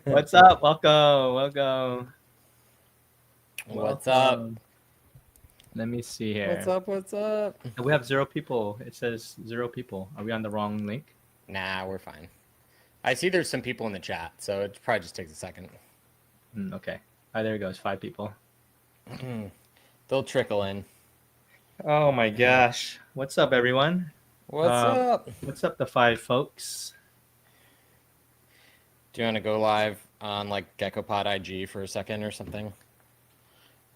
What's up? Welcome. What's up? Let me see here. What's up? We have 0 people. It says 0 people. Are we on the wrong link? Nah, we're fine. I see there's some people in the chat, so it probably just takes a second. Okay. There it goes. 5 people. They'll trickle in. Oh my gosh. What's up, everyone? What's up? What's up, the 5 folks? Do you want to go live on like Gecko Pod IG for a second or something?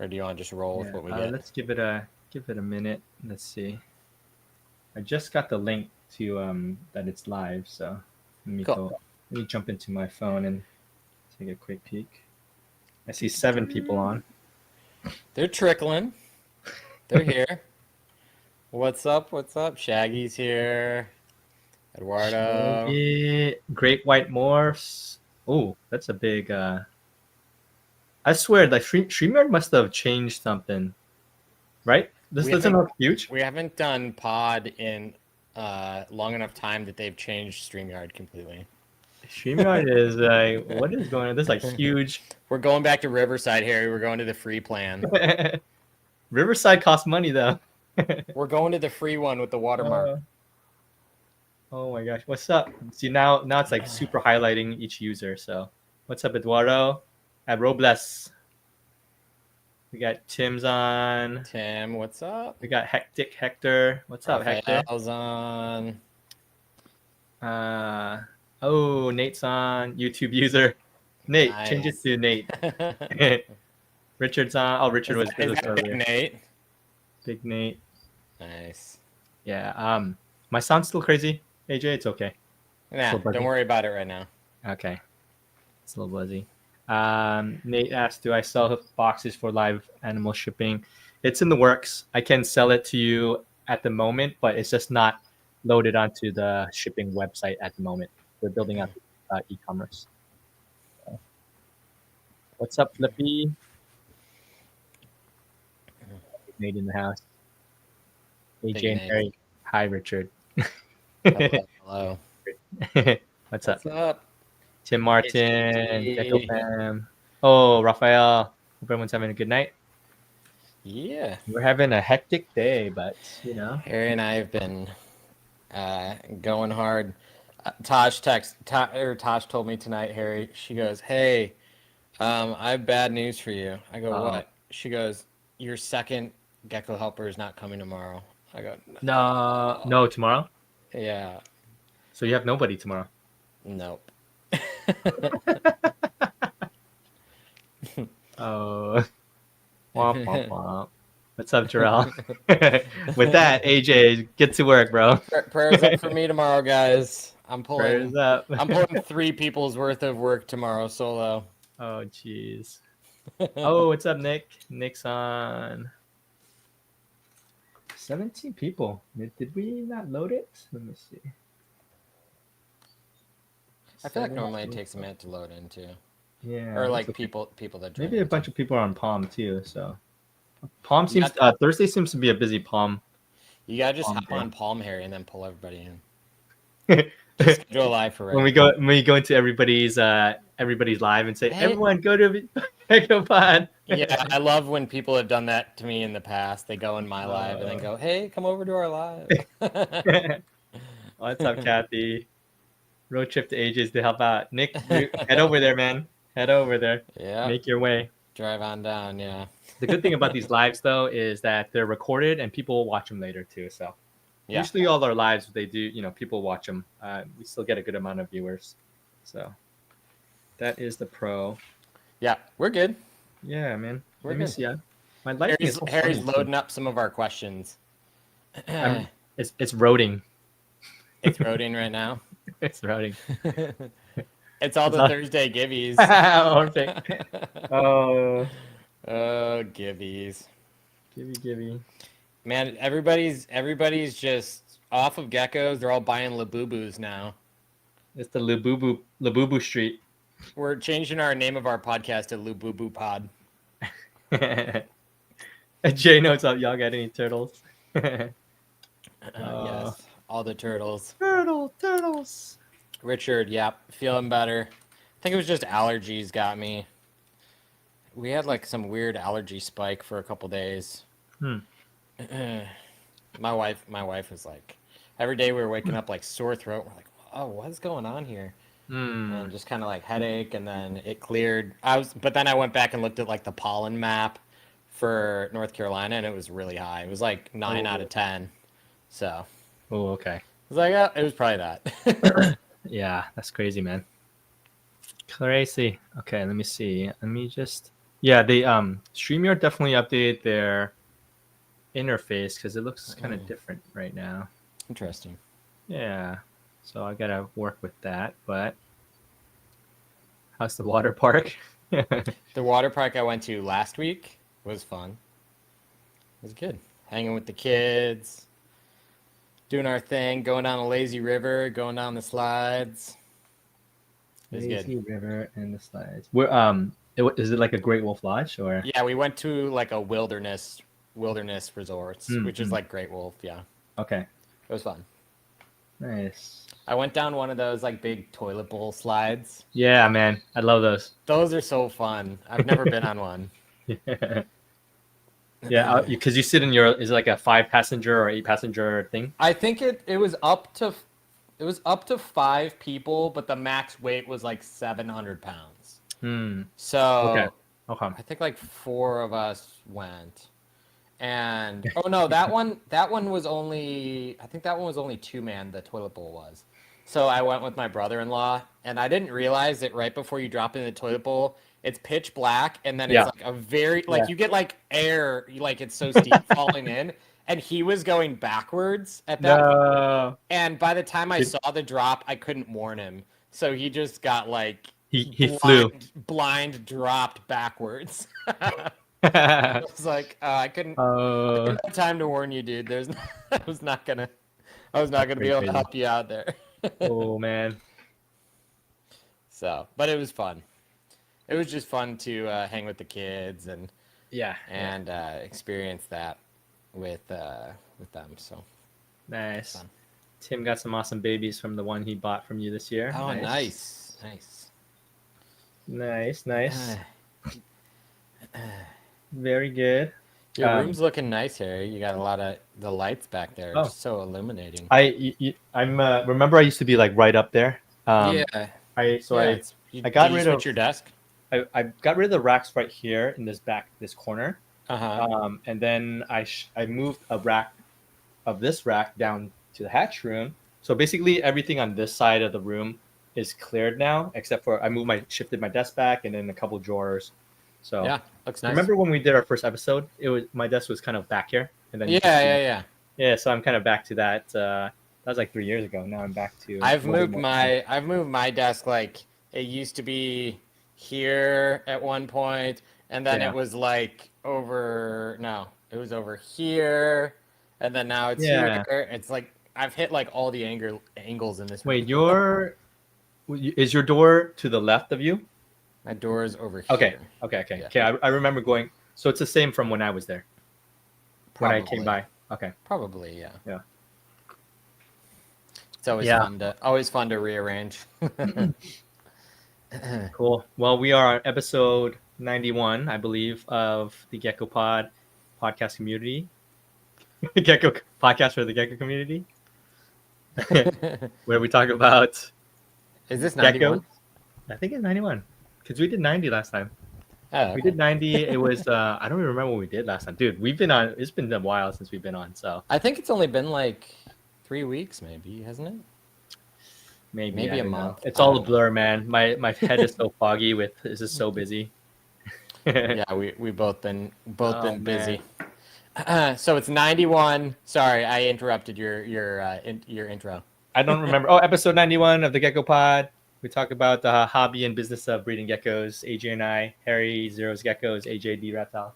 Or do you want to just roll with what we get? Let's give it a minute. Let's see. I just got the link to that it's live, so let me Cool. Let me jump into my phone and take a quick peek. I see 7 people on. They're trickling. They're here. What's up? What's up? Shaggy's here. Eduardo. Shaggy, Great White Morphs. Oh, that's a big. I swear, like StreamYard must have changed something, right? This doesn't look huge. We haven't done pod in long enough time that they've changed StreamYard completely. StreamYard is like, what is going on? This is like huge. We're going back to Riverside, Harry. We're going to the free plan. Riverside costs money, though. We're going to the free one with the watermark. Oh my gosh, what's up? See, now it's like super highlighting each user. So, what's up, Eduardo? At Robles. We got Tim's on. Tim, what's up? We got Hectic Hector. What's up, Hector? Raphael's on. Oh, Nate's on. YouTube user. Nate, Nice. change it to Nate. Richard's on. Oh, Richard was with us Big earlier. Nate. Big Nate. Nice. Yeah. My sound's still crazy. AJ, it's okay. Nah, don't worry about it right now. Okay. It's a little buzzy. Nate asked, do I sell boxes for live animal shipping? It's in the works. I can sell it to you at the moment, but it's just not loaded onto the shipping website at the moment. We're building out e-commerce. So. What's up, Flippy? Nate in the house. AJ and Harry. Hi, Richard. Hello. What's up? What's up? Tim Martin, Gecko Fam. Oh, Raphael. Hope everyone's having a good night. Yeah. We're having a hectic day, but you know. Harry and I have been going hard. Tosh told me tonight, Harry. She goes, "Hey, I have bad news for you." I go, "What?" She goes, "Your second Gecko helper is not coming tomorrow." I go, No, tomorrow? Yeah. So you have nobody tomorrow? Nope. Oh. Womp, womp, womp. What's up, Jarrell? With that, AJ, get to work, bro. Prayers up for me tomorrow, guys. I'm Prayers up. I'm pulling 3 people's worth of work tomorrow solo. Oh, jeez. Oh, what's up, Nick? Nick's on. 17 people. Did we not load it? Let me see. I feel like normally it takes a minute to load into. Yeah. Or like people that join. Maybe a bunch of people are on Palm too. So Palm seems Thursday seems to be a busy Palm. You gotta just hop on Palm, Harry, and then pull everybody in. Just schedule a live for right when we go into everybody's live and say, hey, everyone go to Gecko Pod. Yeah, I love when people have done that to me in the past. They go in my live and then go, hey, come over to our live. What's up, Kathy? Road trip to AJ's to help out. Nick, head over there, man. Head over there. Yeah. Make your way. Drive on down, yeah. The good thing about these lives, though, is that they're recorded and people will watch them later, too. So usually all our lives, they do, people watch them. We still get a good amount of viewers. So that is the pro. Yeah, we're good. Yeah, man. Let me see. My life Harry's loading up some of our questions. It's roading. It's roading right now. It's roading. It's all the Thursday gibbies. Oh, gibbies. Gibby. Man, everybody's just off of geckos. They're all buying Labubus now. It's the Labubu Street. We're changing our name of our podcast to Labubu Pod. Jay knows up. Y'all got any turtles? Yes, all the turtles. Turtles. Richard, yep, feeling better. I think it was just allergies got me. We had like some weird allergy spike for a couple days. Hmm. My wife was like, every day we were waking up like sore throat. We're like, oh, what's going on here? Hmm. And just kind of like headache, and then it cleared. But then I went back and looked at like the pollen map for North Carolina, and it was really high. It was like 9 out of 10. So I Oh, okay. was like, oh, it was probably that. Yeah, that's crazy, man. Crazy. Okay, let me see. Let me just. Yeah, they StreamYard definitely updated their interface because it looks kind of different right now. Interesting. Yeah, so I gotta work with that. But how's the water park? The water park I went to last week was fun. It was good. Hanging with the kids, doing our thing, going down the lazy river, going down the slides. It was Lazy good. River and the slides. Where is it like a Great Wolf Lodge or? Yeah, we went to like a wilderness resorts, which is Mm-hmm. like Great Wolf. Yeah, Okay, it was fun. nice. I went down one of those like big toilet bowl slides. Yeah, man, I love those. Those are so fun. I've never been on one. Yeah, yeah, because you sit in your is it like a 5 passenger or 8 passenger thing? I think it was up to 5 people, but the max weight was like 700 pounds. Hmm. Okay. So Okay. I think like 4 of us went. And oh no, that one was only I think that one was only 2 man, the toilet bowl was. So I went with my brother-in-law, and I didn't realize that right before you drop in the toilet bowl, it's pitch black, and then it's Yeah. like a very Yeah. like you get like air, like it's so steep falling in, and he was going backwards at that point. No. And by the time I Did- saw the drop, I couldn't warn him. So he just got like he flew. blind dropped backwards. I uh, was like, I couldn't have time to warn you, dude. I was not gonna be pretty able to crazy. help you out there. Oh man. So, but it was fun. It was just fun to hang with the kids and Yeah. and experience that with them. So Nice. fun. Tim got some awesome babies from the one he bought from you this year. Oh, nice. Nice, nice. Very good. Your room's looking nice, Harry. You got a lot of the lights back there. Oh. It's so illuminating. I'm remember I used to be like right up there. Yeah. I Did got you rid switch of your desk. I got rid of the racks right here in this corner. Uh-huh. And then I moved a rack of this rack down to the hatch room. So basically everything on this side of the room is cleared now, except for shifted my desk back and then a couple drawers. So Yeah, looks nice. remember when we did our first episode? It was my desk was kind of back here, and then Yeah. So I'm kind of back to that. That was like 3 years ago. Now I'm back to. I've moved my desk, like it used to be here at one point, and then Yeah. it was like it was over here, and then now it's Yeah. here. It's like I've hit like all the angles in this Wait, room. is your door to the left of you? My door is over here. Okay. Yeah. Okay. I remember going. So it's the same from when I was there. Probably. When I came by. Okay. Probably, yeah. Yeah. It's always fun to rearrange. Cool. Well, we are on episode 91, I believe, of the Gecko Pod podcast community. Gecko podcast for the Gecko community, where we talk about Is this 91? geckos. I think it's 91 because we did 90 last time. Oh, okay. We did 90. It was I don't even remember what we did last time, dude. We've been on. It's been a while since we've been on, so I think it's only been like 3 weeks, maybe, hasn't it? maybe a month. It's all a blur, man. My head is so foggy with this is so busy. Yeah, we both been Oh, busy. So it's 91. Sorry, I interrupted your intro. I don't remember. Oh, episode 91 of the Gecko Pod. We talk about the hobby and business of breeding geckos. AJ and I, Harry Zero's geckos, AJ D Reptile.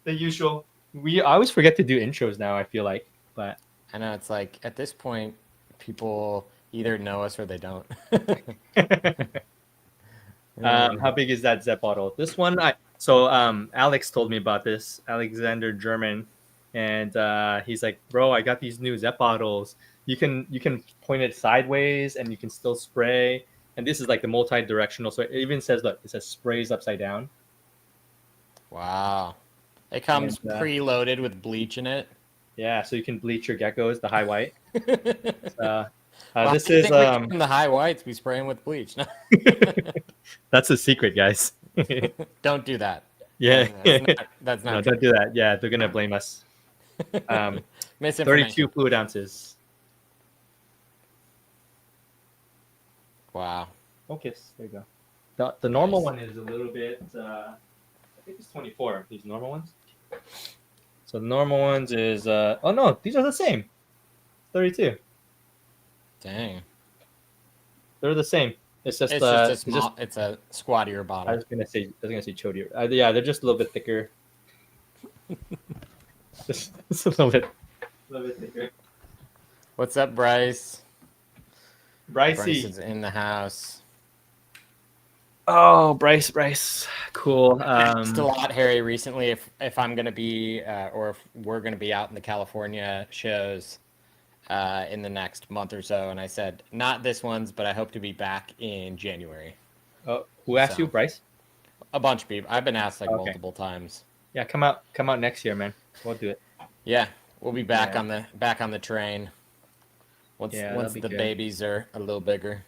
The usual. I always forget to do intros now, I feel like. But I know it's like at this point, people either know us or they don't. how big is that Zep bottle? This one, Alex told me about this, Alexander German. And he's like, bro, I got these new Zep bottles. you can point it sideways and you can still spray. And this is like the multi-directional. So it even says, look, it says sprays upside down. Wow. It comes And, preloaded with bleach in it. yeah, so you can bleach your geckos, the high white. Well, This I is think we get them the high whites. We spray them with bleach. No. that's a secret, guys. Don't do that. Yeah, That's not no, true. don't do that. Yeah, they're gonna blame us. 32 Misinformation. fluid ounces. Wow. Focus. There you go. The normal Nice. one is a little bit. I think it's 24. These normal ones. So the normal ones is. Oh no, these are the same. 32. Dang. They're the same. It's just. It's just a small. It's a squattier I bottle. was gonna say chodier. Yeah, they're just a little bit thicker. just a little bit thicker. What's up, Bryce? Bryce Brycey. is in the house. Oh, Bryce. Cool. Asked a lot, Harry, recently if I'm gonna be or if we're gonna be out in the California shows in the next month or so, and I said not this one's, but I hope to be back in January. Oh, who asked you, Bryce? A bunch of people. I've been asked like Okay. multiple times. Yeah, come out next year, man. We'll do it. Yeah, we'll be back Yeah. on the train once that'd be the good. babies are a little bigger.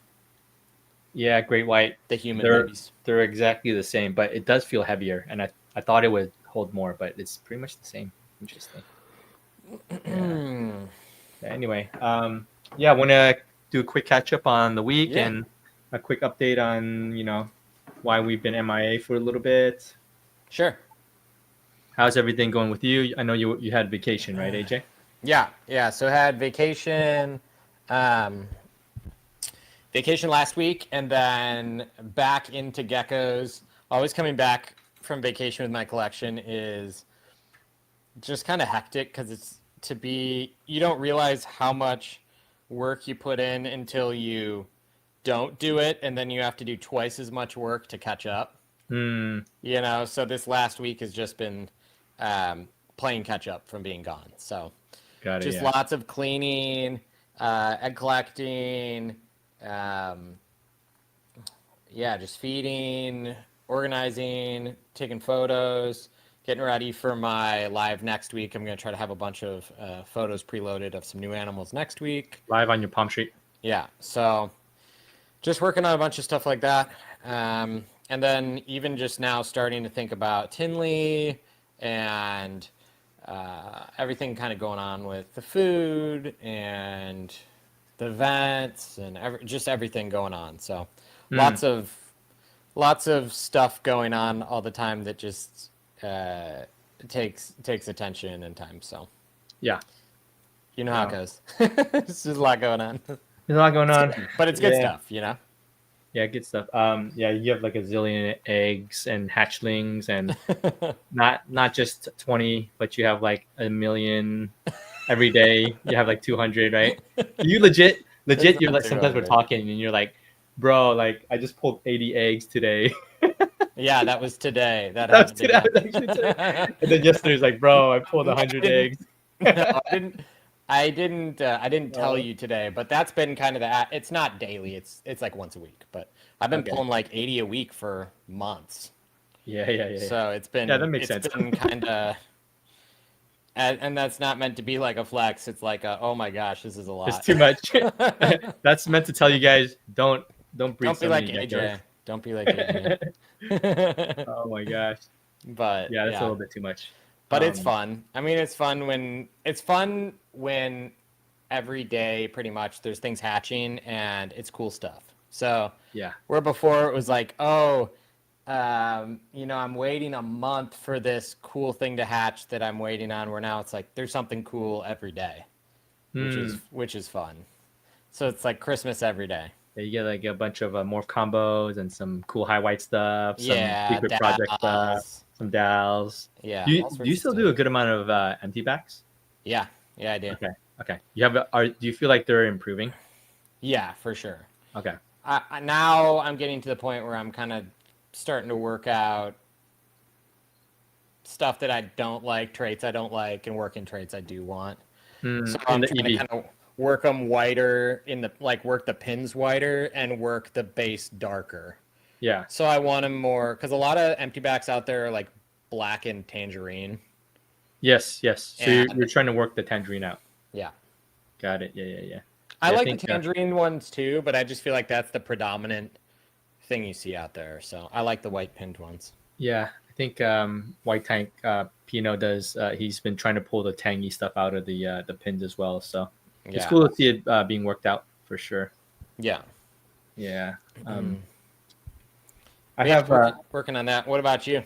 Yeah, great white. The human babies. They're exactly the same, but it does feel heavier, and I thought it would hold more, but it's pretty much the same. Interesting. Yeah. Anyway, yeah, I want to do a quick catch up on the week and a quick update on why we've been MIA for a little bit. Sure. How's everything going with you? I know you had vacation, right, AJ? Yeah. So I had vacation last week, and then back into geckos. Always coming back from vacation with my collection is just kind of hectic because you don't realize how much work you put in until you don't do it, and then you have to do twice as much work to catch up. So this last week has just been playing catch up from being gone. So lots of cleaning, egg collecting, just feeding, organizing, taking photos, getting ready for my live next week. I'm going to try to have a bunch of photos preloaded of some new animals next week. Live on your Palm Street. Yeah, so just working on a bunch of stuff like that. And then even just now starting to think about Tinley and everything kind of going on with the food and the events and just everything going on. So lots of stuff going on all the time that just takes attention and time. So yeah, you know how it goes. There's just a lot going on. There's a lot going on, but it's good stuff, Yeah, good stuff. Yeah, you have like a zillion eggs and hatchlings, and not just 20, but you have like a million every day. You have like 200, right? You legit. You're like, sometimes we're talking and you're like, bro, like I just pulled 80 eggs today. Yeah, that was today. That was today. And then yesterday's like, bro, I pulled 100 eggs. No, I didn't tell you today, but that's been kind of it's not daily. It's like once a week, but I've been pulling like 80 a week for months. Yeah. So it's been that makes sense. Been kind of, and that's not meant to be like a flex. It's like oh my gosh, this is a lot. It's too much. That's meant to tell you guys don't breed. Don't be like AJ. Don't be like AJ. Oh my gosh. But yeah, that's a little bit too much. But it's fun. I mean, it's fun when every day pretty much there's things hatching and it's cool stuff. So yeah, where before it was like, I'm waiting a month for this cool thing to hatch that I'm waiting on. Where now it's like there's something cool every day, which is fun. So it's like Christmas every day. Yeah, you get like a bunch of morph combos and some cool high white stuff, some secret project stuff, some DAOs. Yeah. Do you still do a good amount of empty backs? Yeah, I do. Okay. Do you feel like they're improving? Yeah, for sure. Okay. Now I'm getting to the point where I'm kind of starting to work out stuff that I don't like, traits I don't like, and working traits I do want. So I'm trying to kind of work them whiter in the like work the pins whiter and work the base darker. Yeah. So I want them more because a lot of empty backs out there are like black and tangerine. Yes. So And you're trying to work the tangerine out. yeah, Got it. Yeah. I Yeah, I like the think tangerine ones too, but I just feel like that's the predominant thing you see out there. So I like the white pinned ones. yeah, I think White Tank Pino does. He's been trying to pull the tangy stuff out of the pins as well. So it's Yeah, cool to see it being worked out for sure. yeah. Yeah. I But yeah, have working on that. What about you?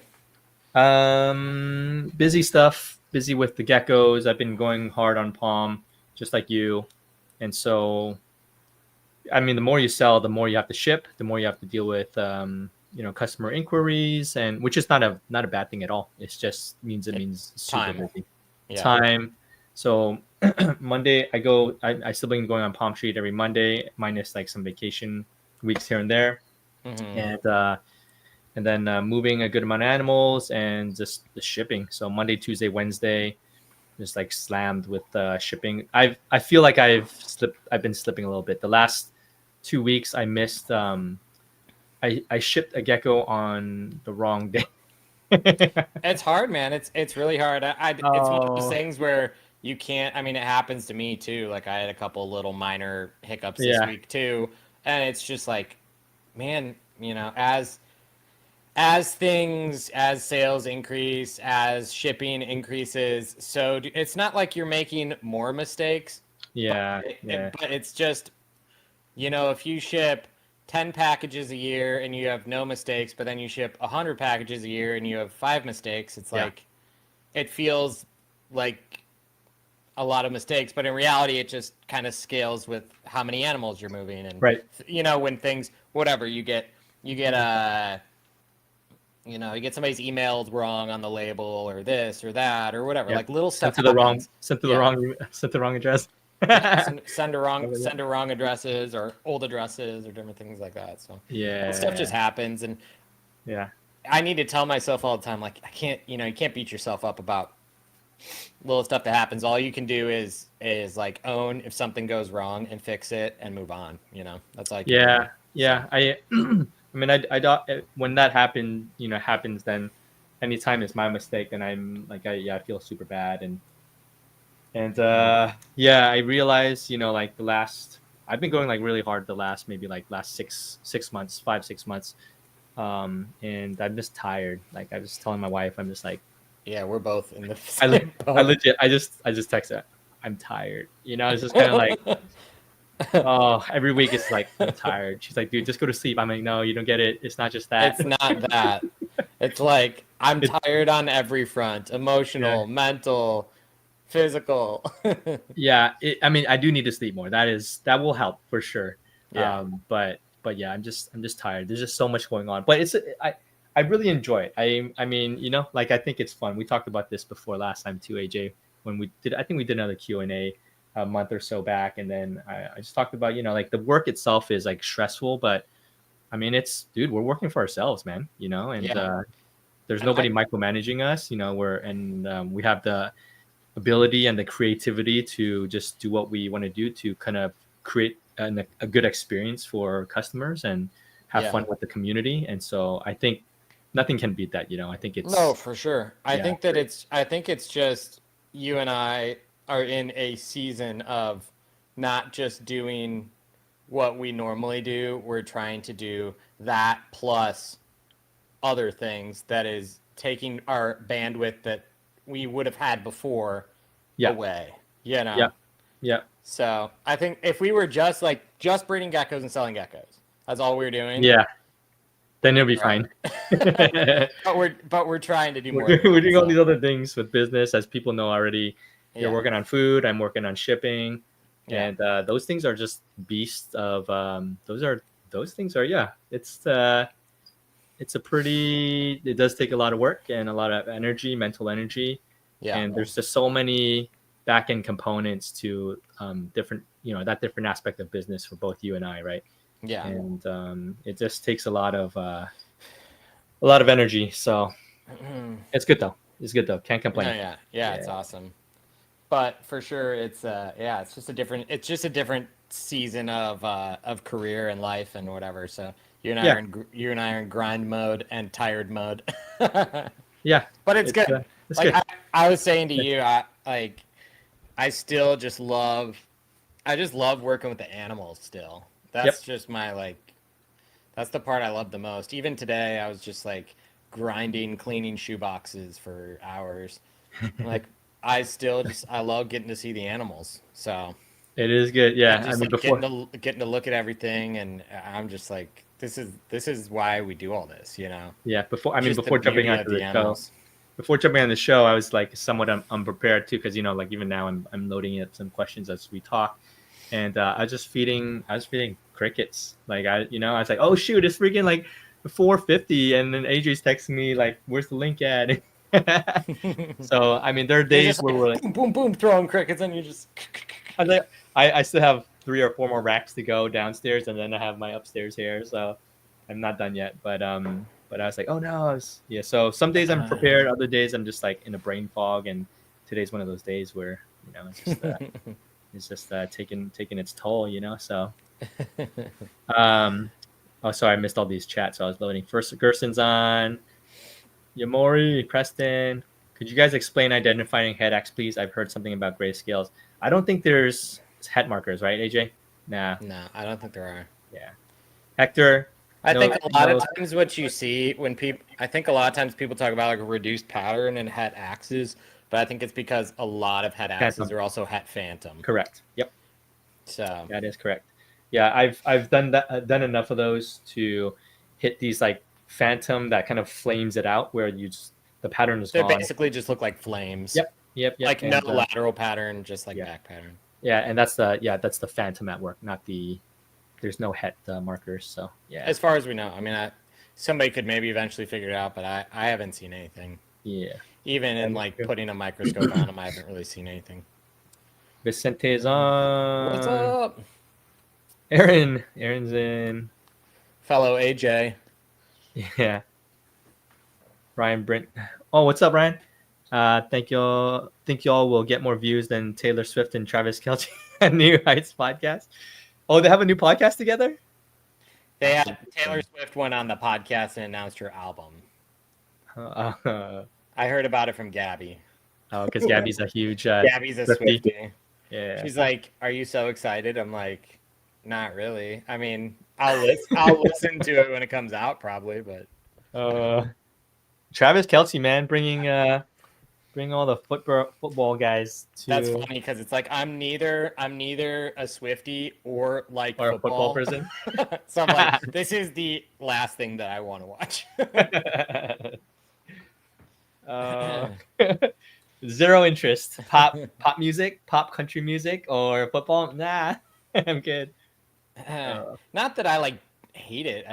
busy stuff. Busy with the geckos. I've been going hard on Palm, just like you. And so, I mean, the more you sell, the more you have to ship, the more you have to deal with, customer inquiries, and which is not a bad thing at all. It means super Time. busy Yeah. time. So Monday, I still been going on Palm Street every Monday, minus like some vacation weeks here and there, Mm-hmm. and then moving a good amount of animals and just the shipping. So Monday, Tuesday, Wednesday, just like slammed with shipping. I feel like I've been slipping a little bit. The last 2 weeks I missed. I shipped a gecko on the wrong day. It's hard, man. It's really hard. It's one of those Oh things where you can't. I mean, it happens to me too. Like I had a couple little minor hiccups this yeah, week too, and it's just like, man, as sales increase, as shipping increases, so it's not like you're making more mistakes, yeah, yeah, but it's just, if you ship 10 packages a year and you have no mistakes, but then you ship 100 packages a year and you have 5 mistakes, it's yeah. like, it feels like a lot of mistakes, but in reality, it just kind of scales with how many animals you're moving. And, Right. when things, whatever, you get somebody's emailed wrong on the label or this or that or whatever. Yeah. Like little stuff Sent to the wrong. happens. Sent to the Yeah. wrong. Sent the wrong address. Yeah, send to wrong addresses or old addresses or different things like that. So stuff just Yeah. happens, and Yeah. I need to tell myself all the time, like I can't, you can't beat yourself up about little stuff that happens. All you can do is like own if something goes wrong and fix it and move on. That's all you can do. Yeah. I. I mean, I don't. When that happens, then anytime it's my mistake, then I'm like, I feel super bad, and yeah, I realize, like I've been going like really hard the last maybe like last 6 months, 5 6 months, and I'm just tired. Like I was telling my wife, I'm just like, Yeah, we're both in the I, same I boat. legit, I just text her, I'm tired. It's just kind of like, oh, every week it's like, I'm tired. She's like, dude, just go to sleep. I'm like, no, you don't get it. It's not just that. It's not that. It's like I'm It's tired on every front: yeah, emotional, mental, physical. yeah. I mean, I do need to sleep more. That will help for sure. Yeah. But yeah, I'm just tired. There's just so much going on. But I really enjoy it. I mean, like I think it's fun. We talked about this before last time too, AJ. When I think we did another Q&A a month or so back, and then I just talked about, like the work itself is like stressful, but I mean, dude, we're working for ourselves, man. And Yeah. there's And nobody micromanaging us. We have the ability and the creativity to just do what we want to do to kind of create a good experience for customers and have yeah. fun with the community. And so I think nothing can beat that. I think No, it's, for sure. I yeah, think that it's just you and I are in a season of not just doing what we normally do. We're trying to do that plus other things that is taking our bandwidth that we would have had before yeah, away, yeah, yeah, So I think if we were just breeding geckos and selling geckos, that's all we were doing. yeah, then it'll be Right. fine. but we're trying to do more We're than that. doing all So these other things with business, as people know already. You're yeah, working on food. I'm working on shipping, yeah, and those things are just beasts of. Those things are, yeah. It's a pretty. It does take a lot of work and a lot of energy, mental energy, yeah, and there's just so many back end components to different, that different aspect of business for both you and I, right? yeah. And it just takes a lot of energy. So it's good though. It's good though. Can't No, complain. yeah, Yeah. it's awesome. but for sure it's it's just a different season of career and life and whatever. So Yeah, you and I are in grind mode and tired mode. yeah, But it's good. it's Like good. I was saying to you, I still just love I just love working with the animals still. Yep. That's just my that's the part I love the most. Even today I was just like grinding, cleaning shoe boxes for hours. Like I love getting to see the animals. So It is good. and Yeah, I just mean like before. getting to look at everything, and I'm just like this is why we do all this, you know. Yeah, before. I mean Just the before jumping beauty of onto the the show. animals. Before jumping on the show, I was like somewhat unprepared too, because like even now I'm loading up some questions as we talk, and I was feeding crickets. Like I was like, oh shoot, it's freaking like 4:50, and then AJ's texting me like, where's the link at? So I mean, there are You're days just where like we're like, boom, boom, boom, throwing crickets, and you just. I like I still have 3 or 4 more racks to go downstairs, and then I have my upstairs here, so I'm not done yet. But I was like, oh no, yeah. So some days I'm prepared, other days I'm just like in a brain fog, and today's one of those days where it's just taking its toll, So um, oh sorry, I missed all these chats, so I was loading. First, Gerson's on. Yamori, Preston, could you guys explain identifying head X, please? I've heard something about grayscales. I don't think there's head markers, right, AJ? Nah. No, I don't think there are. Yeah. Hector. I No, think a lot of times what you see when people, I think a lot of times people talk about like a reduced pattern and het axes, but I think it's because a lot of het axes Phantom. are also het phantom. Correct. Yep. So that is correct. Yeah, I've done enough of those to hit these like phantom that kind of flames it out, where the pattern is they gone. basically just look like flames. Yep. Like no lateral pattern, just like back pattern. Yeah, and that's the phantom at work, not the. There's no het markers, so yeah. As far as we know, I mean, somebody could maybe eventually figure it out, but I haven't seen anything. Yeah. Even in like putting a microscope on them, I haven't really seen anything. Vicente's on. What's up? Aaron's in. Fellow AJ. Yeah. Ryan Brent. Oh, what's up, Ryan? Think y'all will get more views than Taylor Swift and Travis Kelce at New Heights podcast. Oh, they have a new podcast together? They had Taylor Swift went on the podcast and announced her album. I heard about it from Gabby. Oh, because Gabby's a huge Gabby's a Swiftie. Yeah. She's like, "Are you so excited?" I'm like, "Not really. I mean, I'll listen to it when it comes out, probably, but." Travis Kelce, man, bring all the football guys to. That's funny because it's like I'm neither a Swiftie or like or football. A football person. So I'm like, this is the last thing that I want to watch. Zero interest. Pop music, pop country music, or football? Nah, I'm good. Not that I like hate it.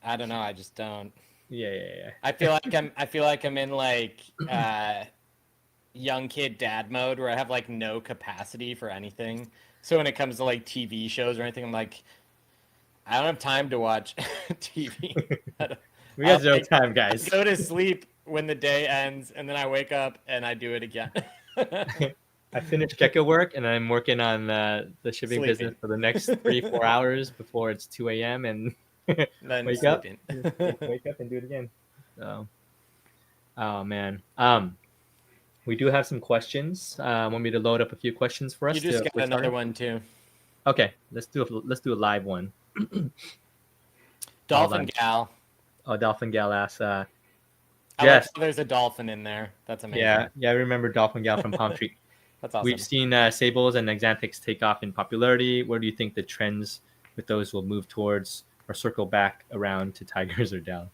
I don't know. I just don't. Yeah. I feel like I'm in like young kid dad mode where I have like no capacity for anything. So when it comes to like TV shows or anything, I'm like, I don't have time to watch TV. We got zero time, guys. I go to sleep when the day ends, and then I wake up and I do it again. I finished Gecko work, and I'm working on the shipping business for the next 3-4 hours before it's 2 a.m. and then wake up and do it again. So, oh man, we do have some questions. Want me to load up a few questions for us? You just got another one too. Okay, let's do a live one. Dolphin Gal. Oh, Dolphin Gal asks. Yes, there's a dolphin in there. That's amazing. Yeah, I remember Dolphin Gal from Palm Tree. That's awesome. We've seen sables and axanthics take off in popularity. Where do you think the trends with those will move towards, or circle back around to tigers or down?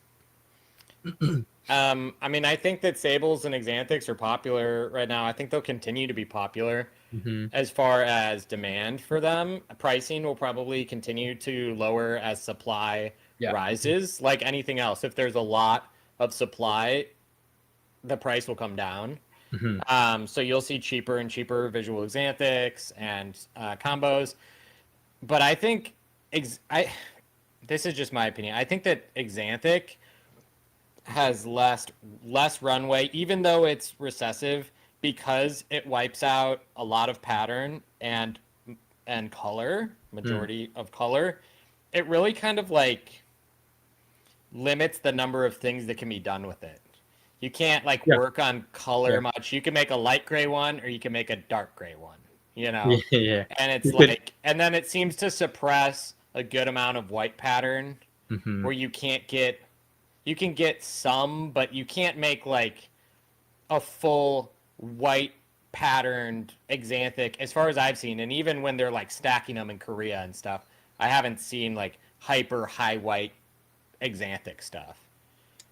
I mean, I think that sables and axanthics are popular right now. I think they'll continue to be popular. As far as demand for them, pricing will probably continue to lower as supply rises. Like anything else, if there's a lot of supply, the price will come down. So you'll see cheaper and cheaper visual axanthics and combos. But I think this is just my opinion. I think that axanthic has less runway, even though it's recessive. because it wipes out a lot of pattern and color, Mm. majority of color, it really kind of like limits the number of things that can be done with it. You can't like Yeah. work on color Yeah. much. You can make a light gray one or you can make a dark gray one, you Yeah. know? Yeah. And it's You could. like, and then it seems to suppress a good amount of white pattern Hmm. where you can get some, but you can't make like a full white patterned axanthic as far as I've seen. And even when they're like stacking them in Korea and stuff, I haven't seen like hyper high white axanthic stuff.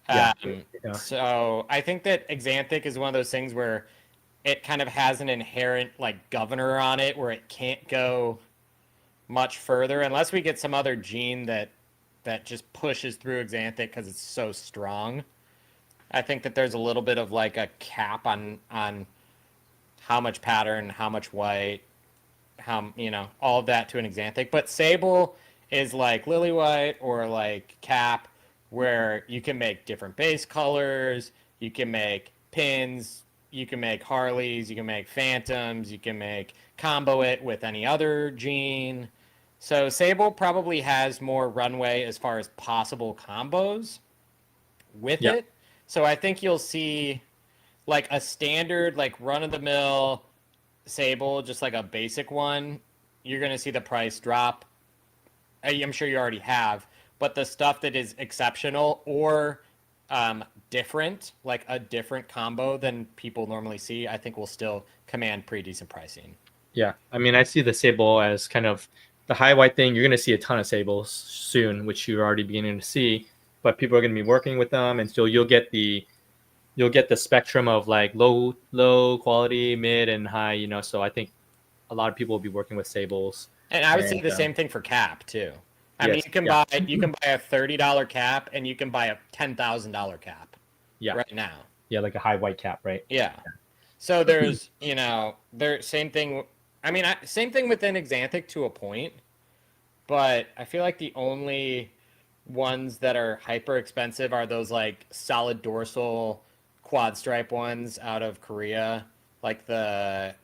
Yeah. Um, Yeah. so I think that axanthic is one of those things where it kind of has an inherent like governor on it where it can't go much further unless we get some other gene that just pushes through axanthic because it's so strong. I think that there's a little bit of like a cap on how much pattern, how much white, how all of that to an axanthic. But sable is like lily white or like cap, where you can make different base colors, you can make pins, you can make Harleys, you can make phantoms, you can make combo it with any other gene. So sable probably has more runway as far as possible combos with Yeah. it. So I think you'll see like a standard, like run of the mill Sable, just like a basic one, you're going to see the price drop. I'm sure you already have, but the stuff that is exceptional or different, like a different combo than people normally see, I think will still command pretty decent pricing. Yeah. I mean, I see the sable as kind of the high white thing. You're going to see a ton of sables soon, which you're already beginning to see. But people are going to be working with them, and so you'll get the spectrum of like low quality, mid, and high. So I think a lot of people will be working with sables. And I would say And the same thing for cap too. I mean, yes, yeah, you can buy a $30 cap and you can buy a $10,000 cap yeah, right now. yeah, like a high white cap, right? Yeah. So there's, there same thing. I mean, same thing within Xanthic to a point, but I feel like the only ones that are hyper expensive are those like solid dorsal quad stripe ones out of Korea, like the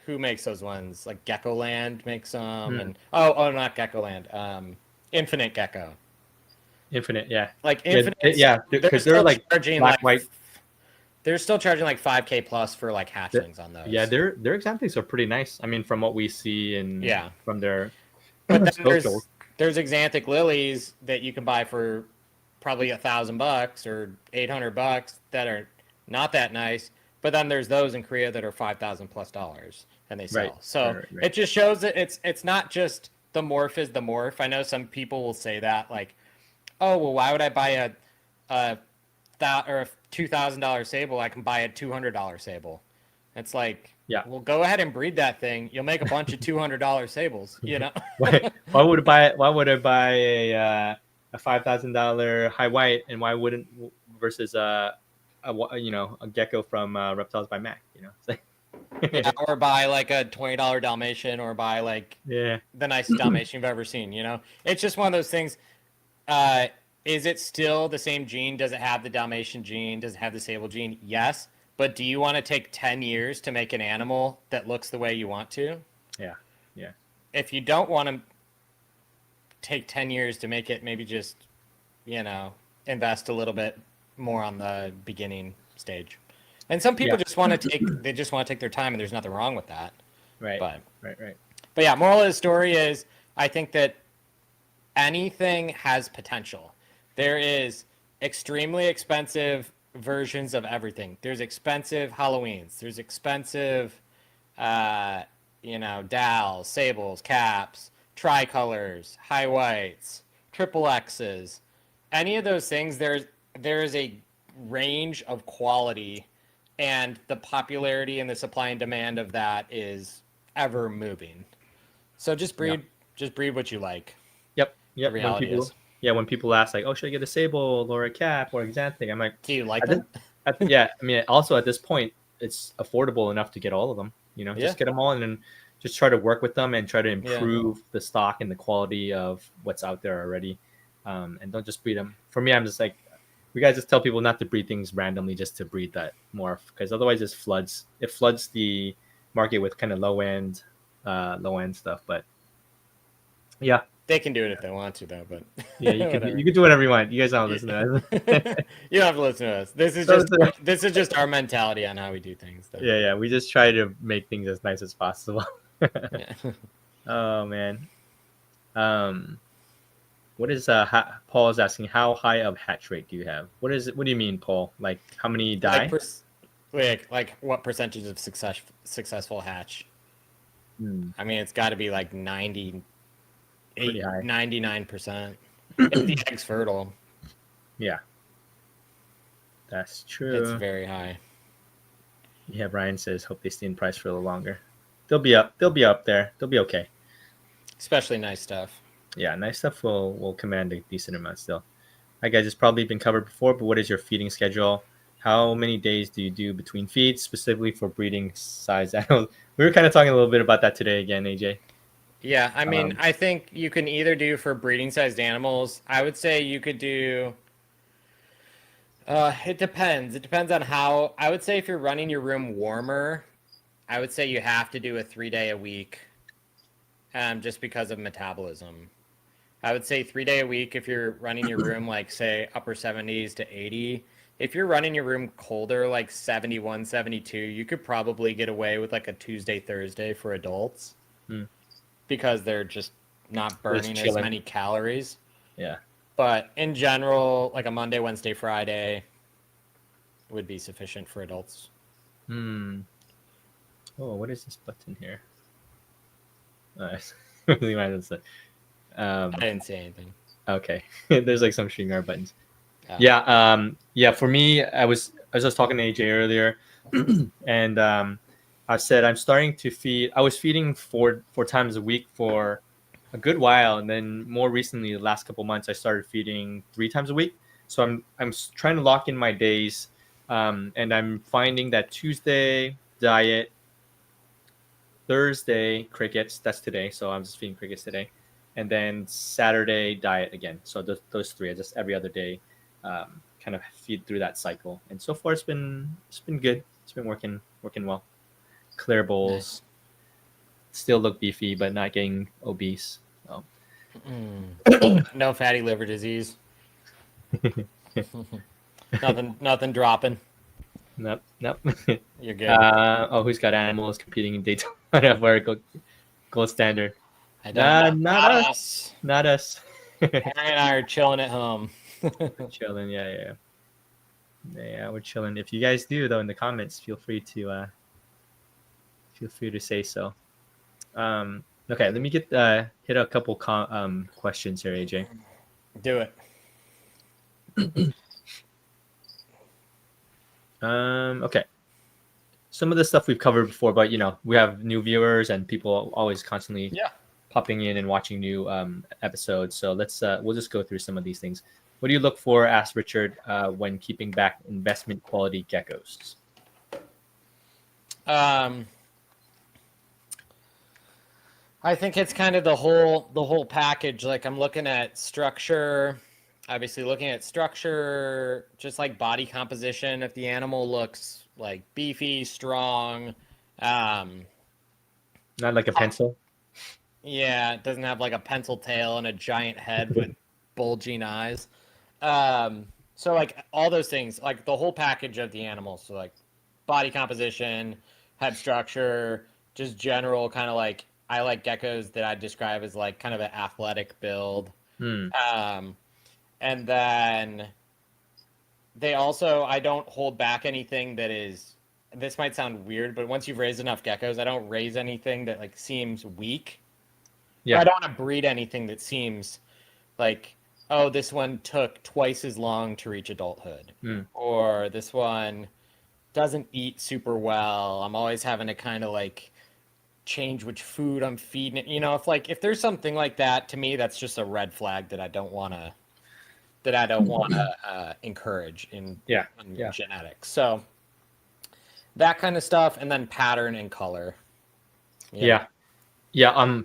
who makes those ones? Like Gecko Land makes them, Mm. and oh, not Gecko Land, Infinite Gecko. Infinite, yeah, Like yeah, Infinite, yeah, they're because they're still like charging black like white. they're still charging like 5K plus for like hatchlings on Yeah, those. their examples are pretty nice. I mean, from what we see in Yeah. from their But then socials. there's Xanthic lilies that you can buy for probably $1,000 or $800 that are not that nice. But then there's those in Korea that are $5,000 plus and they Right, sell. So right. it just shows that it's not just the morph is the morph. I know some people will say that like, oh well, why would I buy a or a $2,000 sable? I can buy a $200 sable. It's like, Yeah. well, go ahead and breed that thing. You'll make a bunch of $200 sables, you know? Why would I buy a $5,000 high white, and why wouldn't versus a gecko from Reptiles by Mac? It's like, Yeah, or buy like a $20 Dalmatian, or buy like yeah, the nicest Dalmatian you've ever seen. It's just one of those things. Uh, is it still the same gene? Does it have the Dalmatian gene? Does it have the sable gene? Yes. But do you want to take 10 years to make an animal that looks the way you want to? yeah, yeah, If you don't want to take 10 years to make it, maybe just, invest a little bit more on the beginning stage. And some people yeah. just want to take their time, and there's nothing wrong with that. Right, But right. but yeah, moral of the story is I think that anything has potential. There is extremely expensive versions of everything. There's expensive Halloweens. There's expensive, dowels, sables, caps, tricolors, high whites, triple X's. Any of those things, there is a range of quality, and the popularity and the supply and demand of that is ever moving. So Yeah. just breed what you like. Yep, The yep. reality is. When people ask like, oh, should I get a sable or a cap or Xanthic? I'm like, Do you like at this, them? yeah. I mean, also at this point, it's affordable enough to get all of them. Yeah. Just get them all and then just try to work with them and try to Yeah. improve the stock and the quality of what's out there already. And don't just breed them. For me, I'm just like, we gotta just tell people not to breed things randomly just to breed that morph, because otherwise it floods the market with kind of low end stuff. But yeah, They can do it if they want to, though. But yeah, whatever. you could do whatever you want. You guys don't listen to us. You don't have to listen to us. This is just our mentality on how we do things. Though. Yeah. We just try to make things as nice as possible. Yeah. Oh man. What is Paul is asking? How high of hatch rate do you have? What do you mean, Paul? Like how many die? Like what percentage of successful hatch? I mean, it's got to be like 99%. If the egg's fertile. Yeah, that's true. It's very high. Yeah, Brian says, hope they stay in price for a little longer. They'll be up there. They'll be okay. Especially nice stuff. Yeah, nice stuff will command a decent amount still. Hi guys, it's probably been covered before, but what is your feeding schedule? How many days do you do between feeds, specifically for breeding size animals? We were kind of talking a little bit about that today again, AJ. Yeah, I mean, I think you can either do for breeding-sized animals. I would say you could do... it depends. It depends on how... I would say if you're running your room warmer, I would say you have to do a 3-day-a-week, just because of metabolism. I would say 3-day a week if you're running your room like, say, upper 70s to 80. If you're running your room colder, like 71, 72, you could probably get away with like a Tuesday, Thursday for adults because they're just not burning as many calories. Yeah. But in general, like a Monday, Wednesday, Friday would be sufficient for adults. Oh, what is this button here? Really minded. I didn't say anything. Okay. There's like some StreamYard buttons. Yeah. For me, I was just talking to AJ earlier, and I said I'm starting to feed. I was feeding four times a week for a good while, and then more recently, the last couple months, I started feeding 3 times a week. So I'm trying to lock in my days, and I'm finding that Tuesday diet, Thursday crickets. That's today, so I'm just feeding crickets today, and then Saturday diet again. So those 3, just every other day, kind of feed through that cycle. And so far, it's been good. It's been working well. Clear bowls, Nice. Still look beefy, but not getting obese. So. No fatty liver disease. nothing dropping. Nope. You're good. Who's got animals competing in Daytona for gold standard? Not us. Not us. Harry and I are chilling at home. We're chilling, yeah. We're chilling. If you guys do, though, in the comments, feel free to say so. Okay, let me hit a couple questions here, AJ. Do it. Okay. Some of the stuff we've covered before, but we have new viewers and people always constantly popping in and watching new episodes. So we'll just go through some of these things. What do you look for, asked Richard, when keeping back investment quality geckos? I think it's kind of the whole package. Like I'm looking at structure, obviously looking at structure, just like body composition. If the animal looks like beefy, strong, not like a pencil. Yeah, it doesn't have like a pencil tail and a giant head with bulging eyes. So like all those things, like the whole package of the animal. So like body composition, head structure, just general kind of like, I like geckos that I describe as like kind of an athletic build. And then they also, I don't hold back anything that is, this might sound weird, but once you've raised enough geckos, I don't raise anything that like seems weak. Yeah. I don't want to breed anything that seems like, oh, this one took twice as long to reach adulthood. Or this one doesn't eat super well. I'm always having to kind of like change which food I'm feeding it. If there's something like that, to me, that's just a red flag that I don't want to encourage in genetics. So that kind of stuff, and then pattern and color. Yeah.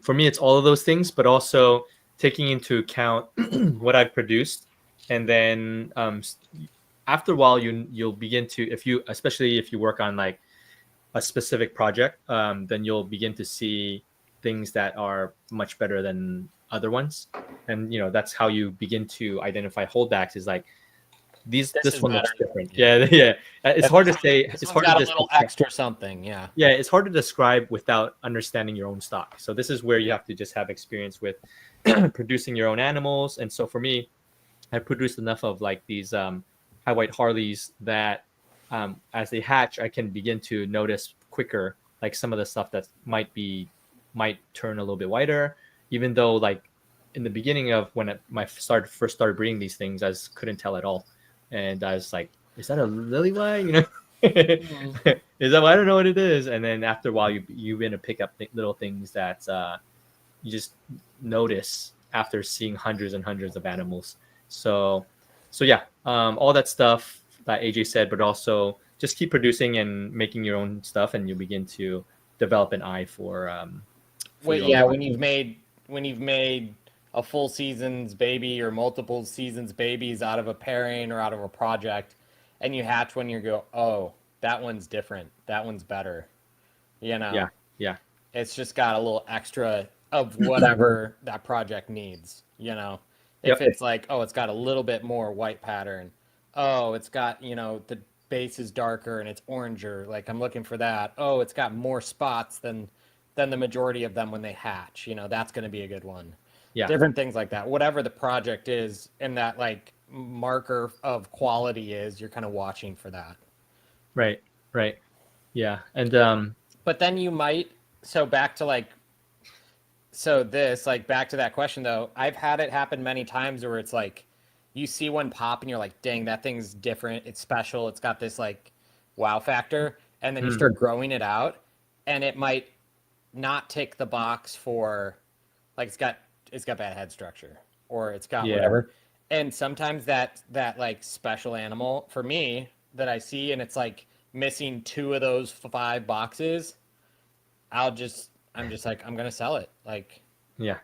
For me, it's all of those things, but also taking into account what I've produced, and then after a while, you'll begin to, especially if you work on like a specific project, then you'll begin to see things that are much better than other ones. And that's how you begin to identify holdbacks, is like This this is one looks better. different. Yeah. Yeah. It's hard to say. This It's one's hard to got a just little extra something. Yeah. yeah, it's hard to describe without understanding your own stock. So this is where you have to just have experience with producing your own animals. And so for me, I produced enough of like these high white Harleys that as they hatch, I can begin to notice quicker like some of the stuff that might turn a little bit whiter, even though like in the beginning of when first started breeding these things, I just couldn't tell at all, and I was like, is that a lily white? Mm. Is that, I don't know what it is. And then after a while, you begin to pick up little things that you just notice after seeing hundreds and hundreds of animals. So yeah, all that stuff that AJ said, but also just keep producing and making your own stuff, and you begin to develop an eye for Well, your own yeah, product. when you've made a full season's baby or multiple seasons babies out of a pairing or out of a project, and you hatch one, you go, oh, that one's different. That one's better. You know, Yeah, yeah, it's just got a little extra of whatever that project needs. If yep, it's like, oh, it's got a little bit more white pattern. Oh, it's got, the base is darker and it's oranger. Like I'm looking for that. Oh, it's got more spots than the majority of them when they hatch. That's going to be a good one. yeah. Different things like that. Whatever the project is and that like marker of quality is, you're kind of watching for that. Right, right. Yeah, and But then you might, so back to like, so this, like back to that question though, I've had it happen many times where it's like you see one pop and you're like, dang, that thing's different. It's special. It's got this like wow factor. And then you start growing it out and it might not tick the box for like it's got bad head structure or it's got yeah, whatever. And sometimes that like special animal for me that I see and it's like missing two of those five boxes, I'm just like I'm gonna sell it. Like yeah.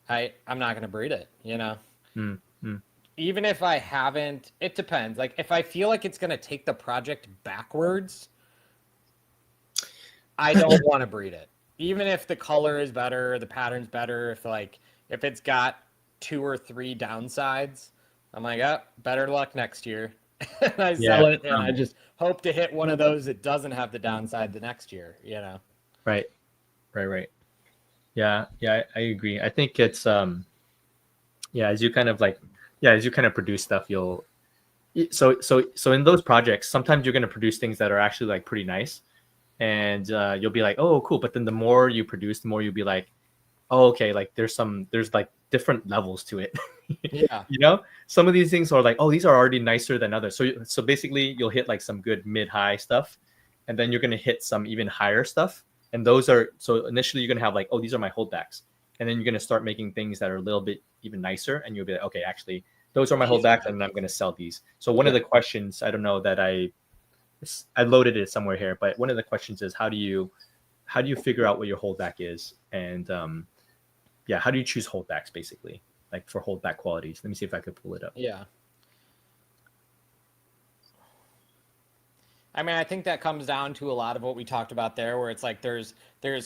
I'm not gonna breed it. Mm, mm. Even if I haven't, it depends. Like if I feel like it's gonna take the project backwards, I don't want to breed it. Even if the color is better, the pattern's better, if it's got two or three downsides, I'm like, oh, better luck next year. And I Yeah. sell it and I just hope to hit one of those that doesn't have the downside the next year. Right, right. Yeah, yeah. I agree. I think it's yeah, as you kind of like, yeah, as you kind of produce stuff, so in those projects, sometimes you're going to produce things that are actually like pretty nice, and you'll be like, oh, cool. But then the more you produce, the more you'll be like, oh, okay, like there's like different levels to it. Yeah. Some of these things are like, oh, these are already nicer than others. So basically, you'll hit like some good mid-high stuff, and then you're gonna hit some even higher stuff. And those are, so initially you're gonna have like, oh, these are my holdbacks, and then you're gonna start making things that are a little bit even nicer, and you'll be like, okay, actually, those are my holdbacks, and I'm gonna sell these. So one of the questions, I don't know that I loaded it somewhere here, but one of the questions is how do you figure out what your holdback is, and yeah, how do you choose holdbacks basically, like for holdback qualities? Let me see if I could pull it up. Yeah. I mean, I think that comes down to a lot of what we talked about there, where it's like there's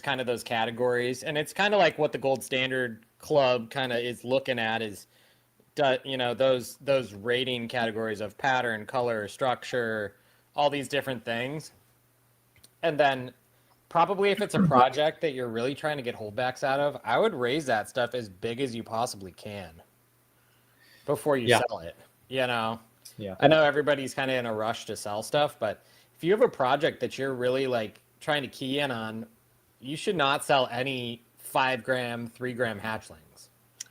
kind of those categories, and it's kind of like what the gold standard club kind of is looking at is, those rating categories of pattern, color, structure, all these different things, and then probably if it's a project that you're really trying to get holdbacks out of, I would raise that stuff as big as you possibly can before you Yeah, sell it. yeah, I know everybody's kind of in a rush to sell stuff, but if you have a project that you're really like trying to key in on, you should not sell any 5 gram, 3 gram hatchlings.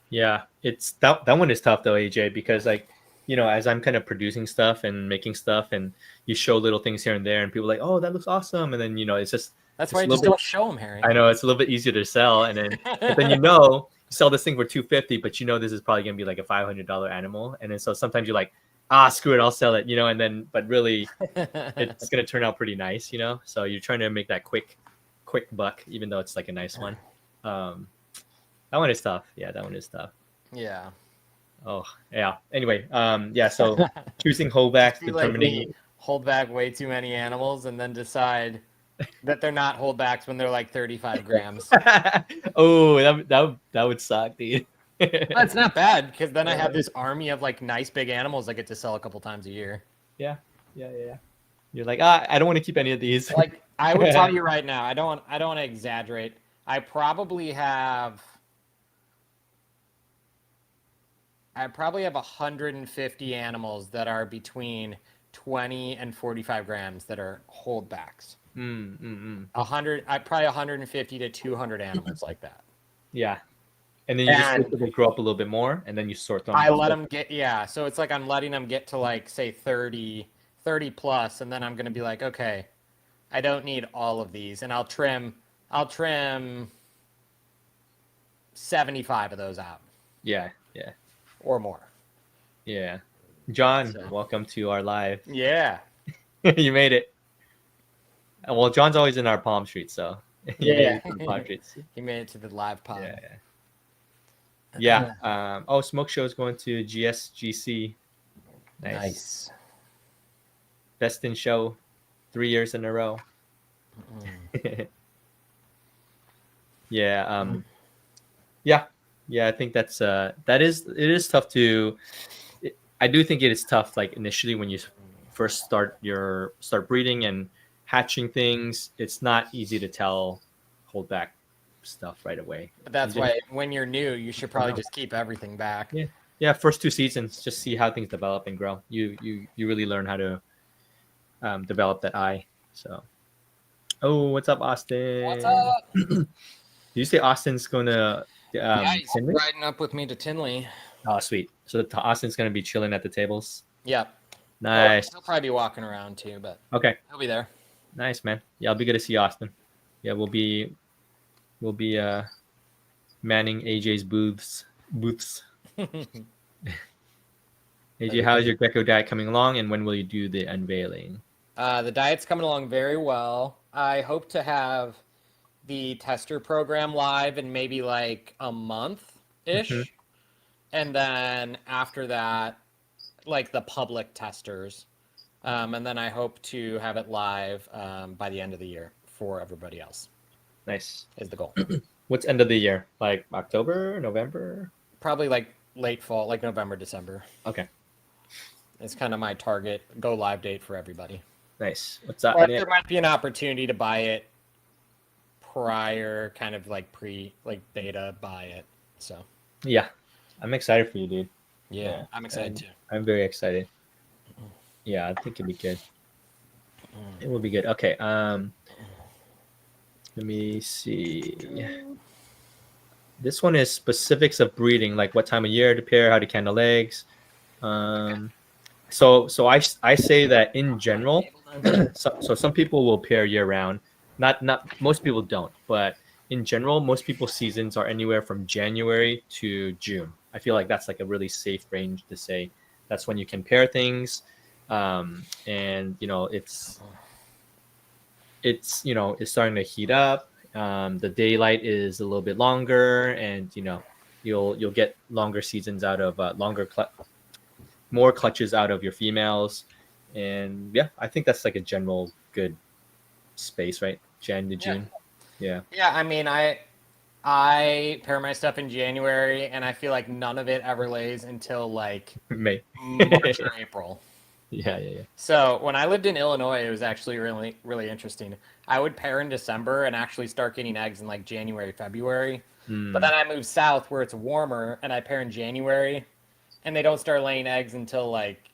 yeah. It's that one is tough though, AJ, because like, as I'm kind of producing stuff and making stuff, and you show little things here and there, and people are like, oh, that looks awesome, and then it's just That's it's why a I little just bit. don't show them, Harry. I know it's a little bit easier to sell, and then but then you sell this thing for $250, but this is probably gonna be like a $500 animal, and then so sometimes you're like, screw it, I'll sell it, and then but really it's gonna turn out pretty nice, So you're trying to make that quick buck, even though it's like a nice one. That one is tough. Yeah, that one is tough. Yeah. Oh, yeah. Anyway, yeah. So choosing holdbacks, Be like determining. me, hold back way too many animals, and then decide that they're not holdbacks when they're like 35 grams. Oh, that would suck, dude. That's not bad because then I have this army of like nice big animals I get to sell a couple times a year. Yeah, yeah. You're like, I don't want to keep any of these. Like I would tell you right now, I don't want to exaggerate. I probably have 150 animals that are between 20 and 45 grams that are holdbacks. 100, I probably 150 to 200 animals like that. Yeah, and then you just wait till they grow up a little bit more, and then you sort them. I let them get, yeah. So it's like I'm letting them get to like say 30 plus, and then I'm gonna be like, okay, I don't need all of these, and I'll trim 75 of those out. Yeah. Or more. Yeah. John, welcome to our live. Yeah. You made it. Well, John's always in our Palm Street, so He made it to the live pod. Yeah. Oh, Smoke Show is going to GSGC. Nice. Best in Show, 3 years in a row. Yeah. Yeah, I think it is tough to. I do think it is tough, like initially when you first start breeding and hatching things. It's not easy to tell hold back stuff right away. But that's why when you're new, you should probably just keep everything back. Yeah. First 2 seasons, just see how things develop and grow. You really learn how to develop that eye. So, oh, what's up, Austin? What's up? Did you say Austin's gonna? Yeah, he's riding up with me to Tinley. Oh, sweet. So Austin's going to be chilling at the tables? Yep. Nice. He'll probably be walking around too, but okay, he'll be there. Nice, man. Yeah, it'll be good to see Austin. Yeah, we'll be manning AJ's booths. AJ, how is your Gecko diet coming along, and when will you do the unveiling? The diet's coming along very well. I hope to have the tester program live in maybe like a month-ish. And then after that, like the public testers. And then I hope to have it live by the end of the year for everybody else. Nice. Is the goal. What's end of the year? Like October, November? Probably like late fall, like November, December. Okay. It's kind of my target go live date for everybody. Nice. What's up? But there might be an opportunity to buy it prior, kind of like beta buy it. So yeah, I'm excited for you, dude. Yeah, I'm excited too. I'm very excited. Yeah, I think it'll be good. It will be good. Okay. Let me see. This one is specifics of breeding, like what time of year to pair, how to candle eggs. So I say that in general. So some people will pair year round. Not most people don't, but in general, most people's seasons are anywhere from January to June. I feel like that's like a really safe range to say that's when you can pair things. And it's starting to heat up. The daylight is a little bit longer, and you'll get longer seasons out of more clutches out of your females. And yeah, I think that's like a general good space, right? Jan to June. Yeah. I mean, I pair my stuff in January, and I feel like none of it ever lays until like May, March or April. Yeah. So when I lived in Illinois, it was actually really, really interesting. I would pair in December and actually start getting eggs in like January, February. But then I moved south where it's warmer, and I pair in January, and they don't start laying eggs until like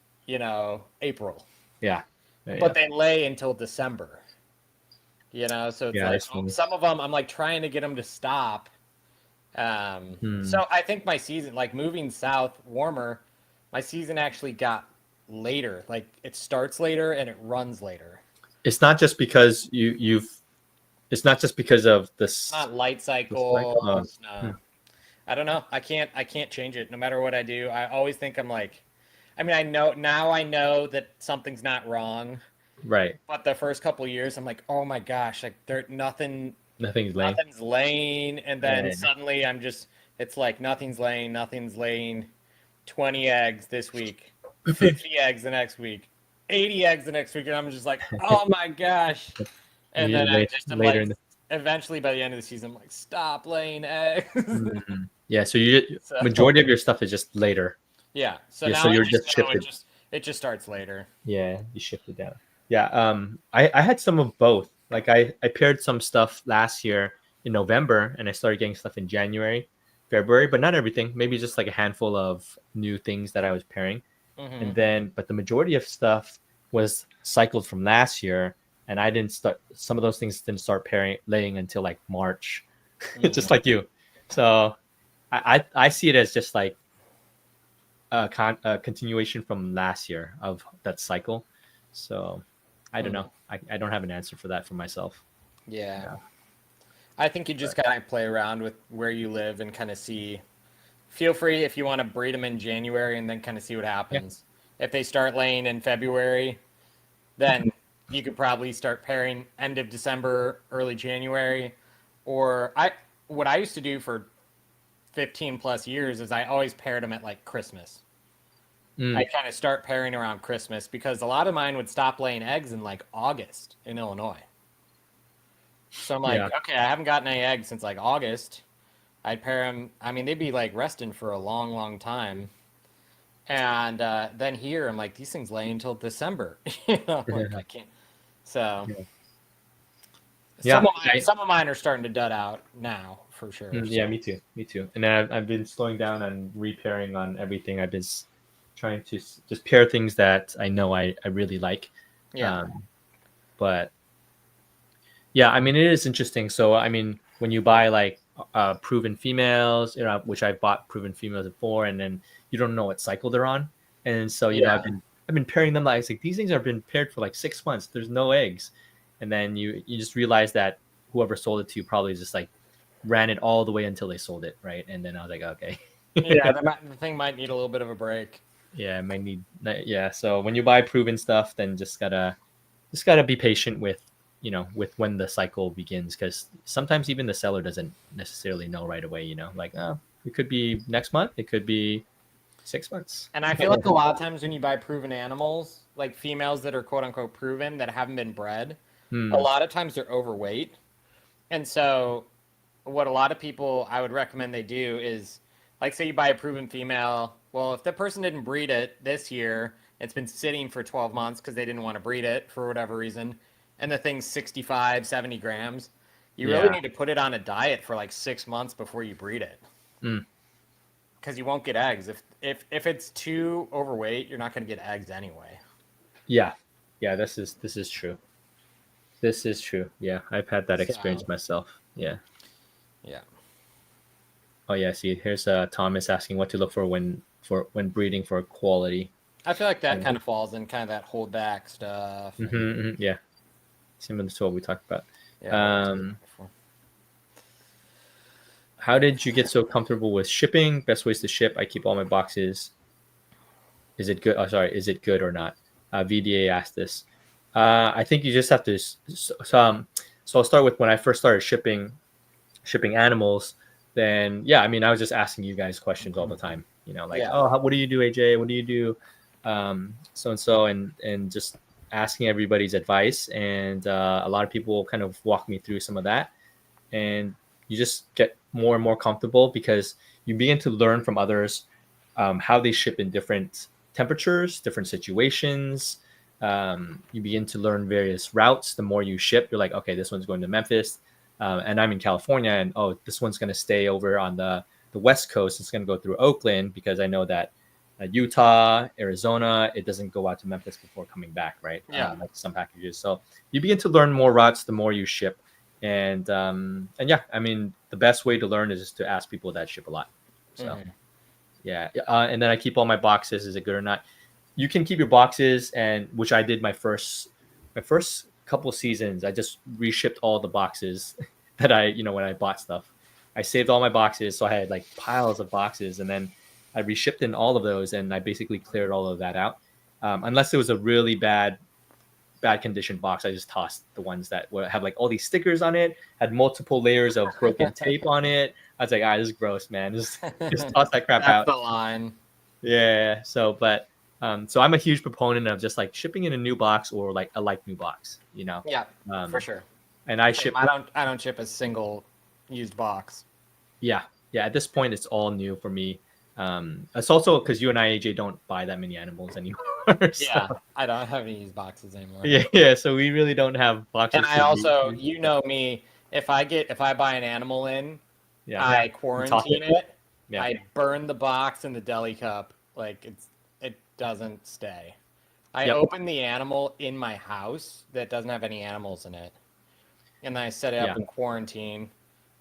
April. Yeah. But they lay until December. So it's like some of them I'm like trying to get them to stop. So I think my season, like moving south, warmer, my season actually got later. Like it starts later and it runs later. It's not just because it's not just because of this. Not light cycles. No. I don't know. I can't change it. No matter what I do, I always think I'm like, I mean, I know that something's not wrong. Right. But the first couple of years, I'm like, oh my gosh, like nothing's laying. And then suddenly it's like nothing's laying. 20 eggs this week, 50 eggs the next week, 80 eggs the next week, and I'm just like, oh my gosh. And then I just am later like, in the eventually by the end of the season, I'm like, stop laying eggs. Yeah, so So, majority of your stuff is just later. yeah. So Yeah, now so I you're just just know shifted. it just starts later. Yeah, you shifted down. Yeah, I had some of both. Like I paired some stuff last year in November, and I started getting stuff in January, February, but not everything. Maybe just like a handful of new things that I was pairing, and then but the majority of stuff was cycled from last year, and I didn't start. Some of those things didn't start pairing laying until like March, just like you. So I see it as just like a continuation from last year of that cycle. So I don't know. I don't have an answer for that for myself. Yeah. Yeah. I think you just kind of play around with where you live and kind of see. Feel free if you want to breed them in January and then kind of see what Yeah. happens. If they start laying in February, then you could probably start pairing end of December, early January. Or what I used to do for 15 plus years is I always paired them at like Christmas. I kind of start pairing around Christmas because a lot of mine would stop laying eggs in like August in Illinois. So I'm like, Yeah. okay, I haven't gotten any eggs since like August. I'd pair them. I mean, they'd be like resting for a long, long time. And then here, I'm like, these things lay until December. Like I can't. So Yeah. some of mine are starting to dud out now for sure. Yeah, So. me too. Me too. And then I've been slowing down on repairing on everything. I've been trying to just pair things that I know I really like. Yeah. But yeah, I mean, it is interesting. So, I mean, when you buy like proven females, which I've bought proven females before, and then you don't know what cycle they're on, and so I've been pairing them. Like, it's like these things have been paired for like 6 months. There's no eggs, and then you just realize that whoever sold it to you probably just like ran it all the way until they sold it, right? And then I was like, okay, Yeah, the thing might need a little bit of a break. yeah, I might need, yeah. So when you buy proven stuff, then just gotta be patient with with when the cycle begins, because sometimes even the seller doesn't necessarily know right away, like, oh, it could be next month, it could be 6 months. And I feel like a lot of times when you buy proven animals, like females that are quote unquote proven that haven't been bred, a lot of times they're overweight. And so what a lot of people I would recommend they do is, like, say you buy a proven female. Well, if the person didn't breed it this year, it's been sitting for 12 months because they didn't want to breed it for whatever reason, and the thing's 65, 70 grams, you really Yeah. need to put it on a diet for like 6 months before you breed it. Mm. Because you won't get eggs. If it's too overweight, you're not going to get eggs anyway. Yeah. Yeah, this is true. This is true. Yeah, I've had that experience myself. Yeah. Yeah. Oh yeah, see, here's Thomas asking what to look for when breeding for quality. I feel like that kind of falls in kind of that holdback stuff. Yeah, similar to what we talked about. Yeah. How did you get so comfortable with shipping? Best ways to ship? I keep all my boxes. Is it good? Oh, sorry. Is it good or not? VDA asked this. I think you just have to. So I'll start with when I first started shipping animals. Then yeah, I mean, I was just asking you guys questions all the time. Like, oh, what do you do, AJ? What do you do? So and so, and just asking everybody's advice. And a lot of people kind of walk me through some of that, and you just get more and more comfortable because you begin to learn from others how they ship in different temperatures, different situations. You begin to learn various routes. The more you ship, you're like, okay, this one's going to Memphis, and I'm in California, and oh, this one's going to stay over on the West Coast. It's going to go through Oakland because I know that Utah, Arizona, it doesn't go out to Memphis before coming back, right? Yeah. Like some packages. So you begin to learn more routes the more you ship. And yeah, I mean, the best way to learn is just to ask people that ship a lot. So yeah, and then I keep all my boxes. Is it good or not? You can keep your boxes, and which I did my first couple seasons. I just reshipped all the boxes that I when I bought stuff. I saved all my boxes, so I had like piles of boxes, and then I reshipped in all of those, and I basically cleared all of that out. Unless it was a really bad condition box, I just tossed the ones that have like all these stickers on it, had multiple layers of broken tape on it. I was like, this is gross, man. Just toss that crap out. That's the line. Yeah. So, but so I'm a huge proponent of just like shipping in a new box or like a like new box, you know. Yeah, for Um, sure. and I Same. ship. I don't ship a single used box. Yeah, yeah. At this point, it's all new for me. It's also because you and I, AJ, don't buy that many animals anymore. So Yeah, I don't have any used boxes anymore. yeah, yeah. So we really don't have And boxes I to be. also, you know me, if I buy an animal in, Yeah, I you toss quarantine it. it. Yeah, I burn the box in the deli cup. Like it doesn't stay. I yep, open the animal in my house that doesn't have any animals in it, and then I set it yeah, up in quarantine,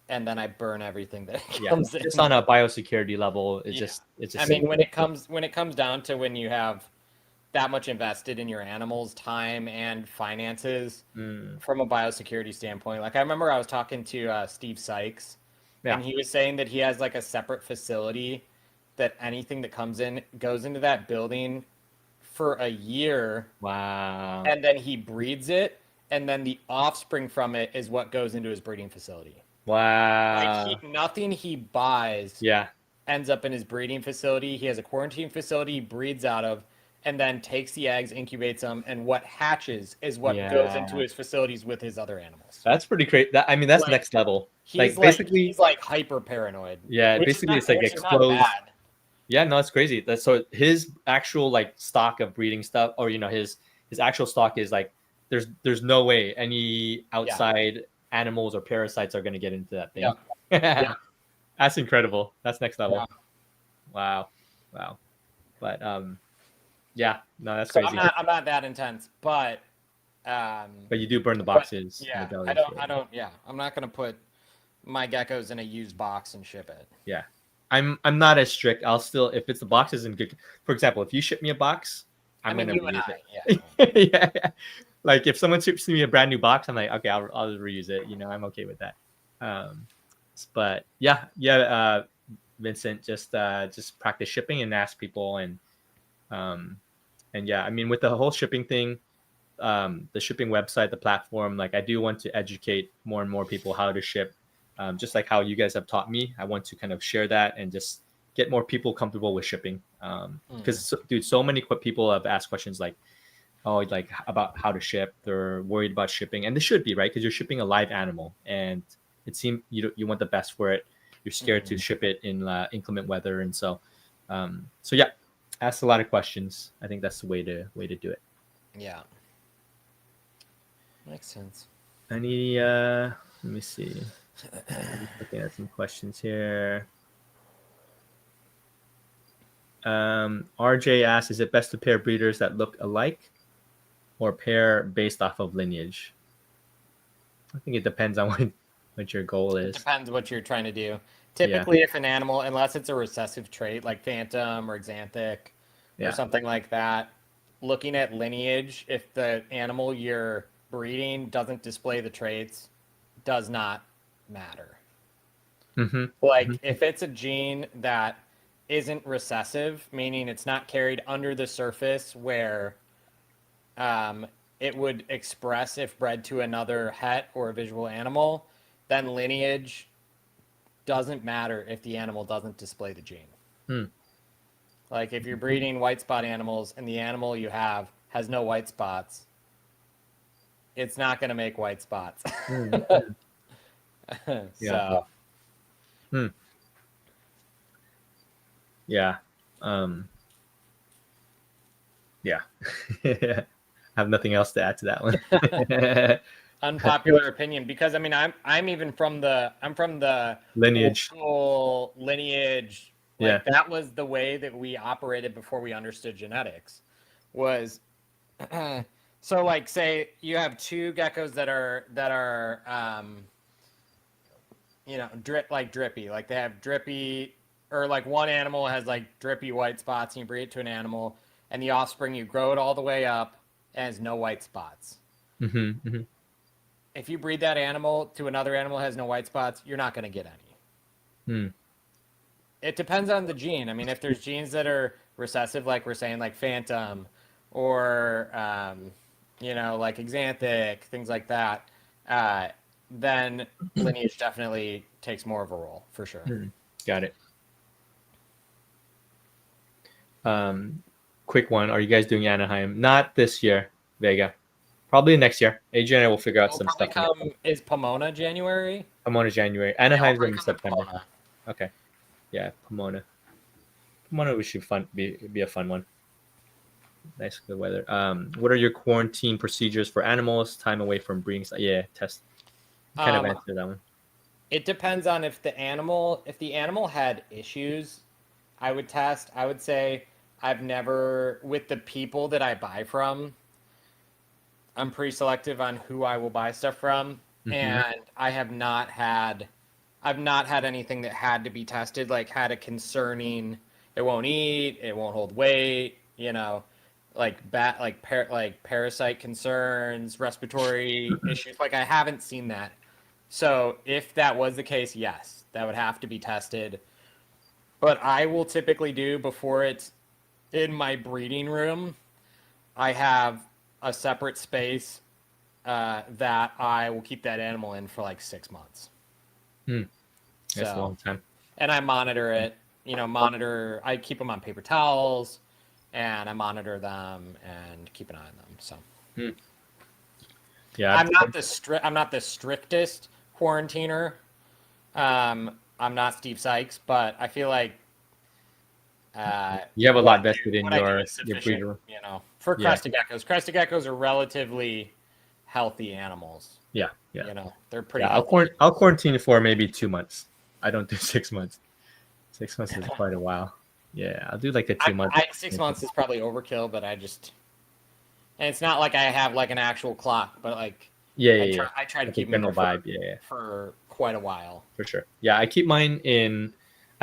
and then I burn everything that yeah. comes Just in. on a biosecurity level, Yeah. it's just I mean, safer. when it comes down to when you have that much invested in your animals, time and finances, Mm, from a biosecurity standpoint. Like I remember I was talking to Steve Sykes, yeah. and he was saying that he has like a separate facility that anything that comes in goes into that building for a year, Wow. and then he breeds it, and then the offspring from it is what goes into his breeding facility. Like Wow. nothing he buys Yeah. ends up in his breeding facility. He has a quarantine facility he breeds out of, and then takes the eggs, incubates them, and what hatches is what goes into Yeah. his facilities with his other animals. That's pretty crazy. That I mean, that's Like next level. Like basically, he's like hyper paranoid, yeah. Basically, it's like which is not exposed. bad. Yeah, no, it's crazy. That's so his actual like stock of breeding stuff, or his actual stock is like there's no way any Yeah, outside animals or parasites are gonna get into that yeah, thing. yeah, That's incredible. That's next yeah. level. Wow, wow. But yeah, no, that's So crazy. I'm not that intense, um, But you do burn the but boxes in the yeah, deli. I don't, yeah, I'm not gonna put my geckos in a used box and ship it. Yeah. I'm not as strict. I'll still if it's the box is in good for example, if you ship me a box, I I'm mean, gonna you and reuse I, it. yeah, Yeah, yeah. Like if someone ships me a brand new box, I'm like, okay, I'll reuse it. You know, I'm okay with that. Um but yeah, yeah, Vincent, just practice shipping and ask people um and yeah, I mean with the whole shipping thing, the shipping website, the platform, like I do want to educate more and more people how to ship, just like how you guys have taught me. I want to kind of share that and just get more people comfortable with shipping. mm, Because dude, so many people have asked questions like, oh, like about how to ship. They're worried about shipping, and they should be, right? Because you're shipping a live animal, and it seems you want the best for it. You're scared to mm, ship it in inclement weather, and so yeah, ask a lot of questions. I think that's the way to do it. yeah, makes sense. Any let me see. I'm just looking at some questions here. RJ asks, is it best to pair breeders that look alike or pair based off of lineage? I think it depends on what your goal It is. depends what you're trying to do. Yeah. Typically, if an animal, unless it's a recessive trait like phantom or xanthic or Yeah. something like that, looking at lineage, if the animal you're breeding doesn't display the traits, does not matter. Mm-hmm. Like Mm-hmm. if it's a gene that isn't recessive, meaning it's not carried under the surface where um, it would express if bred to another het or a visual animal, then lineage doesn't matter if the animal doesn't display the gene. Hmm. Like if you're breeding white spot animals and the animal you have has no white spots, it's not going to make white spots. Hmm. Yeah. So, Hmm. Yeah. Um, yeah. I have nothing else to add to that one. unpopular opinion because I mean I'm from the old Lineage. school lineage. Yeah. Like that was the way that we operated before we understood genetics. Was so like say you have two geckos that are drippy, like they have drippy, or like one animal has like drippy white spots and you breed it to an animal, and the offspring you grow it all the way up and has no white spots. Mm-hmm. Mm-hmm. If you breed that animal to another animal that has no white spots, you're not going to get any. Hmm. It depends on the gene. I mean, if there's genes that are recessive, like we're saying, like phantom, or like axanthic, things like that, uh, then lineage definitely takes more of a role for sure. Hmm. Got it. Quick one. Are you guys doing Anaheim? Not this year, Vega. Probably next year. AJ and I will figure out We'll some probably stuff. come. Is Pomona January? Pomona January. Yeah, we'll Anaheim's probably in come to September. Pomona. Okay. Yeah, Pomona. Pomona we should be a fun one. Nice good weather. What are your quarantine procedures for animals? Time away from breeding. Yeah, test. You kind of answered that one. It depends on if the animal had issues, I would test. I would say I've never, with the people that I buy from, I'm pretty selective on who I will buy stuff from, and I've not had anything that had to be tested, like had a concerning, it won't eat, it won't hold weight, like parasite concerns, respiratory issues. Like I haven't seen that. So if that was the case, yes, that would have to be tested. But I will typically do, before it's in my breeding room, I have a separate space that I will keep that animal in for like 6 months. That's a long time. And I monitor it. I keep them on paper towels, and I monitor them and keep an eye on them. So, yeah, I'm not the strictest quarantiner. I'm not Steve Sykes, but I feel like you have a lot vested in your breeder. For crested geckos. Crested geckos are relatively healthy animals. Yeah. They're pretty. Yeah, I'll quarantine for maybe 2 months. I don't do 6 months. 6 months is quite a while. Yeah, I'll do like the 2 months. 6 months is probably overkill, but and it's not like I have like an actual clock, but like I try to keep them for quite a while. For sure. Yeah, I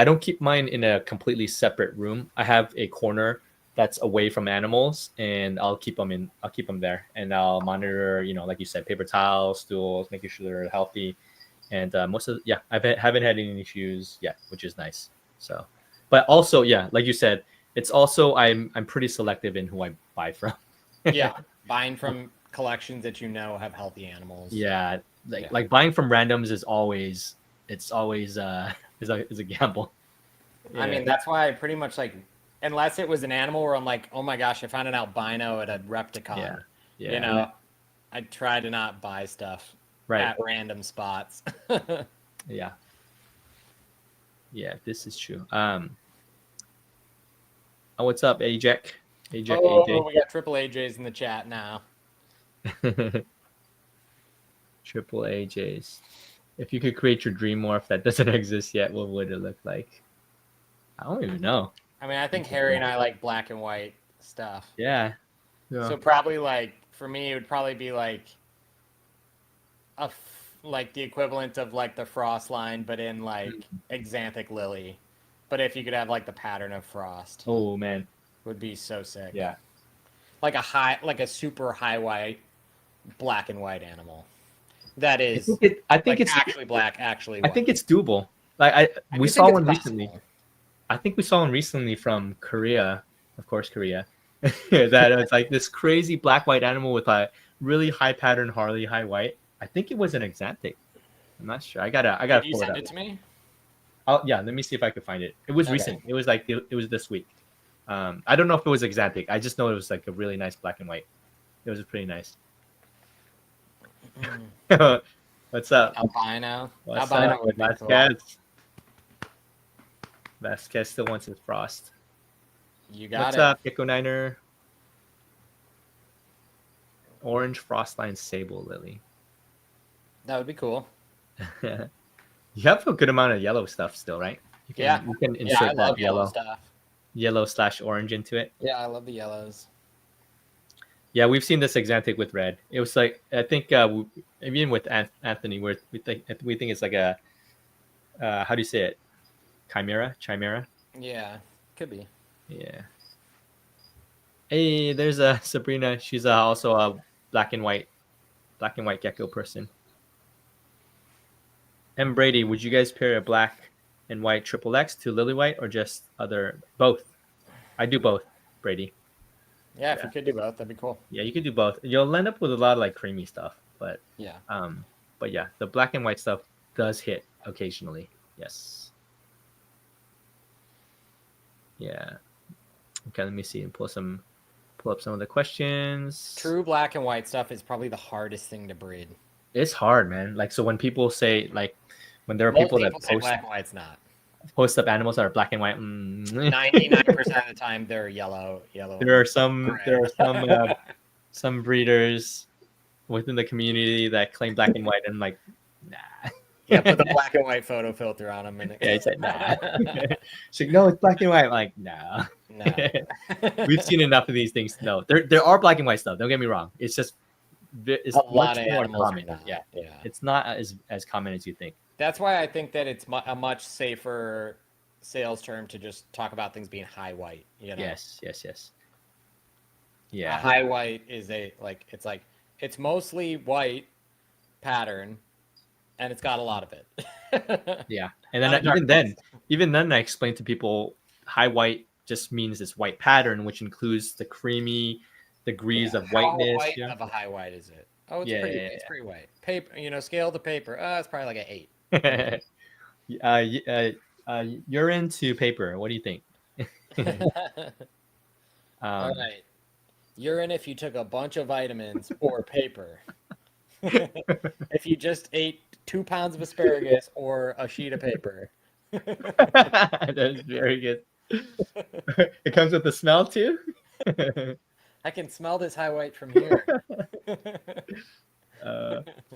don't keep mine in a completely separate room. I have a corner that's away from animals, and I'll keep them there, and I'll monitor, like you said, paper towels, stools, making sure they're healthy. And I haven't had any issues yet, which is nice. So, but also, yeah, like you said, it's also I'm pretty selective in who I buy from. Yeah, buying from collections that have healthy animals. Yeah, like buying from randoms is always is a gamble. Yeah. I mean, that's why I pretty much like, unless it was an animal where I'm like, oh my gosh, I found an albino at a Repticon. Yeah. I try to not buy stuff at random spots. Yeah, this is true. What's up, AJ? AJ. We got triple AJs in the chat now. Triple AJs. If you could create your dream morph that doesn't exist yet, what would it look like? I don't even know. I mean, I think Harry and I like black and white stuff. Yeah. So probably like, for me, it would probably be like like the equivalent of like the Frost line, but in like axanthic lily. But if you could have like the pattern of Frost. Oh man, would be so sick. Yeah. Like a super high white, black and white animal. That is. I think it's actually black, actually white. I think it's doable. Like we saw one recently. I think we saw one recently from Korea, of course, Korea. That it's like this crazy black white animal with a really high pattern Harley high white. I think it was an axanthic. I'm not sure. I gotta pull it up. Did you send it to me? Oh yeah, let me see if I could find it. It was recent. It was this week. I don't know if it was axanthic. I just know it was like a really nice black and white. It was pretty nice. What's up? Albino. Albino would be cool. Vasquez still wants his Frost. You got What's up, Gecko Niner? Orange Frostline Sable Lily. That would be cool. You have a good amount of yellow stuff still, right? You can insert that yellow stuff. Yellow/orange into it. Yeah, I love the yellows. Yeah, we've seen this axanthic with red. It was like, I think even with Anthony, we think it's like a how do you say it? Chimera. Yeah, could be. Yeah. Hey, there's Sabrina. She's also a black and white gecko person. M. Brady, would you guys pair a black and white triple X to lily white or just both? I do both, Brady. Yeah, if you could do both, that'd be cool. Yeah, you could do both. You'll end up with a lot of like creamy stuff, but yeah. But yeah, the black and white stuff does hit occasionally. Yes. Yeah. Okay, let me see and pull up some of the questions. True black and white stuff is probably the hardest thing to breed. It's hard, man. Like, so when people say, like, when there are Most people that say black and white's not. post up animals that are black and white, 99% of the time they're yellow. There are some breeders within the community that claim black and white, and like, nah. Yeah, put the black and white photo filter on them. Yeah, it's like, nah. She's like, no, it's black and white. I'm like, nah. We've seen enough of these things. No, there are black and white stuff. Don't get me wrong. It's just it's a lot much of more animals common. Yeah, it's not as common as you think. That's why I think that it's a much safer sales term to just talk about things being high white. You know? Yes. Yeah, a high white is it's mostly white pattern, and it's got a lot of it. Yeah, and then even then I explain to people high white just means this white pattern, which includes the creamy degrees of whiteness. How white of a high white is it? Oh, it's it's pretty white. Paper, scale to paper. It's probably like an 8. You're into paper. What do you think? All right. Urine if you took a bunch of vitamins or paper. If you just ate 2 pounds of asparagus or a sheet of paper. That's very good. It comes with the smell too. I can smell this high white from here.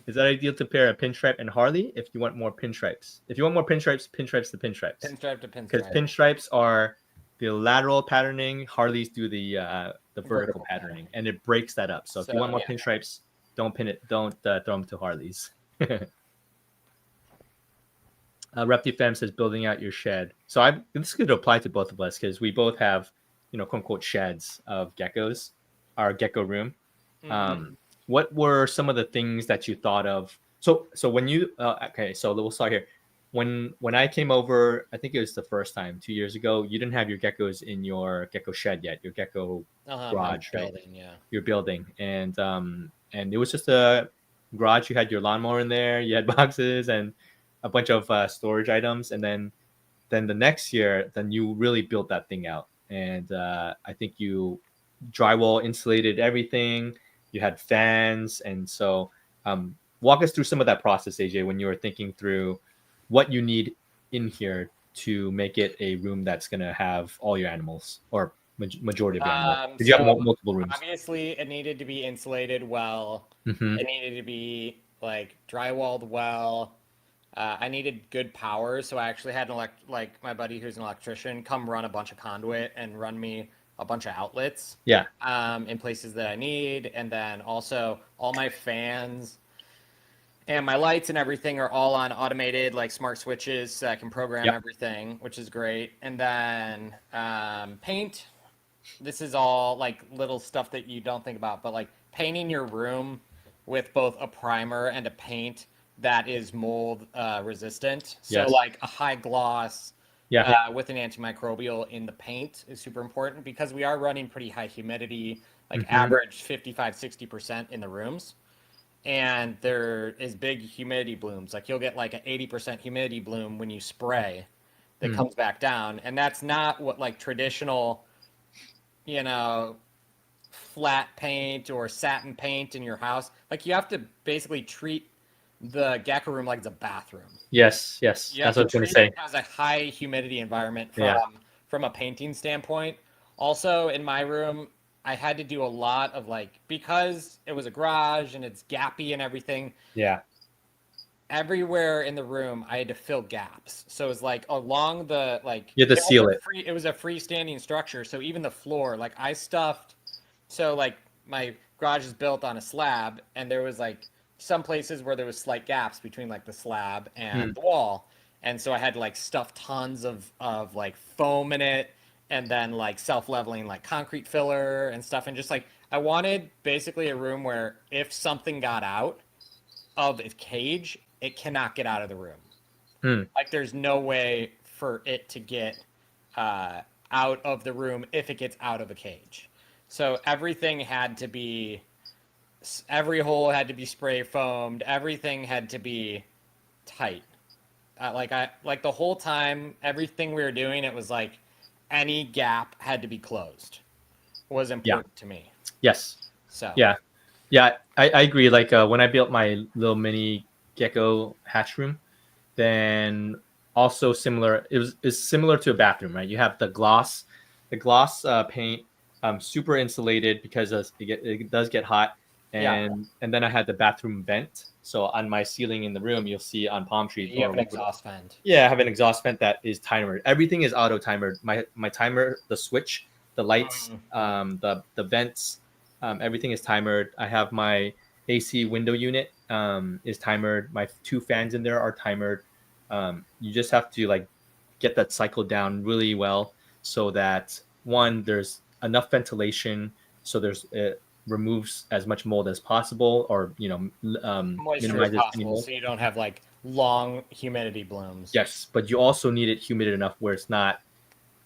Is that ideal to pair a pinstripe and Harley? If you want more pinstripes, pinstripes to pinstripes. Pinstripe to pinstripe. Because pinstripes are the lateral patterning, Harleys do the vertical patterning, and it breaks that up. So if you want more pinstripes, don't throw them to Harleys. Reptifem says building out your shed. So this could apply to both of us because we both have, quote unquote sheds of geckos, our gecko room. Mm-hmm. What were some of the things that you thought of? So when you so we'll start here. When I came over, I think it was the first time 2 years ago, you didn't have your geckos in your gecko shed yet, your gecko garage, right? Building, yeah. Your building, and it was just a garage. You had your lawnmower in there, you had boxes and a bunch of storage items, and then the next year, then you really built that thing out, and I think you drywall insulated everything. You had fans, and so walk us through some of that process, AJ, when you were thinking through what you need in here to make it a room that's going to have all your animals or majority of your animals. Did you have multiple rooms? Obviously, it needed to be insulated well. Mm-hmm. It needed to be like drywalled well. I needed good power, so I actually had my buddy who's an electrician come run a bunch of conduit and run me a bunch of outlets. Yeah. In places that I need, and then also all my fans and my lights and everything are all on automated smart switches, so I can program everything, which is great. And then paint. This is all little stuff that you don't think about, but painting your room with both a primer and a paint that is mold resistant. So a high gloss with an antimicrobial in the paint is super important because we are running pretty high humidity, average 55-60% in the rooms. And there is big humidity blooms. You'll get an 80% humidity bloom when you spray that comes back down. And that's not what traditional, flat paint or satin paint in your house. You have to basically treat the gecko room like it's a bathroom. Yes. That's what I was going to say. It has a high humidity environment from a painting standpoint. Also, in my room, I had to do a lot of because it was a garage and it's gappy and everything. Yeah. Everywhere in the room, I had to fill gaps. So it was along the You had to seal it. It was a freestanding structure. So even the floor, I stuffed. So my garage is built on a slab, and there was some places where there was slight gaps between the slab and the wall, and so I had to stuff tons of foam in it. And then self-leveling concrete filler and stuff. And just I wanted basically a room where if something got out of its cage, it cannot get out of the room. There's no way for it to get out of the room if it gets out of a cage. So everything had to be, every hole had to be spray foamed. Everything had to be tight. The whole time, everything we were doing, it was any gap had to be closed was Yeah. important to me. Yes. So Yeah. Yeah. I agree. Like when I built my little mini gecko hatch room, then also similar. It's similar to a bathroom, right? You have the gloss paint, super insulated because it does get hot, and then I had the bathroom vent. So on my ceiling in the room, you'll see on palm trees you have an exhaust vent. yeah, I have an exhaust vent that is timered. Everything is auto timered. My timer, the switch, the lights, the vents, everything is timered. I have my AC window unit is timered. My two fans in there are timered. You just have to like get that cycle down really well so that one there's enough ventilation so there's it removes as much mold as possible or Moisture as minimizes any possible, mold. so you don't have like long humidity blooms. Yes, but you also need it humid enough where it's not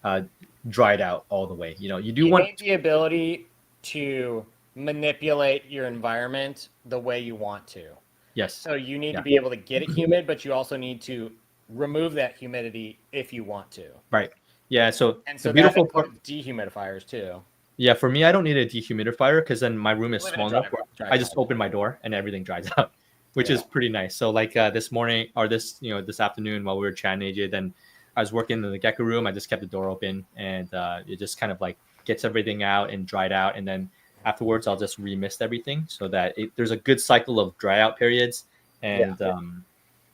uh, dried out all the way. You do You want. need the ability to manipulate your environment the way you want to. Yes. So you need to Yeah. be able to get it humid, but you also need to remove that humidity if you want to. Right. Yeah. So And the so that beautiful part. includes dehumidifiers too. Yeah, for me, I don't need a dehumidifier because then my room is Live in a small enough where dry I just climate. open my door and everything dries out, which is pretty nice. So like this morning or this afternoon while we were chatting, AJ, then I was working in the gecko room. I just kept the door open and it just kind of like gets everything out and dried out, and then afterwards I'll just remist everything so that there's a good cycle of dry out periods and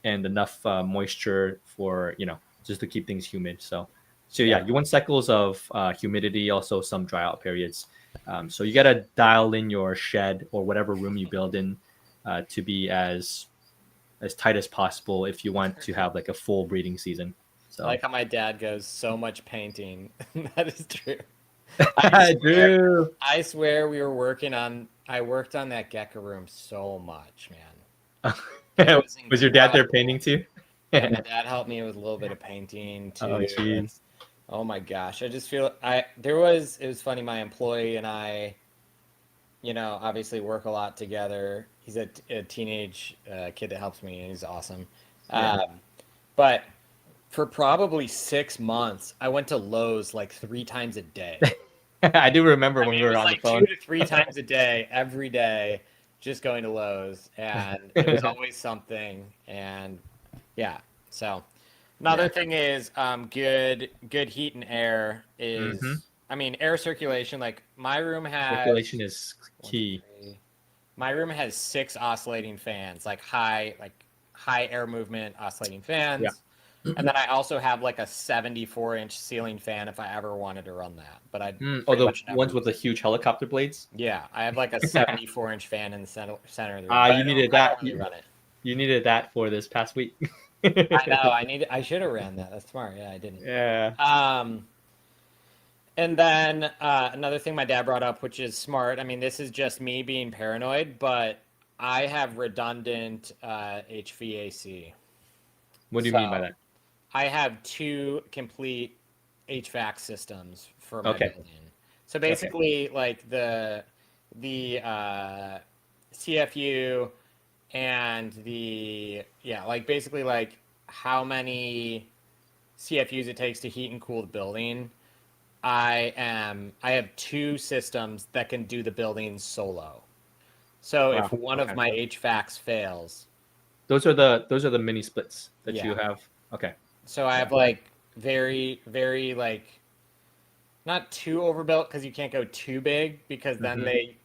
enough moisture for just to keep things humid. So yeah, you want cycles of humidity, also some dry out periods. So you got to dial in your shed or whatever room you build in to be as tight as possible if you want to have like a full breeding season. I So like how my dad goes, so much painting. That is true. Drew, I swear I worked on that gecko room so much, man. was your dad there painting too? Yeah, my dad helped me with a little bit of painting too. Oh, jeez. Oh my gosh. I just feel it was funny, my employee and I, obviously work a lot together. He's a teenage kid that helps me and he's awesome. Yeah. But for probably 6 months, I went to Lowe's like 3 times a day. I do remember when we It were was on like the phone. 2 to 3 times a day, every day, just going to Lowe's, and it was always something. And yeah, so another thing is good heat and air is. Mhm. I mean, air circulation. Like my room has Circulation is key. my room has 6 oscillating fans, like high air movement oscillating fans. Yeah. And then I also have like a 74-inch ceiling fan if I ever wanted to run that. But I Oh, the ones with the huge helicopter blades. yeah, I have like a 74-inch fan in the center of the room. Ah, But you needed I that. don't really run it. You needed that for this past week. I know. I should have ran that. That's smart. Yeah, I didn't. Yeah. And then another thing my dad brought up, which is smart. I mean, this is just me being paranoid, but I have redundant HVAC. What do you mean by that? I have 2 complete HVAC systems for my Okay. building. So basically, like the CFU and basically like how many CFUs it takes to heat and cool the building. I have 2 systems that can do the building solo. So Wow. if one of my HVACs fails, those are the mini splits that you Yeah. have. Okay. so I have like very, very like not too overbuilt because you can't go too big because then they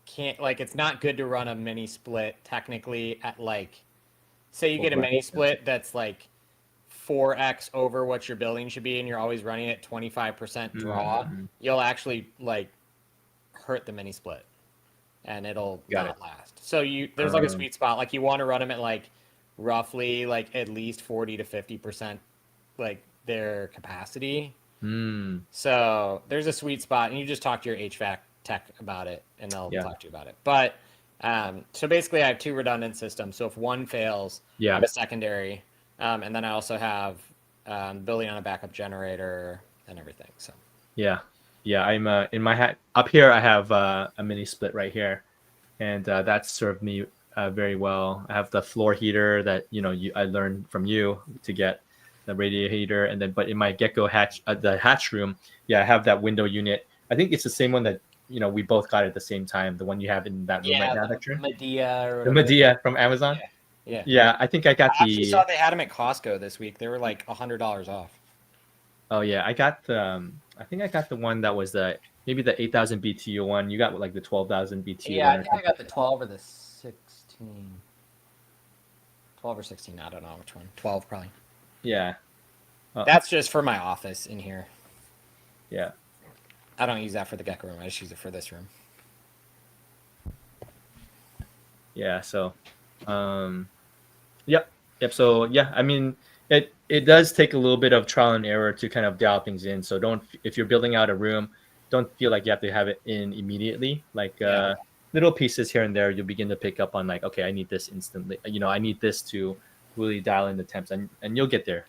can't it's not good to run a mini split technically at like say you get a mini split that's like 4x over what your building should be and you're always running at 25% draw, you'll actually like hurt the mini split and it'll not last. So there's like a sweet spot. Like you want to run them at like roughly like at least 40 to 50% like their capacity. So there's a sweet spot and you just talk to your HVAC tech about it and they'll talk to you about it. But so basically I have 2 redundant systems. So if one fails, I have a secondary. And then I also have building on a backup generator and everything. So Yeah. I'm in my hat up here. I have a mini split right here, and that served me very well. I have the floor heater that I learned from you to get. the radiator, and then but in my Gecko hatch, the hatch room, yeah, I have that window unit. I think it's the same one that we both got at the same time. The one you have in that room right now, the Dexter. Medea or The whatever. Medea from Amazon. Yeah. Yeah. Yeah, I think I got I actually the. saw they had them at Costco this week. They were like $100 off. Oh yeah, I got the. I think I got the one that was maybe the 8,000 BTU one. You got like the 12,000 BTU Yeah, one I or think I something. got the 12 or the 16. 12 or 16, I don't know which one. 12 probably. Yeah. That's just for my office in here. Yeah. I don't use that for the Gecko room. I just use it for this room. Yeah. So, yep. So yeah, I mean, it does take a little bit of trial and error to kind of dial things in. So if you're building out a room, don't feel like you have to have it in immediately. Like little pieces here and there, you'll begin to pick up on like, okay, I need this instantly. I need this to really dial in the temps, and you'll get there.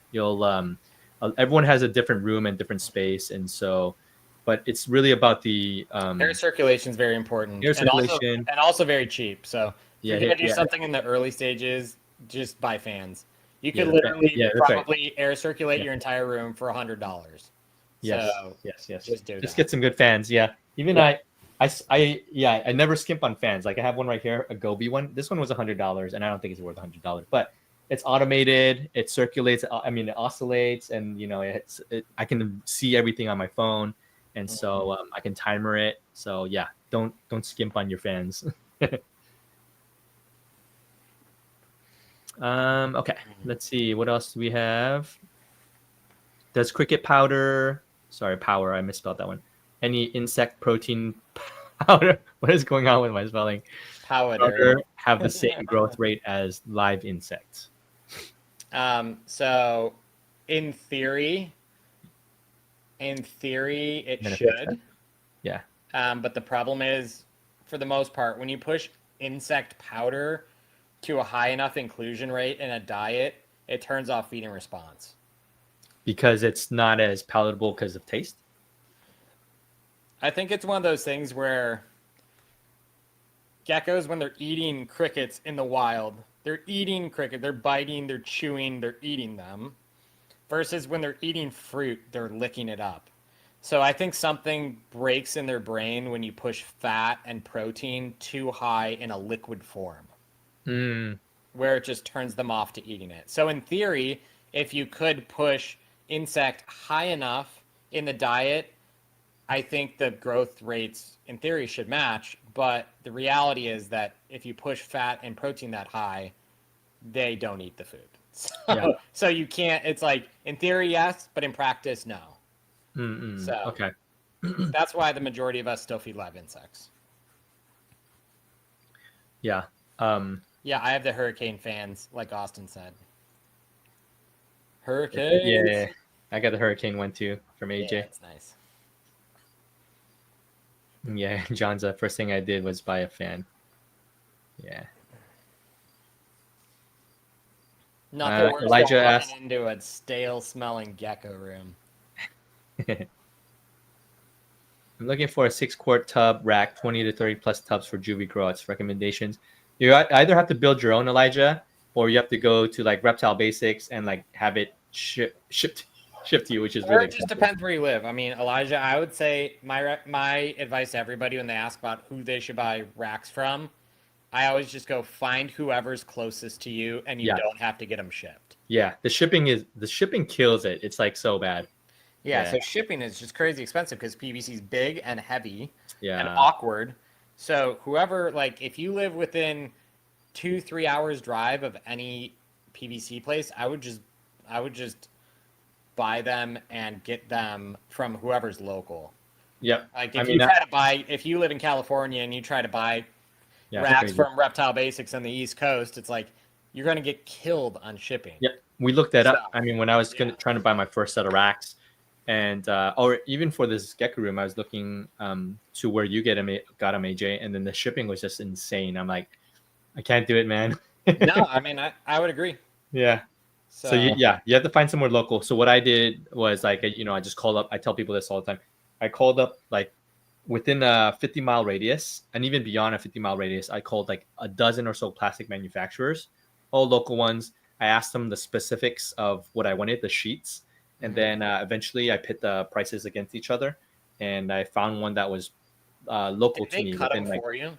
Everyone has a different room and different space, and so, but it's really about the air circulation is very important. Air circulation, and also very cheap. So if yeah, you're gonna do something in the early stages, just buy fans. You could Yeah, literally that's right. probably air circulate your entire room for $100. Yes, So yes. just do Just that. get some good fans. Yeah, even I never skimp on fans. Like I have one right here, a Gobi one. This one was $100, and I don't think it's worth $100, but it's automated. It circulates. I mean, it oscillates, and I can see everything on my phone, and so I can timer it. So yeah, don't skimp on your fans. Okay, let's see. What else do we have? Does cricket powder? Sorry, power. I misspelled that one. Any insect protein powder? What is going on with my spelling? Powder have the same growth rate as live insects. So in theory, it should. Yeah. But the problem is, for the most part, when you push insect powder to a high enough inclusion rate in a diet, it turns off feeding response. Because it's not as palatable because of taste? I think it's one of those things where geckos, when they're eating crickets in the wild, they're eating cricket, they're biting, they're chewing, they're eating them, versus when they're eating fruit, they're licking it up. So I think something breaks in their brain when you push fat and protein too high in a liquid form. Where it just turns them off to eating it. So in theory, if you could push insect high enough in the diet, I think the growth rates in theory should match. But the reality is that if you push fat and protein that high, they don't eat the food. So you can't. It's like in theory yes, but in practice no. So okay. That's why the majority of us still feed live insects. Yeah. Yeah, I have the hurricane fans, like Austin said. Hurricane. Yeah, I got the hurricane one too from AJ. Yeah, it's nice. Yeah, John's the first thing I did was buy a fan. Yeah. Nothing worse Elijah than asked running into a stale-smelling gecko room. I'm looking for a 6-quart tub rack, 20 to 30 plus tubs for juvie growouts. Recommendations. You either have to build your own, Elijah, or you have to go to like Reptile Basics and like have it shipped to you, which is really. It just depends where you live. I mean, Elijah, I would say my advice to everybody when they ask about who they should buy racks from, I always just go find whoever's closest to you, and you don't have to get them shipped. Yeah, the shipping kills it. It's like so bad. Yeah, so shipping is just crazy expensive because PVC is big and heavy and Yeah. awkward. So whoever, like, if you live within 2-3 hours drive of any PVC place, I would just buy them and get them from whoever's local. Yep. Like if you live in California and you try to buy racks from Reptile Basics on the East Coast, it's like you're going to get killed on shipping. Yeah, we looked that up. I mean, when I was trying to buy my first set of racks, and or even for this gecko room, I was looking to where you got them, AJ, and then the shipping was just insane. I'm like, I can't do it, man. No, I mean, I would agree. Yeah. So you have to find somewhere local. So what I did was like, I just called up. I tell people this all the time. I called up like within a 50-mile radius, and even beyond a 50-mile radius, I called like a dozen or so plastic manufacturers, all local ones. I asked them the specifics of what I wanted, the sheets, and then eventually I pit the prices against each other, and I found one that was local Did to they me cut them within like, for you?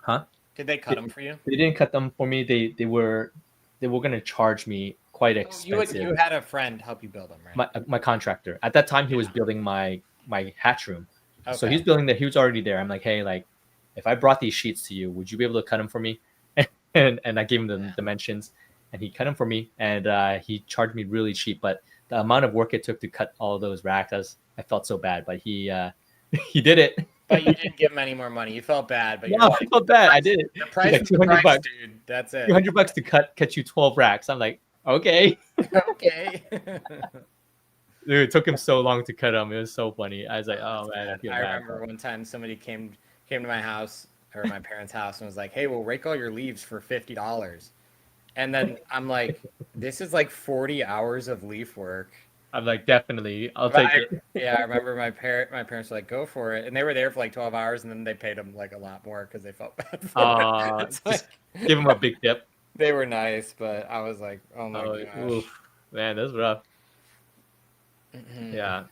huh? Did they cut them for you? They didn't cut them for me. They were gonna charge me quite Oh, expensive. you had a friend help you build them, right? My contractor at that time, he was Yeah. building my hatch room, so Okay. he's building that. He was already there. I'm like, hey, like, if I brought these sheets to you, would you be able to cut them for me? And I gave him the Yeah. dimensions, and he cut them for me, and he charged me really cheap. But the amount of work it took to cut all those racks, I felt so bad. But he he did it. But you didn't give him any more money. You felt bad, but you're No, I like, felt bad. I did it. the He's price like was two the hundred price, bucks, dude. That's two it. hundred bucks to cut you 12 racks. I'm like, okay. Okay. Dude, it took him so long to cut them. It was so funny. I was like, Oh, oh that's man, I bad. feel I bad. remember one time somebody came to my house or my parents' house and was like, "Hey, we'll rake all your leaves for $50." And then I'm like, "This is like 40 hours of leaf work." I'm like, definitely, I'll But take it. yeah, I remember my parents were like, "Go for it," and they were there for like 12 hours, and then they paid them like a lot more because they felt bad for it. It's Just like give him a big tip. they were nice, but I was like, "Oh my Oh, gosh." oof, man, that's rough. Mhm. Yeah.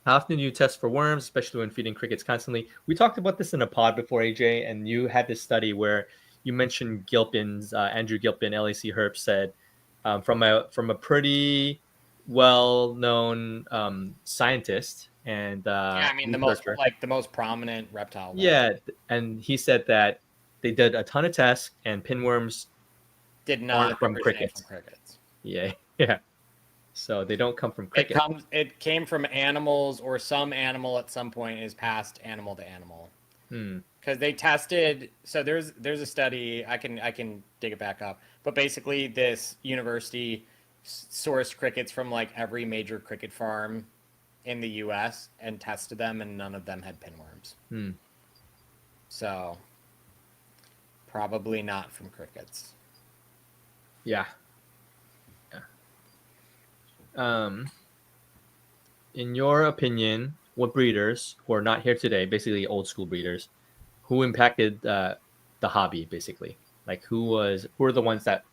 How often do you test for worms, especially when feeding crickets constantly? We talked about this in a pod before, AJ, and you had this study where you mentioned Gilpin's Andrew Gilpin, LAC Herb said from a pretty well known scientist and Yeah, I mean researcher. the most prominent reptile vet Yeah, and he said that they did a ton of tests and pinworms did aren't not from originate from crickets. crickets. Yeah, yeah. So they don't come from crickets. It came from animals or some animal at some point is passed animal to animal. Hmm. Because they tested, so there's a study, I can dig it back up, but basically this university sourced crickets from like every major cricket farm in the US and tested them, and none of them had pinworms. Hmm. So probably not from crickets. Yeah. Yeah. Um, in your opinion, what breeders who are not here today, basically old school breeders, who impacted the hobby, basically? Like who are the ones that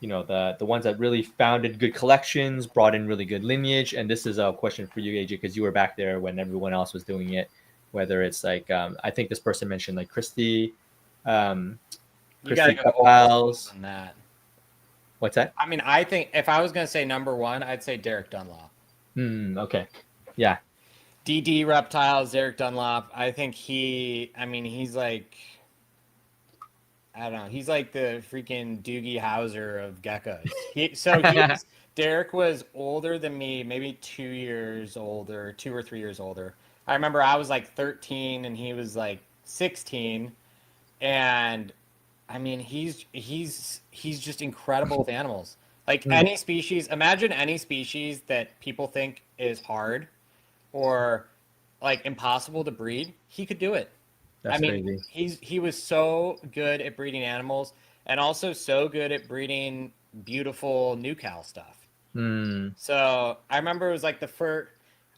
the ones that really founded good collections, brought in really good lineage? And this is a question for you, AJ, because you were back there when everyone else was doing it. Whether it's like I think this person mentioned like um, You got to Christy go old school Cuppals. on that. What's that? I mean, I think if I was going to say number one, I'd say Derek Dunlop. Okay. Yeah. DD Reptiles, Derek Dunlop. I think he's like, I don't know, he's like the freaking Doogie Howser of geckos. Derek was older than me, maybe 2 years older, 2 or 3 years older. I remember I was like 13 and he was like 16, and I mean, he's just incredible with animals. Like Mm, any species, imagine any species that people think is hard or like impossible to breed, he could do it. I that's mean, crazy. he was so good at breeding animals and also so good at breeding beautiful new cow stuff. Hmm. So I remember it was like the first.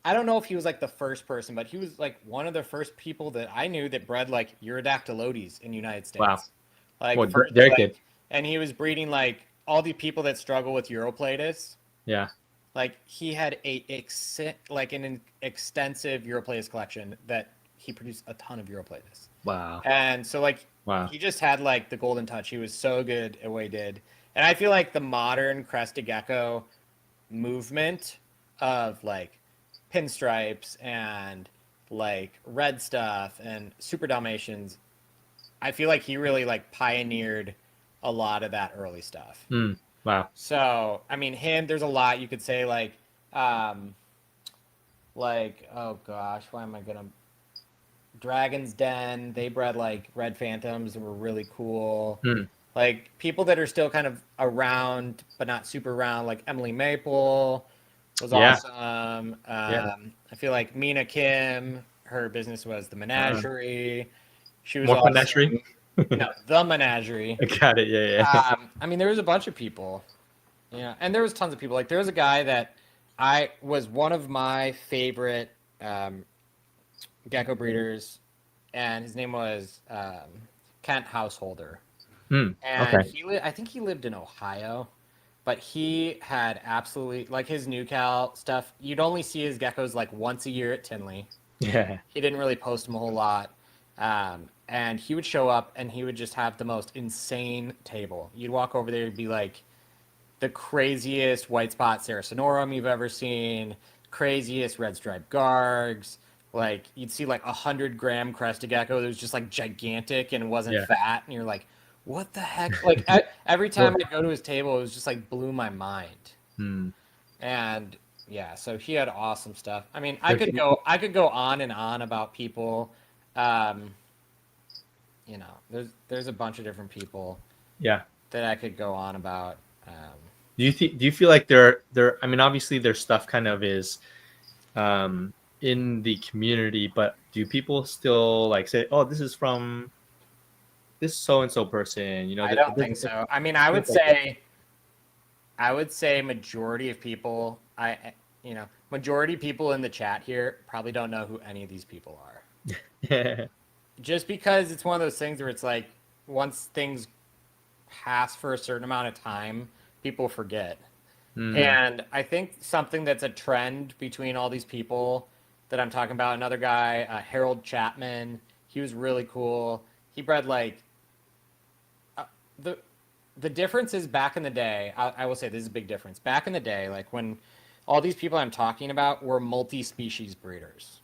I don't know if he was like the first person, but he was like one of the first people that I knew that bred like Urodactylodes in the United Wow. States. Like Well, first, Derek like, did. and he was breeding like all the people that struggle with Uroplatus. Yeah. Like he had an extensive Uroplatus collection that he produced a ton of Uroplatus. Wow. And so like Wow. he just had like the golden touch. He was so good at what he did. And I feel like the modern crested gecko movement of like pinstripes and like red stuff and super dalmatians, I feel like he really like pioneered a lot of that early stuff. Hmm. Wow. So I mean there's a lot you could say um like oh gosh, why am I gonna Dragon's Den, they bred like red phantoms that were really cool. Hmm. Like people that are still kind of around but not super around, like Emily Maple was Yeah. awesome. Yeah. I feel like Mina Kim, her business was the Uh, Menagerie. She was More menagerie. awesome. No, the Menagerie. I got it. Yeah. Yeah. I mean, there was a bunch of people. Yeah, and there was tons of people. Like there was a guy that I was one of my favorite gecko breeders, and his name was Kent Householder. And Okay. I think he lived in Ohio, but he had absolutely like his NewCal stuff. You'd only see his geckos like once a year at Tinley. Yeah. He didn't really post them a whole lot. And he would show up and he would just have the most insane table. You'd walk over there, it'd be like the craziest white spot Saracenorum you've ever seen, craziest red striped gargs. Like you'd see like 100-gram crested gecko that was just like gigantic and wasn't Yeah. fat, and you're like, what the heck? Like every time Well, I go to his table, it was just like blew my mind. hmm. And yeah, so he had awesome stuff. I mean, If you- I could go on and on about people. Um, there's a bunch of different people yeah. that I could go on about. Do you feel like I mean, obviously their stuff kind of is in the community, but do people still like say, "Oh, this is from this so and so person"? You know, I don't think so. I mean, I would say majority of people, majority of people in the chat here probably don't know who any of these people are. Just because it's one of those things where it's like once things pass for a certain amount of time, people forget. And I think something that's a trend between all these people that I'm talking about, another guy, Harold Chapman, he was really cool. He bred like the the difference is back in the day. I will say this is a big difference. Back in the day, like when all these people I'm talking about were multi-species breeders.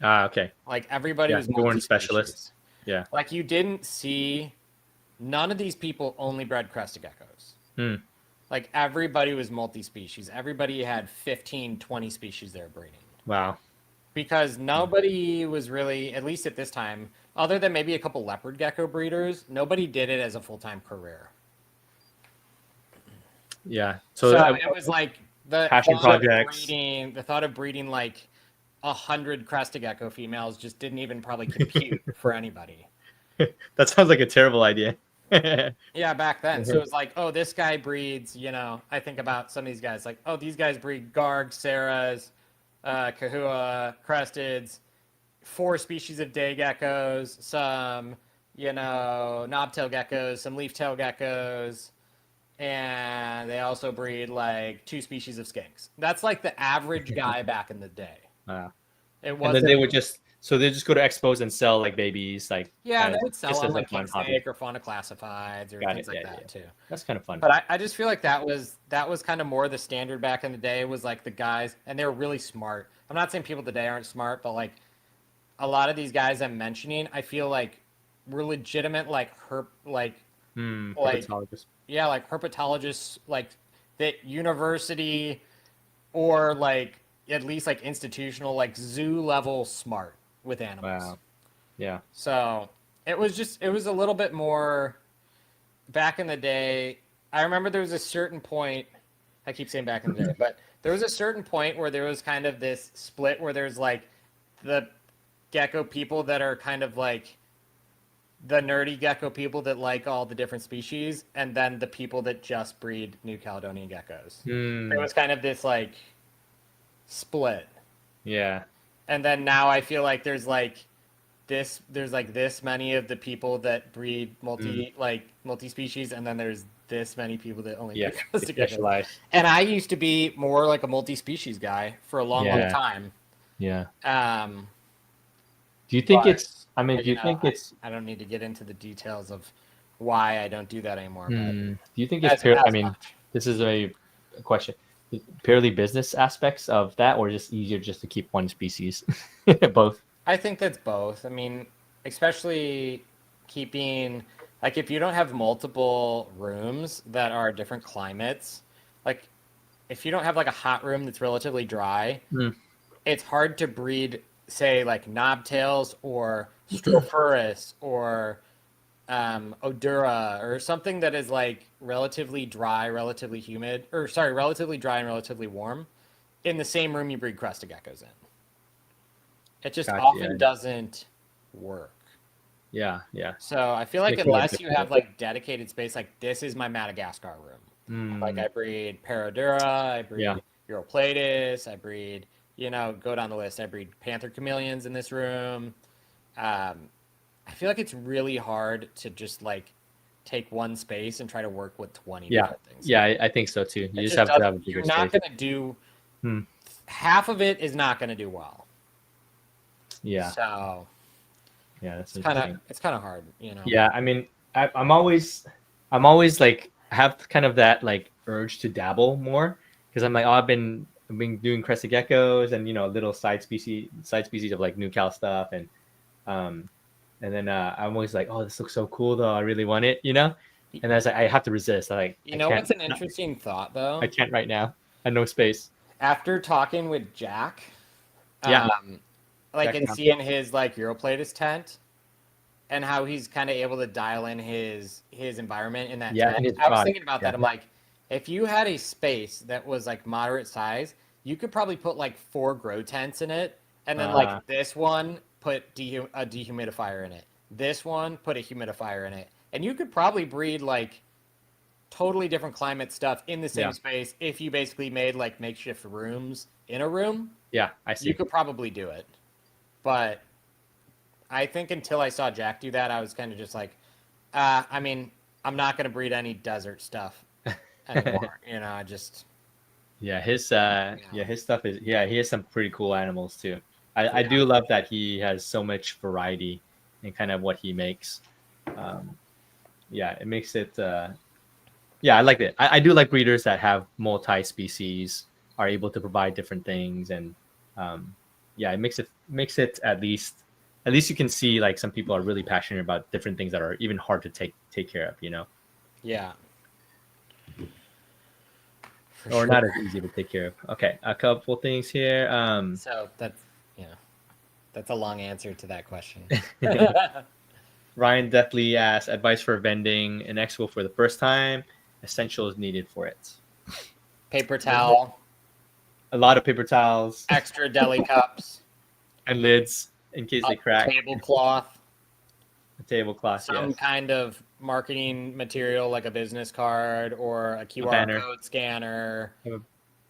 Okay. Like everybody Yeah, was they weren't specialists. multi-species. Yeah. Like you didn't see none of these people only bred crested geckos. Hmm. Like everybody was multi-species. Everybody had 15, 20 species they were breeding. Wow. Because nobody was really, at least at this time, other than maybe a couple leopard gecko breeders, nobody did it as a full-time career. Yeah. So So it was like passion projects. the thought of breeding like 100 crested gecko females just didn't even probably compute for anybody. That sounds like a terrible idea. Yeah, back then. So it was like, oh, this guy breeds, I think about some of these guys, like, oh, these guys breed Gargs, Sarahs, Kahua, Cresteds, 4 species of day geckos, some, knobtail geckos, some leaf-tail geckos, and they also breed like 2 species of skinks. That's like the average guy back in the day. Wow. It And then they wasn't. would they just go to expos and sell like babies, like Yeah, they would sell just on as a like fun King hobby. Snake or Fauna Classifieds or Got things it. like Yeah, yeah, that yeah. too. That's kind of fun. But I just feel like that was kind of more the standard back in the day, was like the guys, and they were really smart. I'm not saying people today aren't smart, but like a lot of these guys I'm mentioning, I feel like were legitimate like Herpetologist. yeah, like herpetologists, like that university or like at least like institutional, like zoo level smart with animals. Wow. Yeah. So it was a little bit more back in the day. I remember there was a certain point, I keep saying back in the day, but there was a certain point where there was kind of this split where there's like the gecko people that are kind of like the nerdy gecko people that like all the different species, and then the people that just breed New Caledonian geckos. There Hmm. was kind of this like split. Yeah. And then now I feel like there's like this many of the people that breed Hmm. multi species, and then there's this many people that only Yeah. breed They crested geckos. specialize. And I used to be more like a multi species guy for a long Yeah. time. Yeah. Um, Do you think but it's? I mean, do you think it's? I don't need to get into the details of why I don't do that anymore. But Do you think it's pure? I as mean, much. this is a question. Purely business aspects of that, or just easier just to keep one species? Both. I think that's both. I mean, especially keeping, like, if you don't have multiple rooms that are different climates, like if you don't have like a hot room that's relatively dry, Hmm. it's hard to breed, say, like knobtails or Strophurus or Odura or something that is like relatively dry, relatively humid, or sorry, relatively dry and relatively warm in the same room you breed crested geckos in. It just Gotcha. often doesn't work. Yeah. Yeah. So I feel like Makes it more unless you have difficult. like dedicated space, like this is my Madagascar room. Like Hmm. I breed Parodura, I Yeah. breed Europlatus, I breed, go down the list. I breed panther chameleons in this room. I feel like it's really hard to just like take one space and try to work with 20 Yeah. different things. Yeah, I think so too. You It just have to have a bigger you're not space. going to do Hmm. half of it is not going to do well. Yeah. So Yeah, that's it's kind interesting. of hard, you know. Yeah, I mean, I'm always like have kind of that like urge to dabble more because I'm like, oh, I've been doing crested geckos and little side species of like new cal stuff um and then I'm always like, oh, this looks so cool though. I really want it, And I was like, I have to resist. You I know can't. what's an interesting thought I though? can't right now. I no space. After talking with Jack, Yeah, like Jack and Trump. seeing his like Europlatist tent and how he's kind of able to dial in his environment in that Yeah, tent. and his I was product. thinking about Yeah. that. I'm like, if you had a space that was like moderate size, you could probably put like 4 grow tents in it, and then like this one put a dehumidifier in it. This one put a humidifier in it, and you could probably breed like totally different climate stuff in the same Yeah. space if you basically made like makeshift rooms in a room. Yeah, I You see. could probably do it, but I think until I saw Jack do that, I was kind of just like, I mean, I'm not going to breed any desert stuff anymore. I just Yeah, his yeah. his stuff is he has some pretty cool animals too. I Yeah. do love that he has so much variety in kind of what he makes. Um, yeah, it makes it yeah, I like it. I do like breeders that have multi-species, are able to provide different things, and yeah, it makes it at least you can see like some people are really passionate about different things that are even hard to take care of, Yeah. For or sure. not as easy to take care of. Okay, a couple things here. So that's a long answer to that question. Ryan definitely asked advice for vending an Expo for the first time. Essentials needed for it. Paper towel, A lot of paper towels extra deli cups, and lids in case a they crack. tablecloth, A tablecloth, some yes. kind of marketing material like a business card or a A QR banner. code scanner,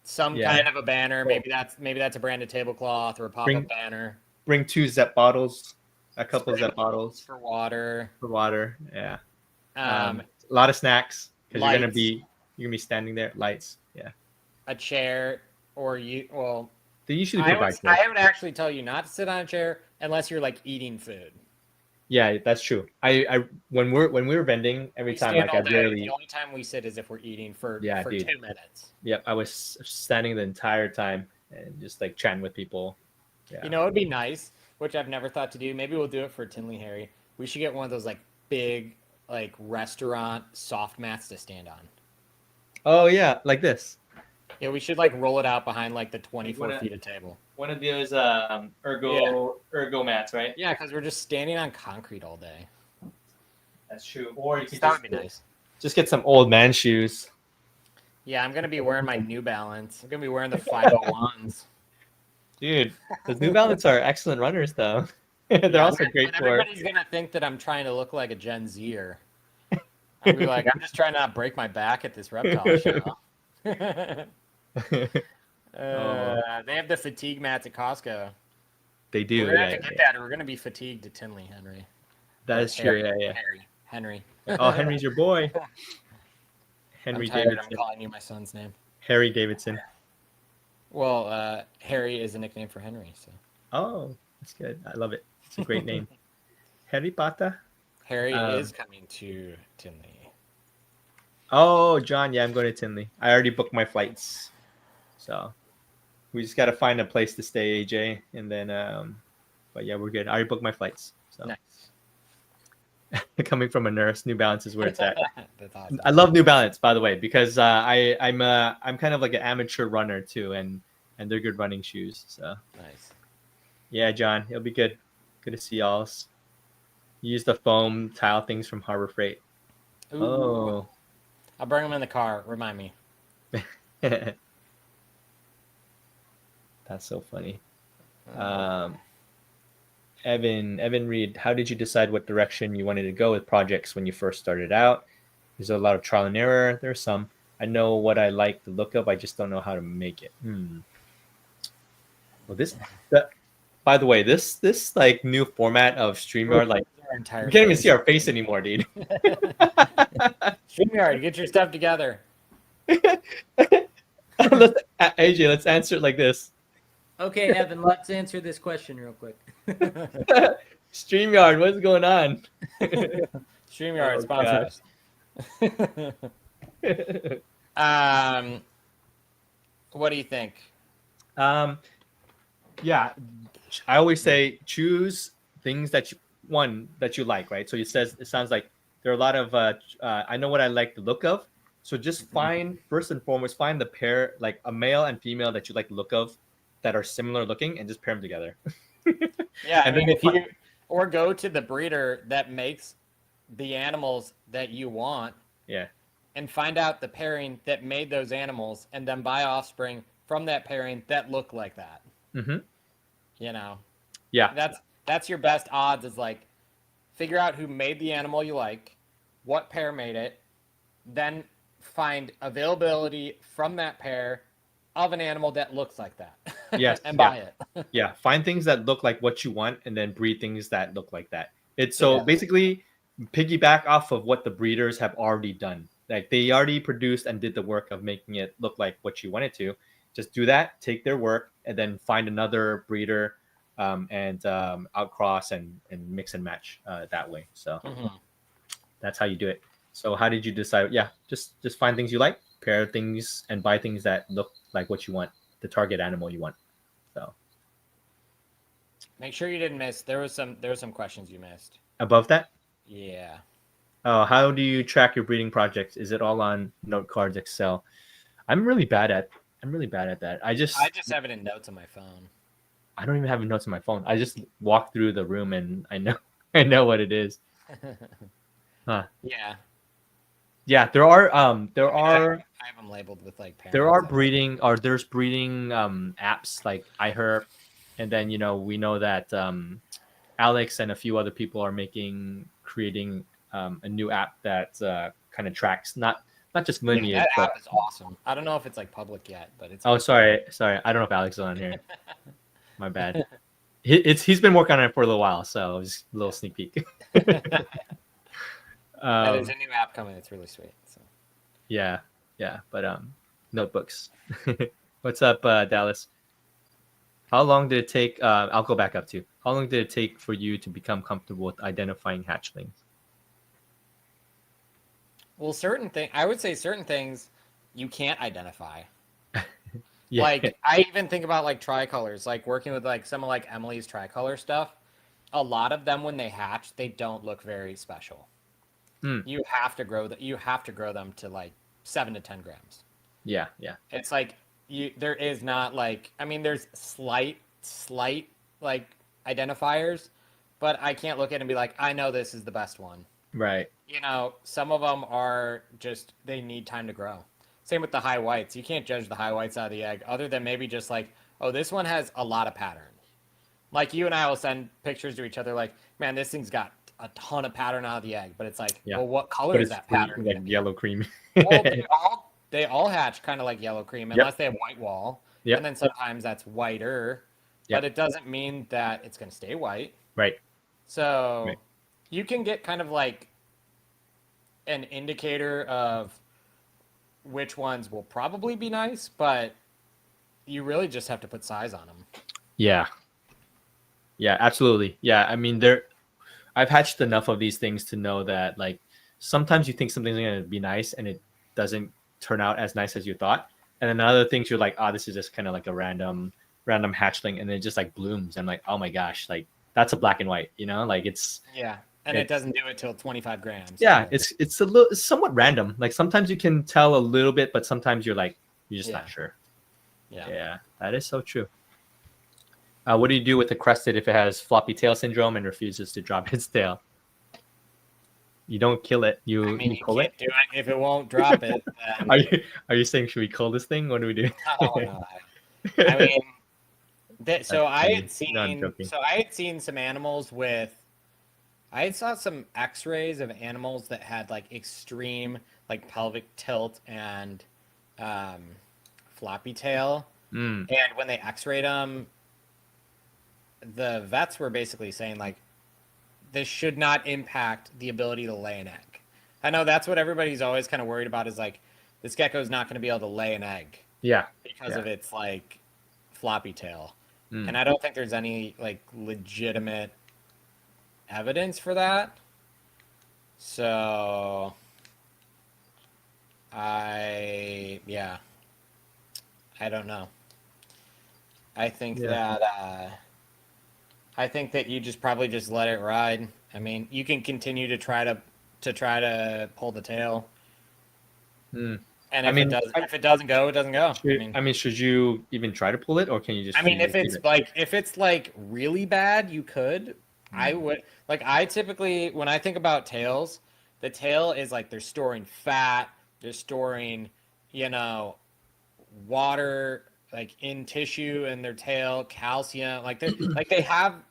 some Yeah. kind of a banner. Maybe that's a branded tablecloth or a pop-up banner Bring 2 Zep bottles, a couple Zep bottles for water. for water. Yeah. Um, A lot of snacks because you're gonna lights, be standing there. Lights. Yeah. a chair, or They usually I provide would chairs. I would actually tell you not to sit on a chair unless you're like eating food. Yeah, that's true. I when we were vending every We time, stand like all I day. barely. The only time we sit is if we're eating for Yeah, dude. 2 minutes. Yep, I was standing the entire time and just like chatting with people. Yeah. It would be nice, which I've never thought to do. Maybe we'll do it for Tinley Harry. We should get one of those like big like restaurant soft mats to stand on. Oh yeah, like this. Yeah, we should like roll it out behind like the 24 What a- feet of table. One of those ergo mats, right? Yeah, because we're just standing on concrete all day. That's true. Or you So could that just would be nice. just get some old man shoes. Yeah, I'm gonna be wearing my New Balance. I'm gonna be wearing the 501s. Dude, those New Balance are excellent runners though. They're also great and for. everybody's gonna think that I'm trying to look like a Gen Zer. I'll be like, I'm just trying to not break my back at this reptile show. They have the fatigue mats at Costco. They do. We're gonna have to get that, or we're gonna be fatigued to Tinley, Henry. That is true. Yeah. Henry. Oh, Henry's your boy. Henry I'm tired. Davidson. I'm calling you my son's name. Harry Davidson. Well, Harry is a nickname for Henry. So. Oh, that's good. I love it. It's a great name. Harry Potter. Harry is coming to Tinley. Oh, John. Yeah, I'm going to Tinley. I already booked my flights, so we just got to find a place to stay, AJ, and then. But yeah, we're good. I already booked my flights. So. Nice. Coming from a nurse, New Balance is where it's at. That's awesome. I love New Balance, by the way, because I'm kind of like an amateur runner too, and they're good running shoes. So nice. Yeah, John, it'll be good. Good to see y'all. Use the foam tile things from Harbor Freight. Ooh. Oh, I'll bring them in the car. Remind me. that's so funny. Evan Reed, how did you decide what direction you wanted to go with projects when you first started out? Is there a lot of trial and error? There's some. I know what I like the look of. I just don't know how to make it. Well, by the way, this like new format of StreamYard, like Our entire We can't even face. see our face anymore, dude. StreamYard, get your stuff together. AJ, let's answer it like this. Okay, Evan, let's answer this question real quick. StreamYard, what's going on? StreamYard, Oh, sponsor us. What do you think? Yeah, I always say choose things that you like, right? So it sounds like there are a lot of I know what I like the look of. So just first and foremost, find the pair, like a male and female that you like the look of that are similar looking, and just pair them together. Yeah, and I mean, then or go to the breeder that makes the animals that you want. Yeah. And find out the pairing that made those animals, and then buy offspring from that pairing that look like that. Mm-hmm. You know. Yeah. That's your best odds. Is like figure out who made the animal you like, what pair made it, then find availability from that pair of an animal that looks like that. Yes. And buy it. Yeah. Find things that look like what you want, and then breed things that look like that. It's Yeah. basically piggyback off of what the breeders have already done. Like they already produced and did the work of making it look like what you want it to. Just do that, take their work, and then find another breeder and outcross and mix and match that way. So that's how you do it. So how did you decide? Yeah, just find things you like, pair things, and buy things that look like what you want, the target animal you want. So make sure you didn't miss. There was some questions you missed. Above that? Yeah. Oh, how do you track your breeding projects? Is it all on note cards, Excel? I'm really bad at that. I just have it in notes on my phone. I don't even have notes on my phone. I just walk through the room and I know what it is. Huh. Yeah. Yeah, there are I have them labeled with like parents. There's breeding apps like iHerb, and then we know that Alex and a few other people are creating a new app that kind of tracks not just lineage. That app is awesome. I don't know if it's like public yet, but it's. Oh, sorry. I don't know if Alex is on here. My bad. He's been working on it for a little while, so just a little sneak peek. There's a new app coming. It's really sweet. So. Yeah, but notebooks. What's up, Dallas? How long did it take? I'll go back up to. How long did it take for you to become comfortable with identifying hatchlings? Well, I would say certain things you can't identify. Yeah. Like I even think about like tricolors, like working with like some of like Emily's tricolor stuff. A lot of them when they hatch, they don't look very special. You have to grow them to like 7 to 10 grams. Yeah. It's like there is not like, I mean, there's slight like identifiers, but I can't look at it and be like, I know this is the best one. Right. Some of them are just, they need time to grow. Same with the high whites. You can't judge the high whites out of the egg other than maybe just like, oh, this one has a lot of pattern. Like you and I will send pictures to each other like, man, this thing's got a ton of pattern out of the egg, but it's like, well, what color is that pattern? Like yellow cream. Well, they all hatch kind of like yellow cream unless they have white wall. Yep. And then sometimes that's whiter, but it doesn't mean that it's going to stay white. Right. So you can get kind of like an indicator of which ones will probably be nice, but you really just have to put size on them. Yeah, absolutely. Yeah, I mean, I've hatched enough of these things to know that like sometimes you think something's going to be nice and it doesn't turn out as nice as you thought. And then other things you're like, this is just kind of like a random hatchling, and it just like blooms. I'm like, oh my gosh, like that's a black and white, like it's and it doesn't do it till 25 grams. Yeah, it's somewhat random. Like sometimes you can tell a little bit, but sometimes you're just not sure. Yeah, that is so true. What do you do with the crested if it has floppy tail syndrome and refuses to drop its tail? You don't kill it. You pull it. Do it if it won't drop it. Then... Are you saying should we cull this thing? What do we do? No. I mean, I had seen some animals with. I saw some X-rays of animals that had like extreme like pelvic tilt and floppy tail, and when they X-rayed them, the vets were basically saying like this should not impact the ability to lay an egg. I know that's what everybody's always kind of worried about is like this gecko is not going to be able to lay an egg Yeah. because Yeah. of its like floppy tail. Mm. And I don't think there's any like legitimate evidence for that. So I don't know. I think Yeah. that you just probably just let it ride. I mean, you can continue to try to pull the tail. Mm. And I if it mean, doesn't if it doesn't go, it doesn't go. should you even try to pull it, or can you just? I mean, leave it? if it's like really bad, you could. I would like I typically when I think about tails, the tail is like they're storing fat, they're storing, you know, water like in tissue in their tail, calcium, they have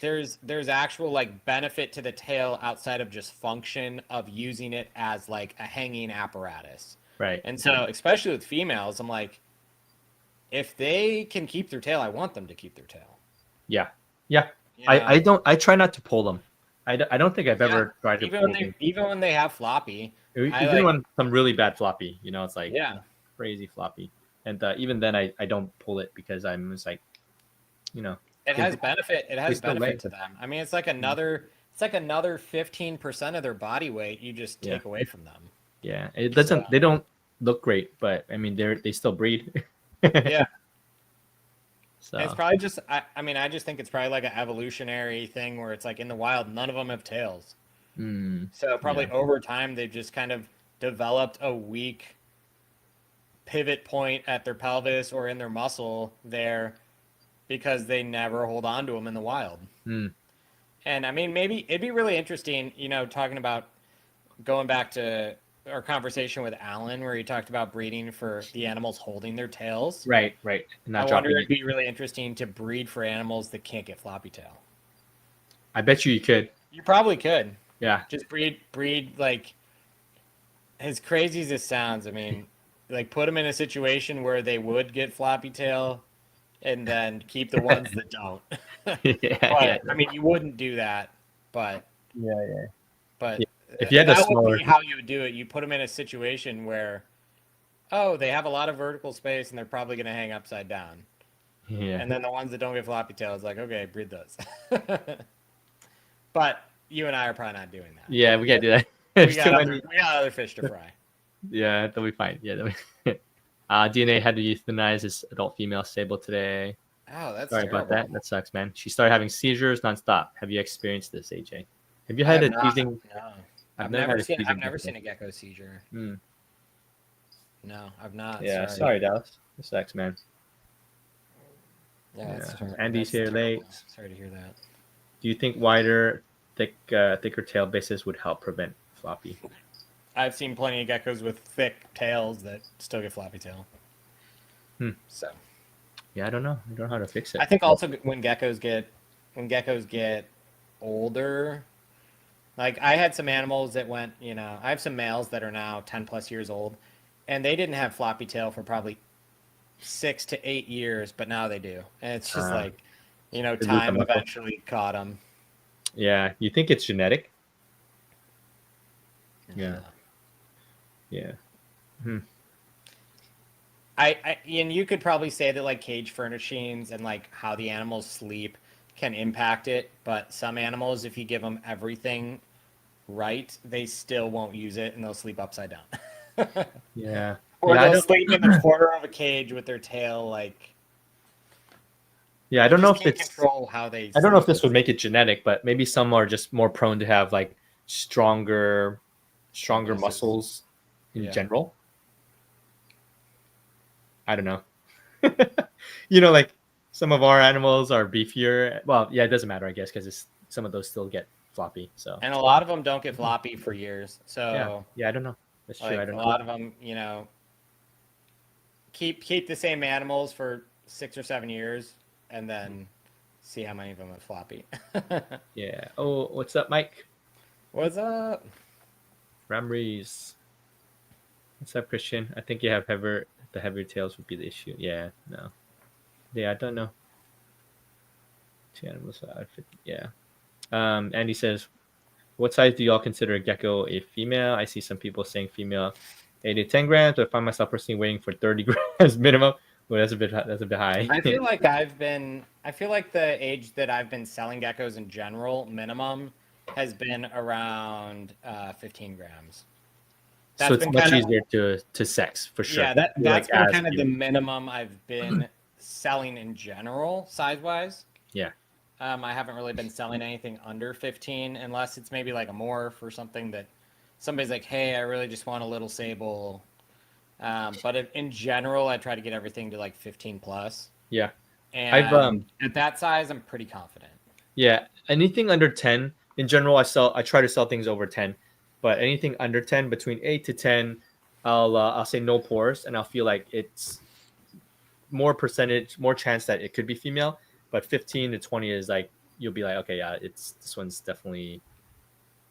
there's actual like benefit to the tail outside of just function of using it as like a hanging apparatus. Right. And so, especially with females, I'm like, if they can keep their tail, I want them to keep their tail. Yeah. Yeah. You know? I try not to pull them. I don't think I've Yeah. ever tried to pull them. Even when they have floppy, Even when some really bad floppy, it's like yeah, crazy floppy. And even then I don't pull it because I'm just like, it has benefit. It has still benefit lay. to them. I mean, it's like another 15% of their body weight you just take away from them. Yeah, it doesn't. They don't look great, but I mean, they still breed. Yeah. So And it's probably just. I mean, I just think it's probably like an evolutionary thing where it's like in the wild, none of them have tails. So probably over time they've just kind of developed a weak pivot point at their pelvis or in their muscle there because they never hold on to them in the wild. And I mean, maybe it'd be really interesting, talking about going back to our conversation with Alan, where he talked about breeding for the animals holding their tails. Right. Not I wonder dropping it'd be really interesting to breed for animals that can't get floppy tail. I bet you could. You probably could. Yeah. Just breed like, as crazy as this sounds, I mean, like put them in a situation where they would get floppy tail and then keep the ones that don't. Yeah. I mean, you wouldn't do that, but Yeah. but If you had a that smaller, would be how you would do it. You put them in a situation where, oh, they have a lot of vertical space and they're probably going to hang upside down. yeah. And then the ones that don't get floppy tail is like, okay, breed those. But you and I are probably not doing that. Yeah, we can't do that. We got other fish to fry. Yeah, that'll be fine. Yeah, DNA had to euthanize his adult female sable today. Oh, that's Sorry terrible. about that. That sucks, man. She started having seizures nonstop. Have you experienced this, AJ? Have you had a teasing? No. I've I've never never had a seen a gecko seizure. Mm. No, I've not. Yeah, sorry, Dallas. This sucks, man. Yeah, that's terrible. Andy's That's here terrible. late. Sorry to hear that. Do you think wider, thicker tail bases would help prevent floppy? I've seen plenty of geckos with thick tails that still get floppy tail. So Yeah, I don't know. I don't know how to fix it. I think also when geckos get older, like I had some animals that went, I have some males that are now 10 plus years old, and they didn't have floppy tail for probably 6 to 8 years, but now they do, and it's just like, time eventually caught them. Yeah, you think it's genetic? Yeah. And you could probably say that like cage furnishings and like how the animals sleep can impact it, but some animals, if you give them everything right, they still won't use it and they'll sleep upside down. Yeah. Or Yeah, they'll sleep in the corner of a cage with their tail like. Yeah, I don't know if can't it's control how they. I don't know if this would make it genetic, but maybe some are just more prone to have like stronger muscles in general. I don't know. Like some of our animals are beefier. Well, yeah, it doesn't matter, I guess, because some of those still get floppy. So and a lot of them don't get floppy for years. So yeah, I don't know. That's true. I don't know. A lot of them, keep the same animals for 6 or 7 years, and then see how many of them are floppy. Yeah. Oh, what's up, Mike? What's up? Ramries. What's up, Christian? I think you have the heavier tails would be the issue. Yeah, no. Yeah, I don't know. 2 animals outfit. Yeah. Andy says, what size do y'all consider a gecko a female? I see some people saying female 8 to 10 grams, but I find myself personally waiting for 30 grams minimum. Well, that's a bit high. I feel like the age that I've been selling geckos in general, minimum, has been around 15 grams. So it's much easier to sex for sure. Yeah, that's been kind of the minimum I've been selling in general, size wise. Yeah. I haven't really been selling anything under 15 unless it's maybe like a morph or something that somebody's like, hey, I really just want a little sable. But in general, I try to get everything to like 15 plus. Yeah. And at that size, I'm pretty confident. Yeah. Anything under 10, in general, I try to sell things over 10. But anything under 10, between 8 to 10, I'll say no pores, and I'll feel like it's more chance that it could be female. But 15 to 20 is like, you'll be like, okay, yeah, this one's definitely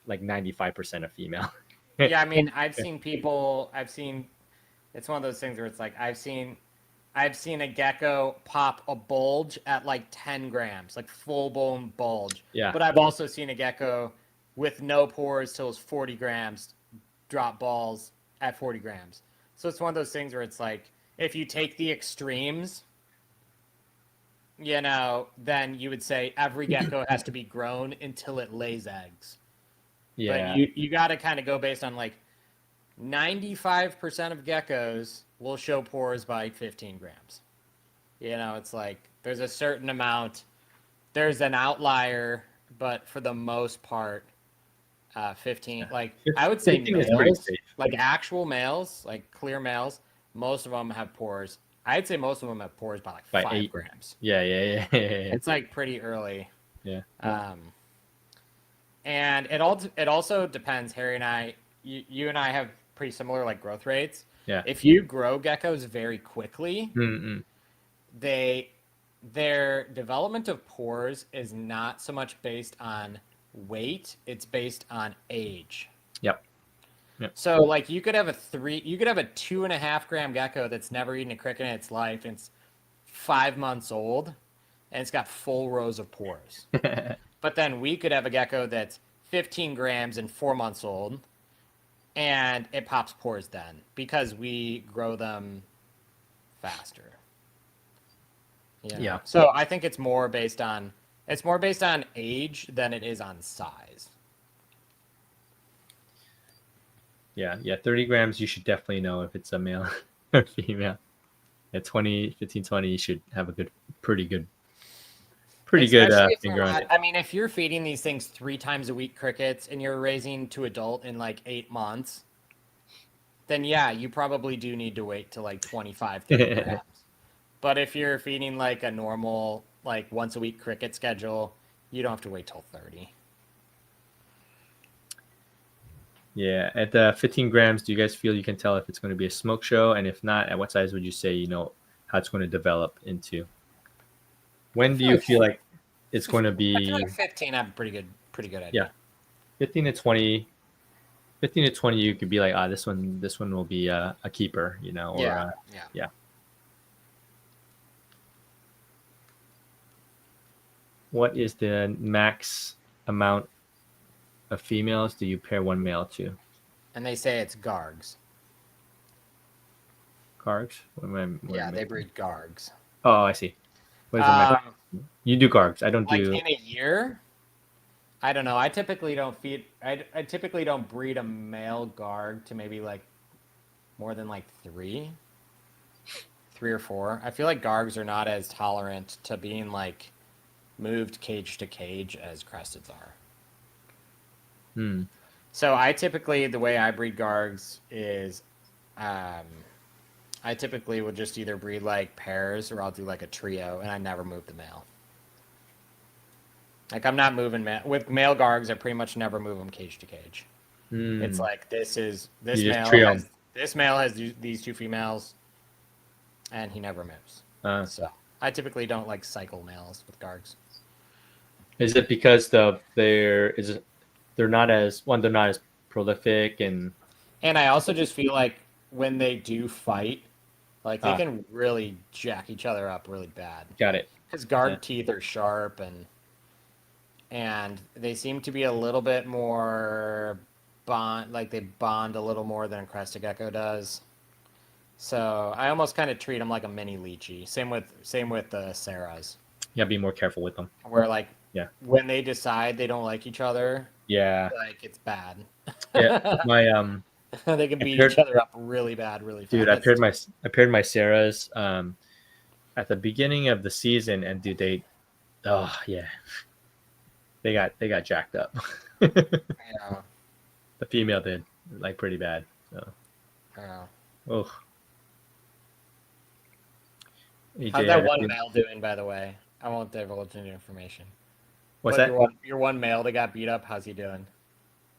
like 95% a female. Yeah, I mean, it's one of those things where it's like, I've seen a gecko pop a bulge at like 10 grams, like full blown bulge. Yeah. But I've also seen a gecko with no pores till it's 40 grams drop balls at 40 grams. So it's one of those things where it's like, if you take the extremes, then you would say every gecko has to be grown until it lays eggs. Yeah. But you got to kind of go based on like 95% of geckos will show pores by 15 grams. It's like there's a certain amount. There's an outlier, but for the most part, 15. Like I would say males, like actual males, like clear males, most of them have pores. I'd say most of them have pores by like 5 grams. Yeah. It's like pretty early. Yeah. And it also depends. Harry and I, you and I have pretty similar like growth rates. Yeah. If you grow geckos very quickly, Mm-mm. their development of pores is not so much based on weight; it's based on age. Yep. So like you could have a 2.5 gram gecko that's never eaten a cricket in its life, and it's 5 months old, and it's got full rows of pores. But then we could have a gecko that's 15 grams and 4 months old, and it pops pores then because we grow them faster. Yeah. So I think it's more based on age than it is on size. Yeah. 30 grams, you should definitely know if it's a male or female. At 15, 20, you should have a pretty good finger on it. I mean, if you're feeding these things 3 times a week crickets and you're raising to adult in like 8 months, then yeah, you probably do need to wait till like 25, 30 grams. But if you're feeding like a normal, like once a week cricket schedule, you don't have to wait till 30. Yeah, at 15 grams, do you guys feel you can tell if it's going to be a smoke show? And if not, at what size would you say how it's going to develop into? When do you feel like it's going to be? I feel like 15, I have a pretty good idea. Yeah, 15 to 20, you could be like, this one will be a keeper, or yeah. What is the max amount of females do you pair one male to? And they say it's gargs. Gargs? They breed gargs. Oh, I see. What is the max? You do gargs. I don't do. Like in a year? I don't know. I typically don't breed a male garg to maybe like more than like 3 or 4. I feel like gargs are not as tolerant to being like moved cage to cage as cresteds are. So the way I breed gargs is I typically would just either breed like pairs or I'll do like a trio, and I never move the male. Like I'm not moving with male gargs. I pretty much never move them cage to cage. It's like this male has these 2 females, and he never moves. So I typically don't like cycle males with gargs. Is it because they're not as prolific and I also just feel like when they do fight, like they can really jack each other up really bad. Got it. Because garg teeth are sharp, and they seem to be a little bit more they bond a little more than a crested gecko does. So I almost kind of treat them like a mini lychee. Same with the Sarahs. You gotta be more careful with them. Where like Yeah. when they decide they don't like each other, Yeah. like it's bad. Yeah. My They can beat each other up really bad, really fast. Dude, I paired my Sarahs at the beginning of the season, and dude, they got jacked up. Yeah. The female did like pretty bad. So. Yeah. Oh. How's that one male doing, by the way? I won't divulge any information. What's but that? Your one male that got beat up. How's he doing?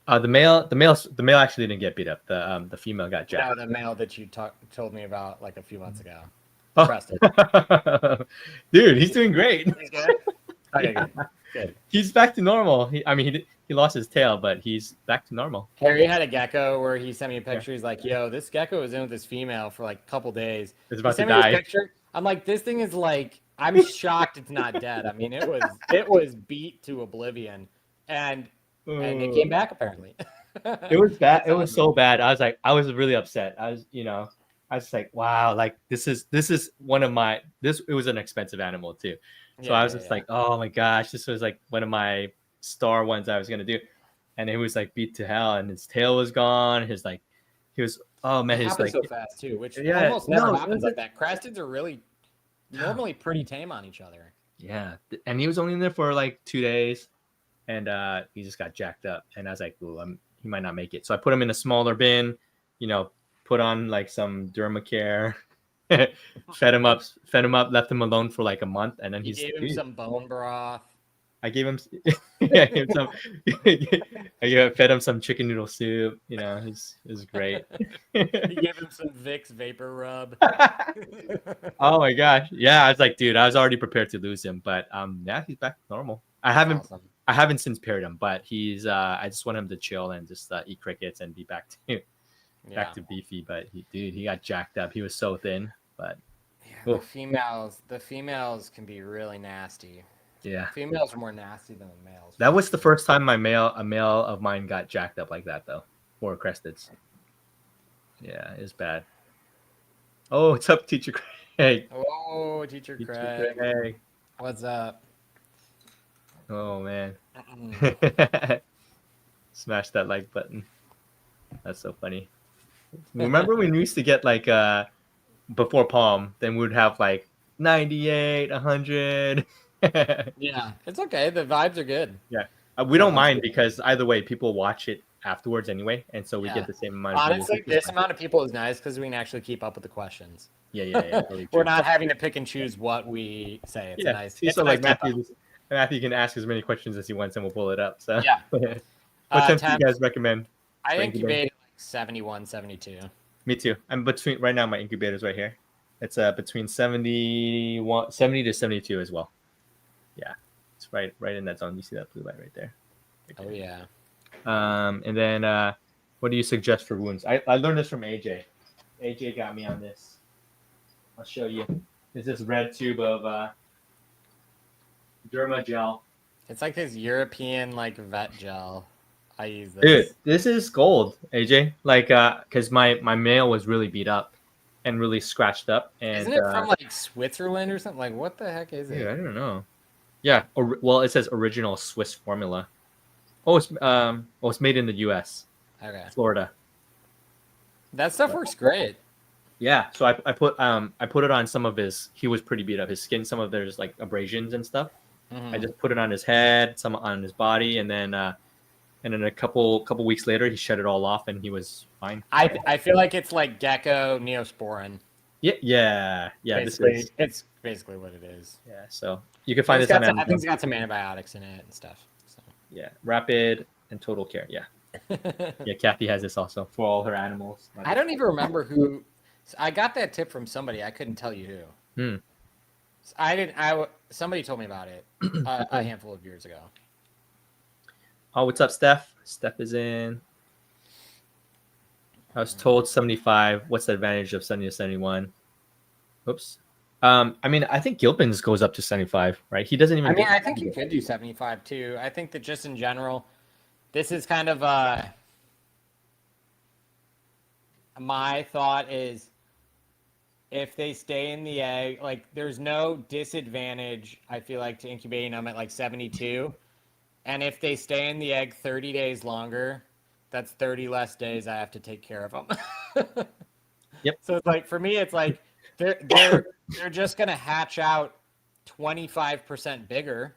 The male actually didn't get beat up. The female got jacked. No, the male that you told me about like a few months ago. Oh. Dude, he's doing great. He's good. Okay, Yeah. good. He's back to normal. He lost his tail, but he's back to normal. Harry had a gecko where he sent me a picture. He's like, "Yo, this gecko was in with this female for like a couple days." It's about to me this die. picture. I'm like, "This thing is like." I'm shocked it's not dead. I mean, it was beat to oblivion, and it came back apparently. It was bad. It was so bad. I was really upset. I was like, wow, like this is one of my it was an expensive animal too. So I was just like, oh my gosh, this was like one of my star ones I was gonna do, and it was like beat to hell, and his tail was gone. Oh man, it his happens like so fast too, which almost never happens like that. Cresteds are really normally pretty tame on each other. Yeah, and he was only in there for like 2 days, and he just got jacked up, and I was like, ooh, he might not make it. So I put him in a smaller bin, put on like some Dermacare, fed him up, left him alone for like a month, and then he gave him some bone broth. I gave him, yeah, I fed him some chicken noodle soup. It was great. He gave him some Vicks vapor rub. Oh my gosh, yeah! I was like, dude, I was already prepared to lose him, but yeah, he's back to normal. I haven't since paired him, but he's. I just want him to chill and just eat crickets and be back to beefy. But he got jacked up. He was so thin, but the females can be really nasty. Yeah, females are more nasty than the males. That was the first time a male of mine got jacked up like that, though, for cresteds. Yeah, it's bad. Oh, what's up, Teacher Craig? Oh, Teacher Craig. What's up? Oh man. Smash that like button. That's so funny. Remember when we used to get like before Palm, then we would have like 98, 100. Yeah, it's okay. The vibes are good. Yeah, we don't mind because either way, people watch it afterwards anyway, and so we get the same amount. Honestly, this amount of people is nice because we can actually keep up with the questions. Yeah. We're not having to pick and choose what we say. It's nice. It's so nice like Matthew can ask as many questions as he wants, and we'll pull it up. So yeah. What time do you guys recommend? I incubated like 71, 72. Me too. I'm between right now. My incubator's right here. It's between 70 to 72 as well. Yeah, it's right in that zone. You see that blue light right there? Oh yeah. And then what do you suggest for wounds? I learned this from AJ. AJ got me on this. I'll show you. It's this red tube of Derma gel. It's like his European like vet gel. I use this. Dude, this is gold, AJ. Like, because my male was really beat up and really scratched up. And isn't it from like Switzerland or something? Like, what the heck is it? Dude, I don't know. Yeah, well, it says original Swiss formula. Oh, it's made in the U.S. Okay. Florida. That stuff works great. Yeah, so I put it on some of his. He was pretty beat up. His skin, some of there's like abrasions and stuff. I just put it on his head, some on his body, and then a couple weeks later, he shut it all off, and he was fine. I feel like it's like Gecko Neosporin. Yeah. Basically, it's basically what it is. Yeah, so you can find this on Amazon. I think it's got some antibiotics in it and stuff. So. Yeah, Rapid and Total Care. Yeah. Yeah, Kathy has this also for all her animals. I don't even remember who. I got that tip from somebody. I couldn't tell you who. Somebody told me about it a handful of years ago. Oh, what's up, Steph? Steph is in. I was told 75. What's the advantage of 70 to 71? Oops. I mean, I think Gilpin's goes up to 75, right? He doesn't even. I mean, I think you could do 75 too. I think that just in general, this is kind of my thought is if they stay in the egg, like there's no disadvantage, I feel like, to incubating them at like 72. And if they stay in the egg 30 days longer, that's 30 less days I have to take care of them. Yep. So it's like, for me, it's like they're just going to hatch out 25% bigger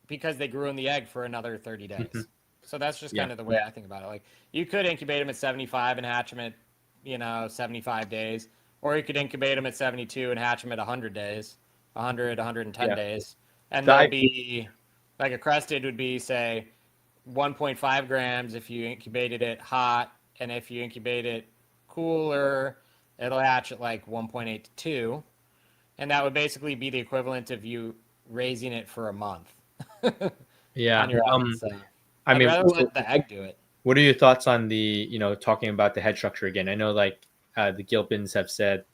because they grew in the egg for another 30 days. Mm-hmm. So that's just kind of the way I think about it. Like, you could incubate them at 75 and hatch them at, 75 days. Or you could incubate them at 72 and hatch them at 100 days, 110 days. And they'll be, like a crested would be, say, 1.5 grams if you incubated it hot. And if you incubate it cooler, it'll hatch at like 1.8 to 2. And that would basically be the equivalent of you raising it for a month. Yeah. On your own, so. I'd rather let the egg do it. What are your thoughts on the, talking about the head structure again? I know like the Gilpins have said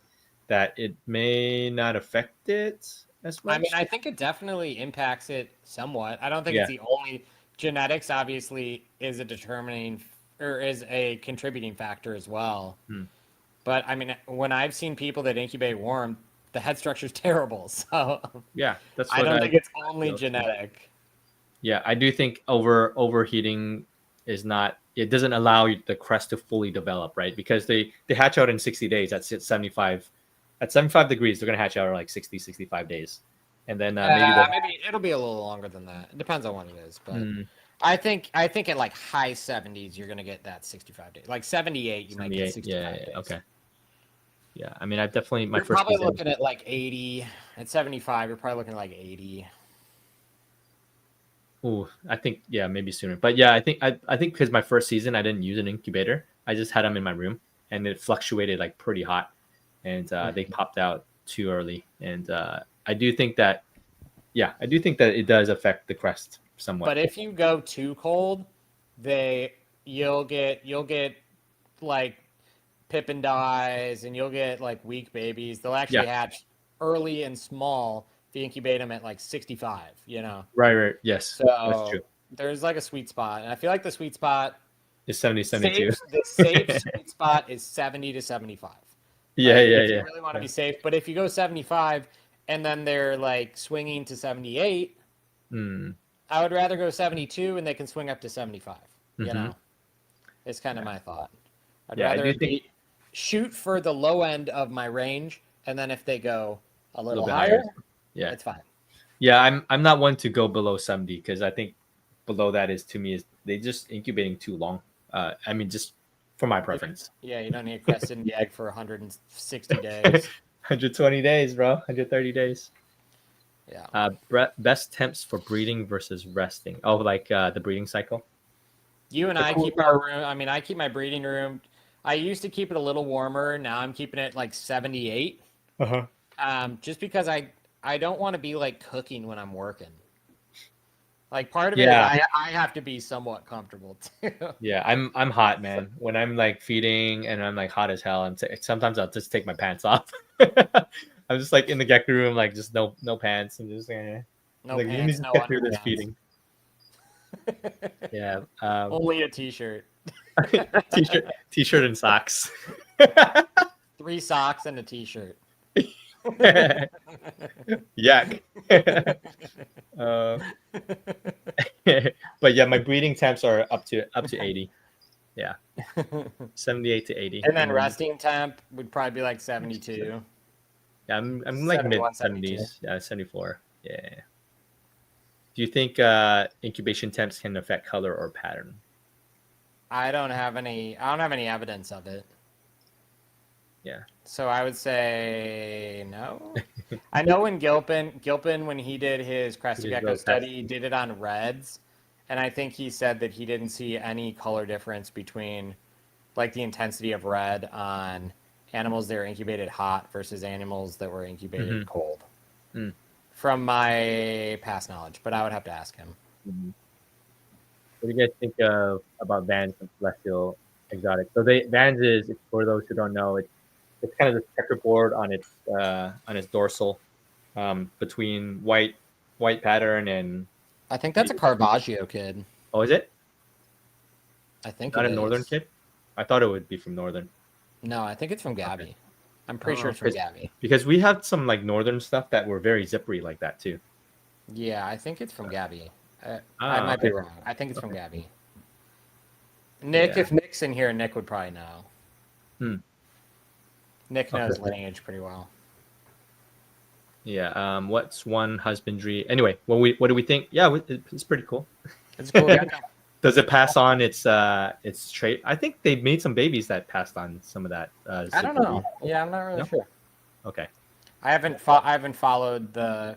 that it may not affect it as much. I mean, I think it definitely impacts it somewhat. I don't think it's the only. Genetics obviously is a determining or is a contributing factor as well. But I mean, when I've seen people that incubate warm, the head structure is terrible. So yeah, that's what I don't think it's only genetic. Yeah, I do think overheating is not. It doesn't allow the crest to fully develop, right? Because they hatch out in 60 days. At 75, at 75 degrees, they're gonna hatch out in like 60, 65 days, and then maybe it'll be a little longer than that. It depends on what it is, but I think at like high 70s, you're gonna get that 65 days. Like 78, you might get 65 days. Okay. Yeah, I mean, I definitely You're probably looking at like 80. At 75, you're probably looking at like 80. Ooh, I think maybe sooner. But yeah, I think because my first season I didn't use an incubator. I just had them in my room, and it fluctuated like pretty hot, and they popped out too early. And I do think that it does affect the crest somewhat. But if you go too cold, you'll get like Pippin dies, and you'll get like weak babies. They'll actually hatch early and small. If you incubate them at like 65, Right. Yes. So that's true. There's like a sweet spot. And I feel like the sweet spot is 70, 72. The safe sweet spot is 70 to 75. Yeah. If you really want to be safe. But if you go 75 and then they're like swinging to 78, I would rather go 72 and they can swing up to 75. It's kind of my thought. I'd rather shoot for the low end of my range. And then if they go a little higher, it's fine. Yeah, I'm not one to go below 70 because I think below that is they just incubating too long. I mean, just for my preference. Yeah, you don't need a crested in the egg for 160 days. 120 days, bro. 130 days. Yeah. Best temps for breeding versus resting. Oh, like the breeding cycle. You and I keep our room. I mean, I keep my breeding room. I used to keep it a little warmer. Now I'm keeping it like 78. Just because I don't want to be like cooking when I'm working. Like part of it, I have to be somewhat comfortable too. Yeah, I'm hot, man. When I'm like feeding and I'm like hot as hell, and sometimes I'll just take my pants off. I'm just like in the gecko room, like just no pants, and just no like, pants, no get through this feeding. Yeah, only a t-shirt. T-shirt and socks. 3 socks and a t-shirt. Yak. But yeah, my breeding temps are up to 80. Yeah, 78 to 80. And then resting temp would probably be like 72. Yeah, I'm like mid 70s. Yeah, 74. Yeah. Do you think incubation temps can affect color or pattern? I don't have any evidence of it. Yeah. So I would say no. I know when Gilpin, when he did his crested gecko study, he did it on reds. And I think he said that he didn't see any color difference between like the intensity of red on animals that were incubated hot versus animals that were incubated cold. From my past knowledge, but I would have to ask him. What do you guys think about Vans and Celestial Exotic? So Vans is, for those who don't know, it's kind of the checkerboard on its dorsal, between white pattern and. I think that's a Caravaggio kid. Oh, is it I think not it a northern is. kid? I thought it would be from northern. No, I think it's from Gabby. Okay. I'm pretty sure it's from Gabby. Because we have some like northern stuff that were very zippery like that too. Yeah, I think it's from Gabby. I might be wrong. I think it's from Gabby. Nick, if Nick's in here, Nick would probably know. Nick knows lineage pretty well. Yeah. What's one husbandry? Anyway, what do we think? Yeah, it's pretty cool. It's cool. Does it pass on its trait? I think they made some babies that passed on some of that. I don't know. Yeah, I'm not really sure. Okay. I haven't followed the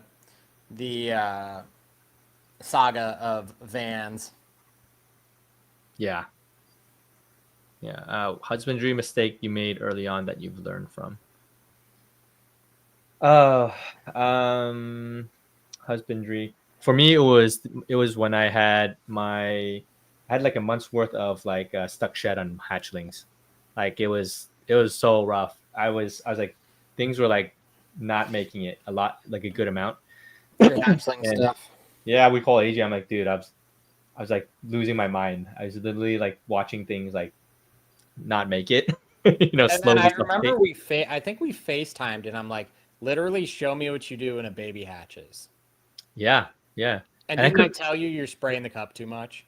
saga of Vans. Yeah. Husbandry mistake you made early on that you've learned from. Husbandry. For me, it was when I had like a month's worth of like stuck shed on hatchlings. Like it was so rough. I was like, things were like not making it a lot, like a good amount. Your hatchling stuff. Yeah, we call AJ. I'm like, dude, I was like losing my mind. I was literally like watching things like not make it. And slowly. then I remember I think we FaceTimed, and I'm like, literally, show me what you do when a baby hatches. Yeah. And didn't I tell you you're spraying the cup too much?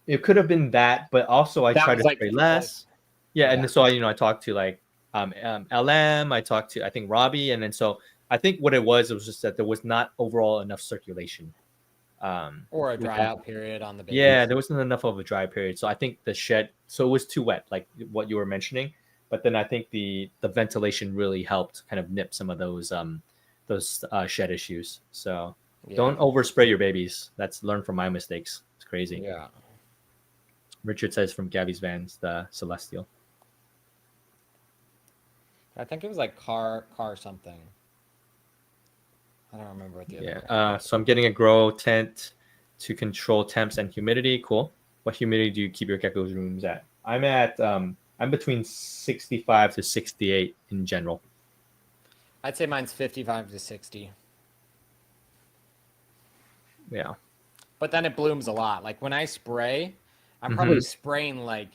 It could have been that, but also I tried to spray less. Yeah, and so I talked to like LM. I talked to I think Robbie, and then so I think what it was just that there was not overall enough circulation. Or a dry out period on the baby. Yeah, there wasn't enough of a dry period. So I think the shed, so it was too wet, like what you were mentioning. But then I think the ventilation really helped kind of nip some of those shed issues. So don't overspray your babies. That's learn from my mistakes. It's crazy. Yeah. Richard says from Gabby's Vans, the Celestial. I think it was like car something. I don't remember what the other. So I'm getting a grow tent to control temps and humidity. Cool. What humidity do you keep your gecko's rooms at? I'm between 65 to 68 in general. I'd say mine's 55 to 60. Yeah. But then it blooms a lot. Like when I spray, I'm probably spraying like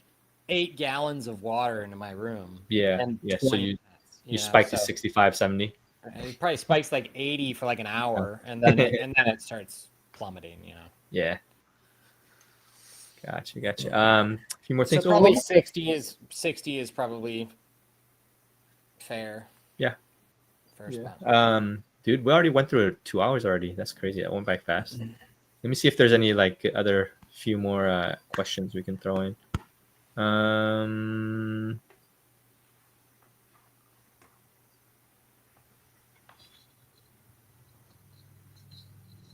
8 gallons of water into my room. Yeah. So you spike to 65, 70. It probably spikes like 80 for like an hour, and then it starts plummeting. Yeah. Gotcha. A few more things. So probably 60 is probably fair. Yeah. First dude, we already went through 2 hours already. That's crazy. That went by fast. Let me see if there's any like other few more questions we can throw in.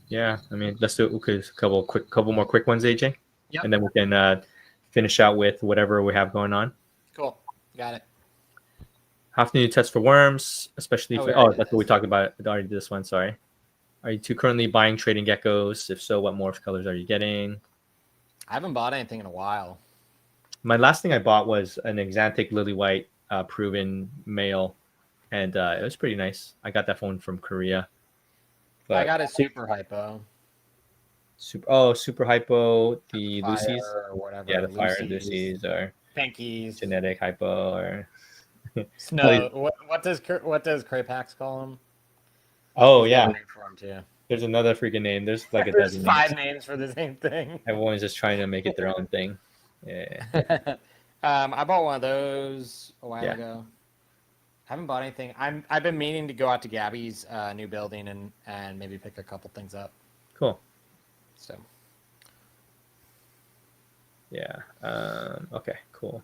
Yeah, I mean, let's do a couple more quick ones, AJ. Yep. And then we can finish out with whatever we have going on. Cool. Got it. How often do you test for worms, especially that's what we talked about. I already did this one, sorry. Are you two currently buying trading geckos? If so, what morph colors are you getting? I haven't bought anything in a while. My last thing I bought was an axanthic lily white proven male, and it was pretty nice. I got that phone from Korea. But I got a super hypo. Super hypo, the Lucy's or whatever. Yeah, the fire Lucy's or Pinkies. Genetic hypo or Snow. What does Craypax call them? Oh yeah. For him too. There's another freaking name. There's like a dozen 5 names for the same thing. Everyone's just trying to make it their own thing. Yeah. I bought one of those a while ago. Haven't bought anything. I've been meaning to go out to Gabby's new building and maybe pick a couple things up. Cool. So. Yeah. Okay. Cool.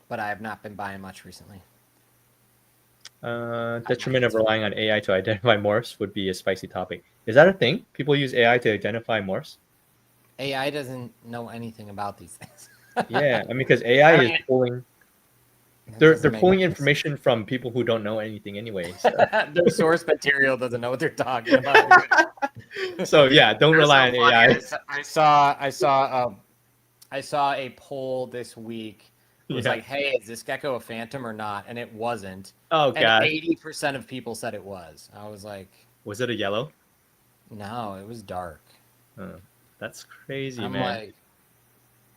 But I have not been buying much recently. Detriment of relying on AI to identify morphs would be a spicy topic. Is that a thing? People use AI to identify morphs? AI doesn't know anything about these things. Yeah, I mean, because AI is pulling. They're pulling information from people who don't know anything anyway. So. Their source material doesn't know what they're talking about. So yeah, don't rely on AI. I saw a poll this week was Yeah. like, "Hey, is this gecko a phantom or not?" And it wasn't. Oh And god. 80% of people said it was. I was like, Was it a yellow? "No, it was dark." Oh, that's crazy, I'm man. like,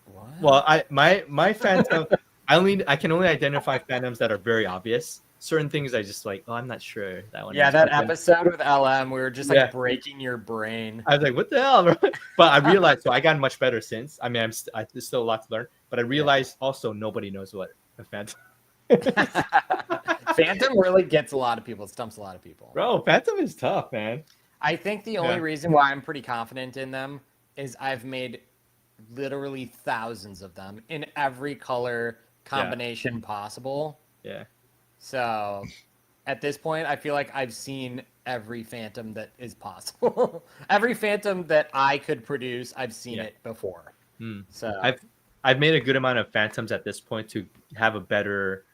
"What?" Well, my phantom, I can only identify phantoms that are very obvious. Certain things I just like, oh, I'm not sure that one Yeah, is. that But then, episode with LM, we were just like yeah, breaking your brain. I was like, what the hell, bro? But I realized, so I got much better since. I mean, there's still a lot to learn, but I realized also nobody knows what a phantom. Phantom really gets a lot of people, stumps a lot of people. Bro, phantom is tough, man. I think the only reason why I'm pretty confident in them is I've made literally thousands of them in every color combination possible. Yeah. So at this point, I feel like I've seen every phantom that is possible. Every phantom that I could produce, I've seen it before. So I've made a good amount of phantoms at this point to have a better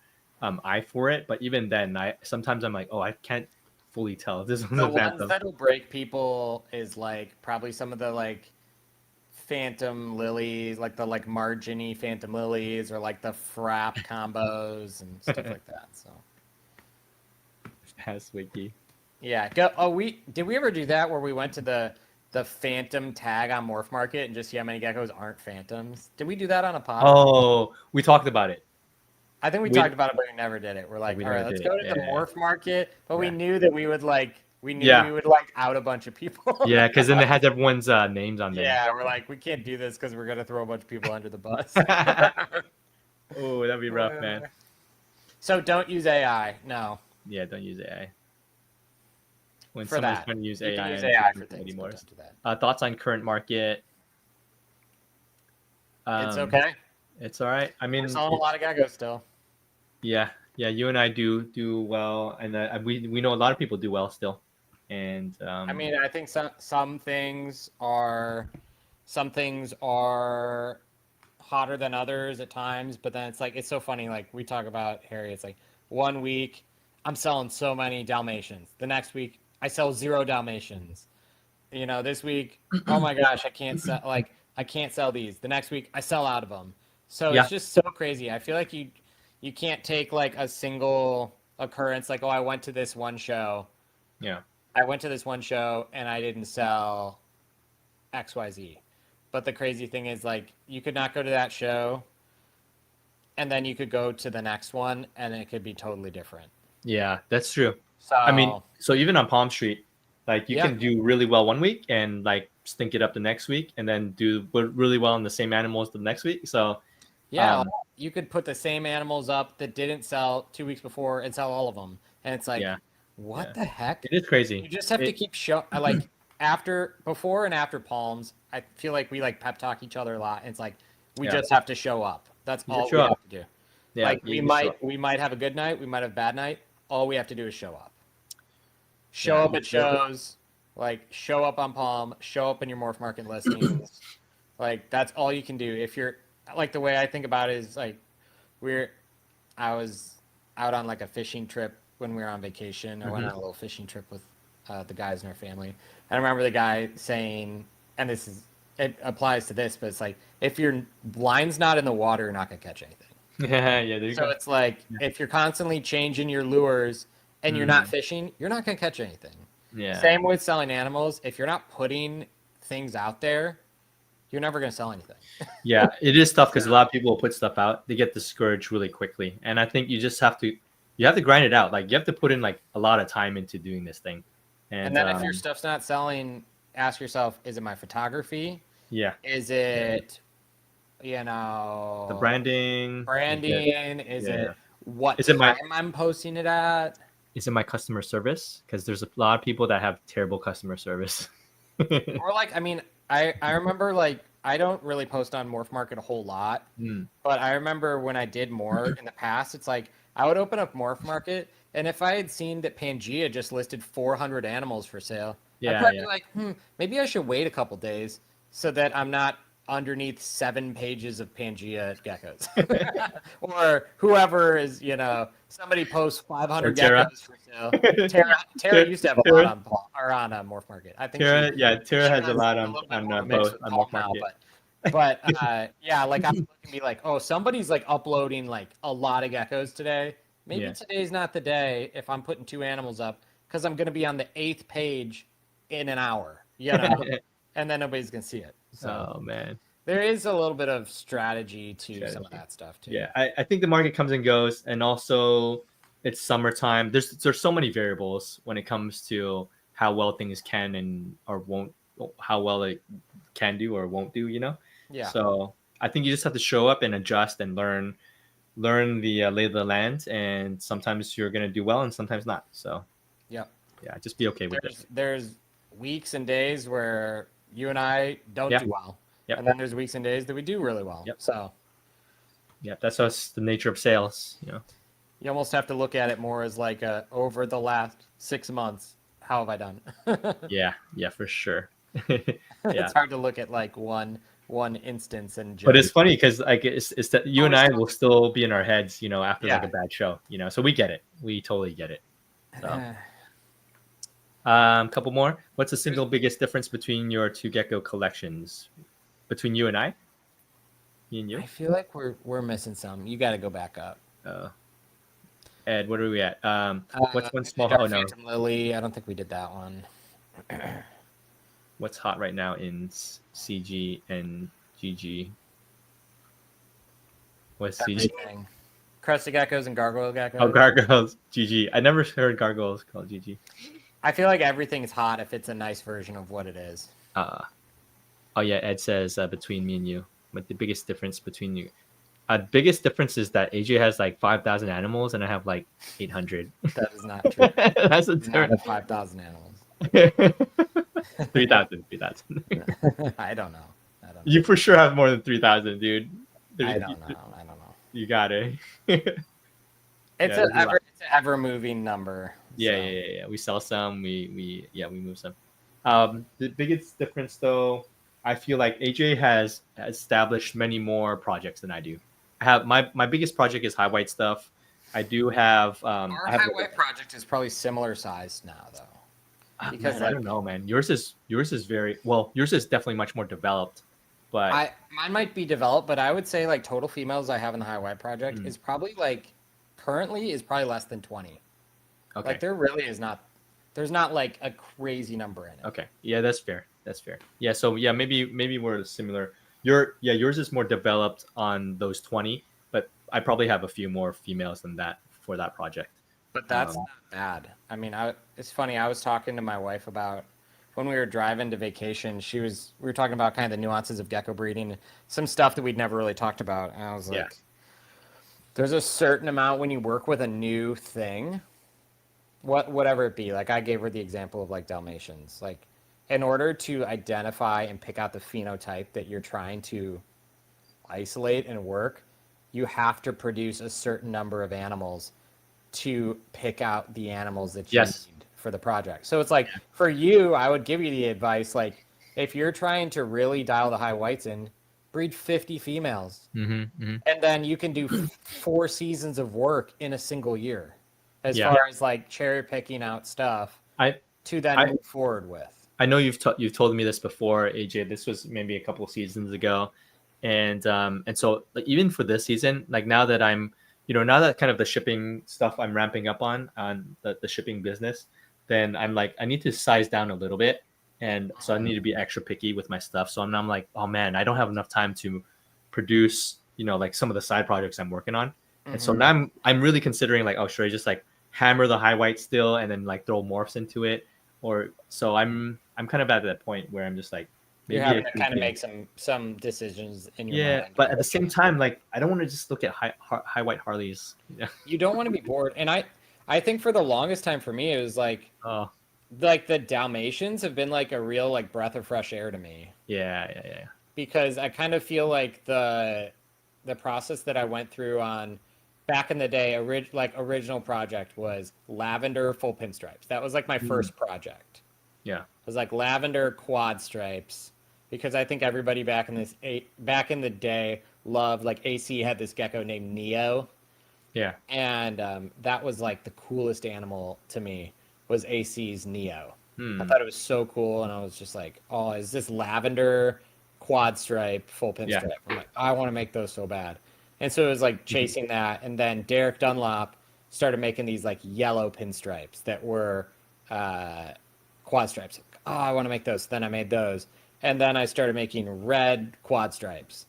eye for it. But even then, sometimes I'm like, oh, I can't fully tell if this one's the a ones phantom. that'll break people is like probably some of the like phantom lilies, like the like marginy phantom lilies, or like the frap combos and stuff like that. So Pass wiki. yeah, go. Oh, did we ever do that where we went to the phantom tag on Morph Market and just see how many geckos aren't phantoms? Did we do that on a pod? Oh, we talked about it. I think we talked about it, but we never did it. We're like, we all right, never let's did go it. to the Yeah. Morph Market, but we Yeah. knew that we would like, we would like out a bunch of people. Yeah, because then it has everyone's names on there. Yeah, we're like, we can't do this because we're gonna throw a bunch of people under the bus. Oh, that'd be rough, man. So don't use AI. No. Yeah, don't use AI. When For someone's that. trying to use You AI, can use and AI do for things, anymore. but don't do that. Thoughts on current market? It's okay. It's all right. I mean, We're selling a lot of geckos still. Yeah, you and I do well, and we know a lot of people do well still. And I mean, I think some things are hotter than others at times, but then it's like it's so funny. Like we talk about Harry, it's like 1 week I'm selling so many Dalmatians. The next week I sell 0 Dalmatians. You know, this week, oh my gosh, I can't sell these. The next week I sell out of them. So it's just so crazy. I feel like you can't take like a single occurrence like, oh, I went to this one show. Yeah. I went to this one show and I didn't sell XYZ. But the crazy thing is, like, you could not go to that show and then you could go to the next one and it could be totally different. Yeah, that's true. So I mean, so even on Palm Street, like you can do really well 1 week and like stink it up the next week, and then do really well on the same animals the next week. So yeah, you could put the same animals up that didn't sell 2 weeks before and sell all of them, and it's like, what the heck? It is crazy. You just have to keep like before and after Palms. I feel like we like pep talk each other a lot. And it's like we just have to show up. That's all we have to do. Yeah, like we might have a good night, we might have a bad night. All we have to do is show up. Show up at shows, like show up on Palm, show up in your Morph Market listings. Like that's all you can do. If you're like, the way I think about it is like I was out on like a fishing trip when we were on vacation. I went on a little fishing trip with the guys in our family. And I remember the guy saying, and it applies to this, but it's like, if your line's not in the water, you're not gonna catch anything. There you go. So it's like, if you're constantly changing your lures and you're not fishing, you're not gonna catch anything. Yeah. Same with selling animals. If you're not putting things out there, you're never gonna sell anything. Yeah, it is tough because a lot of people will put stuff out. They get discouraged really quickly, and I think you just have to grind it out. Like you have to put in like a lot of time into doing this thing. And then if your stuff's not selling, ask yourself, is it my photography? Yeah. Is it, the branding? Is it what is it time I'm posting it at? Is it my customer service? Because there's a lot of people that have terrible customer service. Or like, I mean, I remember like, I don't really post on Morph Market a whole lot, but I remember when I did more in the past, it's like I would open up Morph Market, and if I had seen that Pangea just listed 400 animals for sale, I'd probably be like, maybe I should wait a couple days so that I'm not underneath 7 pages of Pangea geckos. Or whoever is, somebody posts 500 geckos for sale. Tara used to have a lot on Morph Market. I think Tara has a lot on both on Morph Market. But But yeah, like I look and be like, oh, somebody's like uploading like a lot of geckos today. Maybe Yeah. today's not the day if I'm putting 2 animals up because I'm gonna be on the 8th page in an hour, and then nobody's gonna see it. So Oh man. there is a little bit of strategy to some of Strategy. that stuff too. Yeah, I think the market comes and goes, and also it's summertime. There's so many variables when it comes to how well things can and or won't, how well it can do or won't do. Yeah. So I think you just have to show up and adjust and learn the lay of the land, and sometimes you're gonna do well and sometimes not. So Yep. yeah, just be okay with it. There's weeks and days where you and I don't Yeah. do well. Yep. And then there's weeks and days that we do really well. Yep. So Yeah, that's just the nature of sales. you almost have to look at it more as like over the last 6 months, how have I done? Yeah, for sure. It's hard to look at like one instance and But judge. it's funny because like it's that you and I will still be in our heads, after like Yeah. a bad show, so we get it. We totally get it. So, couple more. What's the single biggest difference between your two gecko collections? Between you and I? Me and you? I feel like we're missing some. You got to go back up. Ed, what are we at? What's one small? Dark Oh no. Phantom Lily. I don't think we did that one. What's hot right now in CG and GG? What's CG? Everything. Crested geckos and gargoyle geckos. Oh, gargoyles. GG. I never heard gargoyles called GG. I feel like everything's hot if it's a nice version of what it is. Oh yeah, Ed says between me and you. But the biggest difference between you, biggest difference is that AJ has like 5,000 animals and I have like 800. That is not true. That's a Not turn. 5,000 animals. 3,000. I don't know. You for sure have more than 3,000, dude. I don't know. You got it. It's an ever moving number. Yeah. We sell some. We move some. The biggest difference, though, I feel like AJ has established many more projects than I do. I have my biggest project is high white stuff. I do have. Our high white project is probably similar size now, though. Because Man, I don't know, man. Yours is very well. Yours is definitely much more developed. But mine might be developed, but I would say like total females I have in the high white project is probably like currently is probably less than 20. Okay. Like there really is not. There's not like a crazy number in it. Okay. Yeah, that's fair. Yeah. So yeah, maybe we're similar. Yours is more developed on those 20, but I probably have a few more females than that for that project. But that's not bad. I mean, it's funny. I was talking to my wife about when we were driving to vacation. We were talking about kind of the nuances of gecko breeding, some stuff that we'd never really talked about. And I was like, there's a certain amount when you work with a new thing, whatever it be. Like I gave her the example of like Dalmatians. Like in order to identify and pick out the phenotype that you're trying to isolate and work, you have to produce a certain number of animals to pick out the animals that you need for the project. So it's like for you, I would give you the advice, like if you're trying to really dial the high whites in, breed 50 females. And then you can do 4 seasons of work in a single year as far as like cherry picking out stuff to then move forward with. I know you've told me this before, AJ. This was maybe a couple of seasons ago. And so like even for this season, like now that I'm, now that kind of the shipping stuff I'm ramping up on the shipping business, then I'm like, I need to size down a little bit. And so I need to be extra picky with my stuff. So I'm like, oh man, I don't have enough time to produce, like some of the side projects I'm working on. And so now I'm really considering like, oh, should I just like hammer the high white still and then like throw morphs into it? Or so I'm kind of at that point where I'm just like, you have to kind of make some decisions in your mind. But at the same time, like I don't want to just look at high white Harleys. You don't want to be bored. And I think for the longest time for me, it was like, like the Dalmatians have been like a real like breath of fresh air to me. Yeah. Because I kind of feel like the process that I went through on back in the day, original project was lavender full pinstripes. That was like my first project. Yeah. It was like lavender quad stripes because I think everybody back in the day loved, like AC had this gecko named Neo. Yeah. And that was like the coolest animal to me was AC's Neo. I thought it was so cool. And I was just like, oh, is this lavender quad stripe, full pinstripe. Yeah. I'm like, I want to make those so bad. And so it was like chasing that. And then Derek Dunlop started making these like yellow pinstripes that were quad stripes. Oh, I want to make those. Then I made those. And then I started making red quad stripes.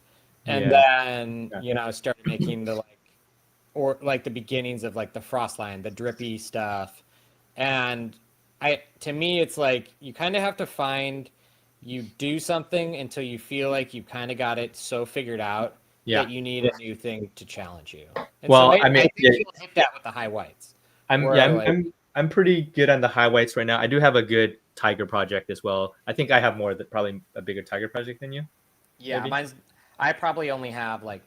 And then, I started making the like the beginnings of like the frost line, the drippy stuff. And to me, it's like you kind of have to you do something until you feel like you kind of got it so figured out that you need a new thing to challenge you. And well, so I mean, I think you'll hit that with the high whites. I'm pretty good on the high whites right now. I do have a good tiger project as well. I think I have probably a bigger tiger project than you. Yeah, maybe? I probably only have like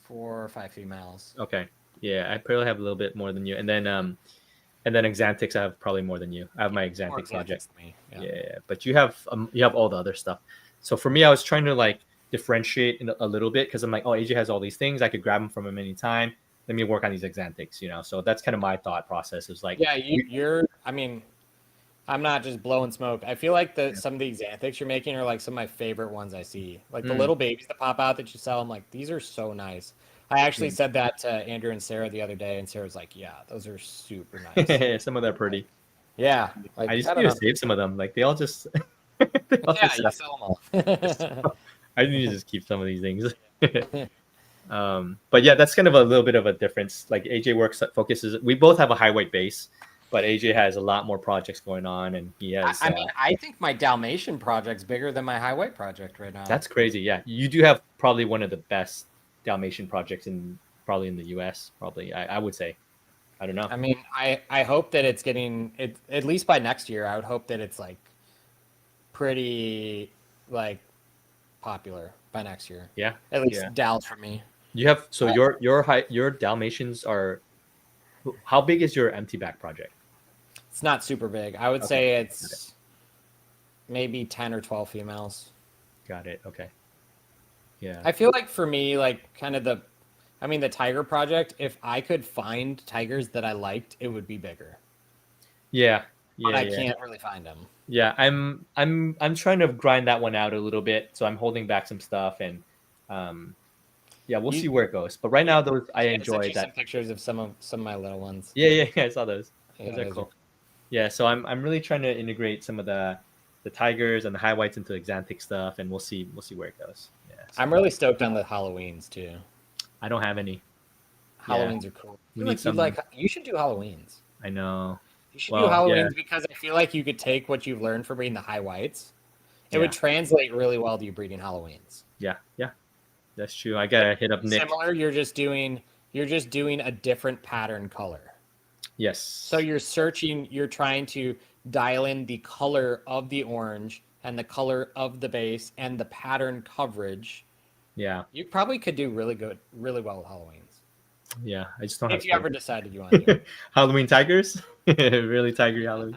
4 or 5 females. Okay. Yeah, I probably have a little bit more than you. And then Axanthics, I have probably more than you. I have my Axanthics project. Yeah, but you have all the other stuff. So for me, I was trying to like differentiate a little bit because I'm like, oh, AJ has all these things. I could grab them from him anytime. Let me work on these Axanthics, So that's kind of my thought process. Is like, yeah, I mean, I'm not just blowing smoke. I feel like some of the Axanthics you're making are like some of my favorite ones I see. Like the little babies that pop out that you sell. I'm like, these are so nice. I actually said that to Andrew and Sarah the other day, and Sarah was like, yeah, those are super nice. Some of them are pretty. Yeah. Like, I just need to save some of them. Like they all just. You sell them all. I need to just keep some of these things. But yeah, that's kind of a little bit of a difference. Like AJ focuses. We both have a high weight base, but AJ has a lot more projects going on, and he has. I mean, I think my Dalmatian project's bigger than my high weight project right now. That's crazy. Yeah, you do have probably one of the best Dalmatian projects probably in the U.S. Probably, I would say. I don't know. I mean, I hope that it's getting it at least by next year. I would hope that it's like pretty like popular by next year. Yeah, at least Dals for me. You have your Dalmatians are. How big is your empty back project? It's not super big. I would say it's maybe 10 or 12 females. Got it. Okay. Yeah. I feel like for me, like kind of the tiger project, if I could find tigers that I liked, it would be bigger. Yeah. But I can't really find them. Yeah, I'm trying to grind that one out a little bit, so I'm holding back some stuff, and we'll see where it goes. But right now, those I enjoy that. Some pictures of some of my little ones. Yeah, I saw those. Those are cool. Yeah, so I'm really trying to integrate some of the tigers and the high whites into Axanthic stuff, and we'll see where it goes. Yeah, so. I'm really stoked on the Halloweens too. I don't have any. Halloweens are cool. You should do Halloweens. I know. You should do Halloweens because I feel like you could take what you've learned from breeding the high whites. It would translate really well to you breeding Halloweens. Yeah. That's true. I gotta hit up Nick. Similar, you're just doing a different pattern color. Yes. So you're trying to dial in the color of the orange and the color of the base and the pattern coverage. Yeah. You probably could do really well with Halloweens. Yeah, I just don't have. If you ever decided you want to do it. Halloween tigers, really tiger Halloween.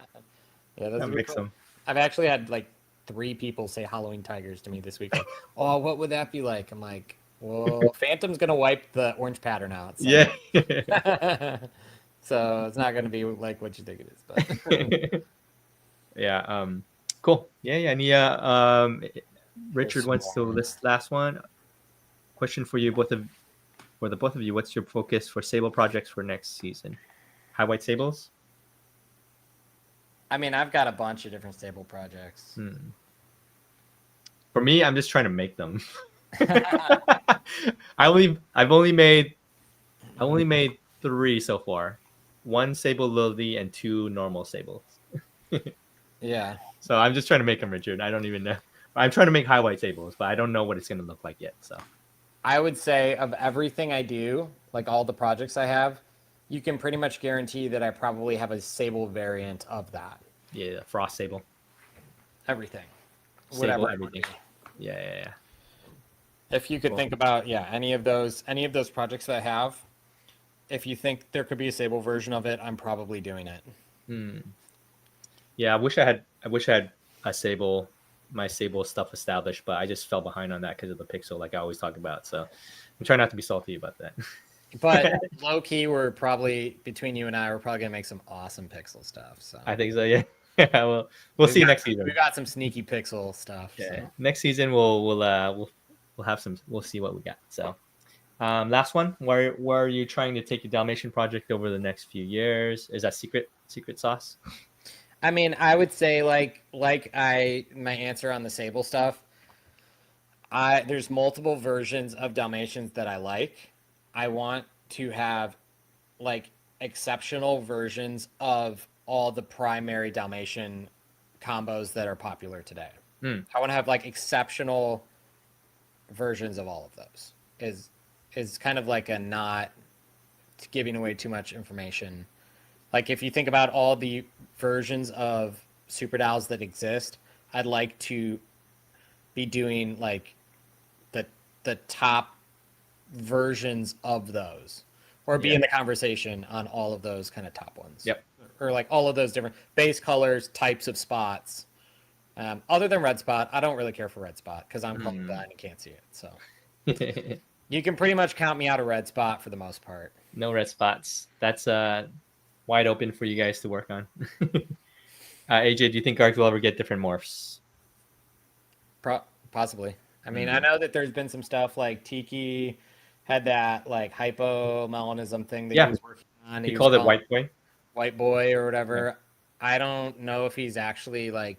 Yeah, that's mix them. I've actually had like 3 people say Halloween tigers to me this week. Like, oh, what would that be like? I'm like, well, Phantom's gonna wipe the orange pattern out. So. Yeah. So it's not gonna be like what you think it is. But yeah. Cool. Yeah. Richard wants to list last one. Question for you, for the both of you. What's your focus for sable projects for next season? High white sables? I mean, I've got a bunch of different sable projects. For me, I'm just trying to make them. I've only made 3 so far. 1 sable lily and 2 normal sables. Yeah. So I'm just trying to make them, Richard. I don't even know. I'm trying to make high white sables, but I don't know what it's going to look like yet. So I would say of everything I do, like all the projects I have, you can pretty much guarantee that I probably have a sable variant of that. Yeah, frost sable. Everything. Sable, whatever. Everything. Yeah. If you could think about any of those projects that I have, if you think there could be a sable version of it, I'm probably doing it. Yeah, I wish I had my sable stuff established, but I just fell behind on that because of the pixel, like I always talk about. So I'm trying not to be salty about that. But low key, we're probably between you and I, we're probably gonna make some awesome pixel stuff. So I think so. Yeah. Yeah, we'll see next season. We got some sneaky pixel stuff. Yeah, So. next season we'll have some. We'll see what we got. So, last one. Where are you trying to take your Dalmatian project over the next few years? Is that secret sauce? I mean, I would say my answer on the Sable stuff. There's multiple versions of Dalmatians that I like. I want to have like exceptional versions of all the primary Dalmatian combos that are popular today. I want to have like exceptional versions of all of those. Is kind of like a not giving away too much information. Like if you think about all the versions of Super Dals that exist, I'd like to be doing like the top versions of those, or be in the conversation on all of those kind of top ones. Yep. Or like all of those different base colors, types of spots. Other than red spot, I don't really care for red spot because I'm colorblind and can't see it. So you can pretty much count me out of red spot for the most part. No red spots. That's wide open for you guys to work on. AJ, do you think Arc will ever get different morphs? Possibly. I mean, I know that there's been some stuff like Tiki had that like hypomelanism thing that he was working on. He called it White Boy. White Boy or whatever. Yeah. I don't know if he's actually like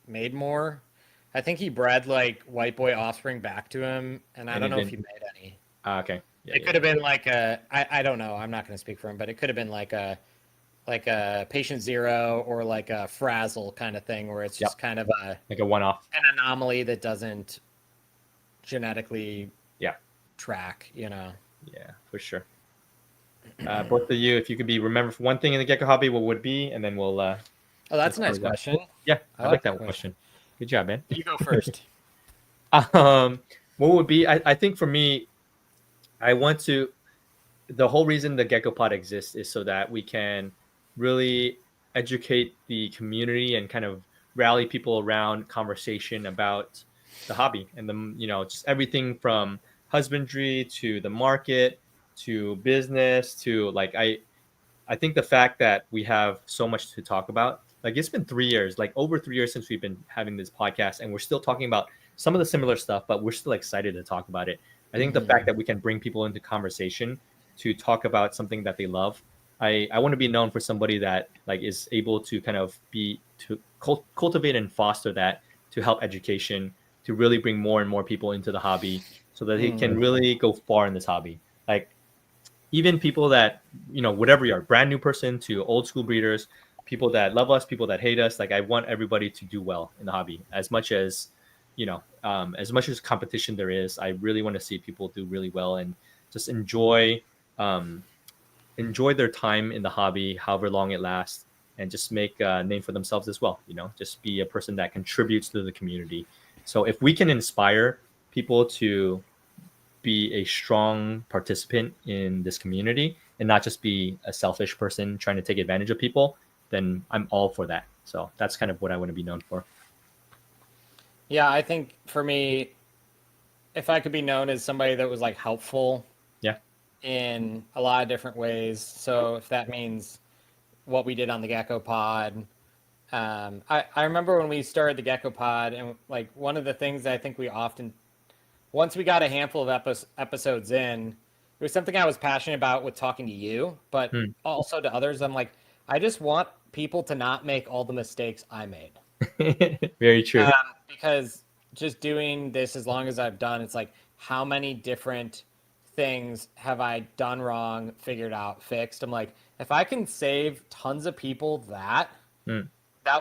made more. I think he bred like White Boy offspring back to him, and I don't know if he made any. Okay. Yeah, it could have been like I don't know. I'm not going to speak for him, but it could have been like a patient zero or like a frazzle kind of thing where it's just kind of like a one-off, an anomaly that doesn't genetically track, you know. Yeah, for sure. Both of you, if you could be remembered for one thing in the gecko hobby, what would it be? And then we'll oh, that's a nice question. Yeah, I like that question. Good job, man. You go first. What would be? I think for me, I want to. The whole reason the Gecko Pod exists is so that we can really educate the community and kind of rally people around conversation about the hobby and just everything from husbandry to the market to business to like I think the fact that we have so much to talk about, like it's been 3 years, like over 3 years since we've been having this podcast, and we're still talking about some of the similar stuff, but we're still excited to talk about it. I think the fact that we can bring people into conversation to talk about something that they love. I want to be known for somebody that like is able to kind of cultivate and foster that, to help education, to really bring more and more people into the hobby so that they can really go far in this hobby. Like even people that, whatever you are, brand new person to old school breeders, people that love us, people that hate us. Like I want everybody to do well in the hobby as much as competition there is. I really want to see people do really well and just enjoy their time in the hobby, however long it lasts, and just make a name for themselves as well. Just be a person that contributes to the community. So if we can inspire people to be a strong participant in this community and not just be a selfish person trying to take advantage of people, then I'm all for that. So that's kind of what I want to be known for. Yeah, I think for me, if I could be known as somebody that was like helpful in a lot of different ways. So if that means what we did on the Gecko Pod, I remember when we started the Gecko Pod, and like one of the things that I think we often, once we got a handful of episodes in, it was something I was passionate about with talking to you, but also to others. I'm like, I just want people to not make all the mistakes I made. Very true. Because just doing this as long as I've done, it's like, how many different things have I done wrong, figured out, fixed? I'm like, if I can save tons of people that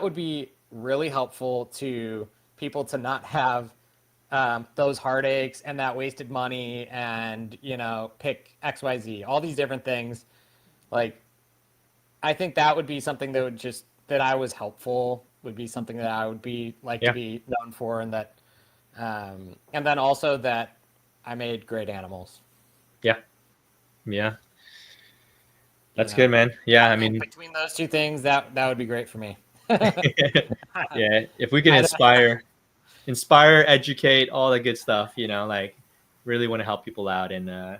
would be really helpful to people to not have those heartaches and that wasted money and, pick XYZ, all these different things. Like, I think that would be something that would that I was helpful, would be something that I would be to be known for, and that, and then also that I made great animals. Yeah. That's good, man. Yeah, I mean, between those two things, that would be great for me. Yeah, if we can inspire, educate, all the good stuff, like really want to help people out, and I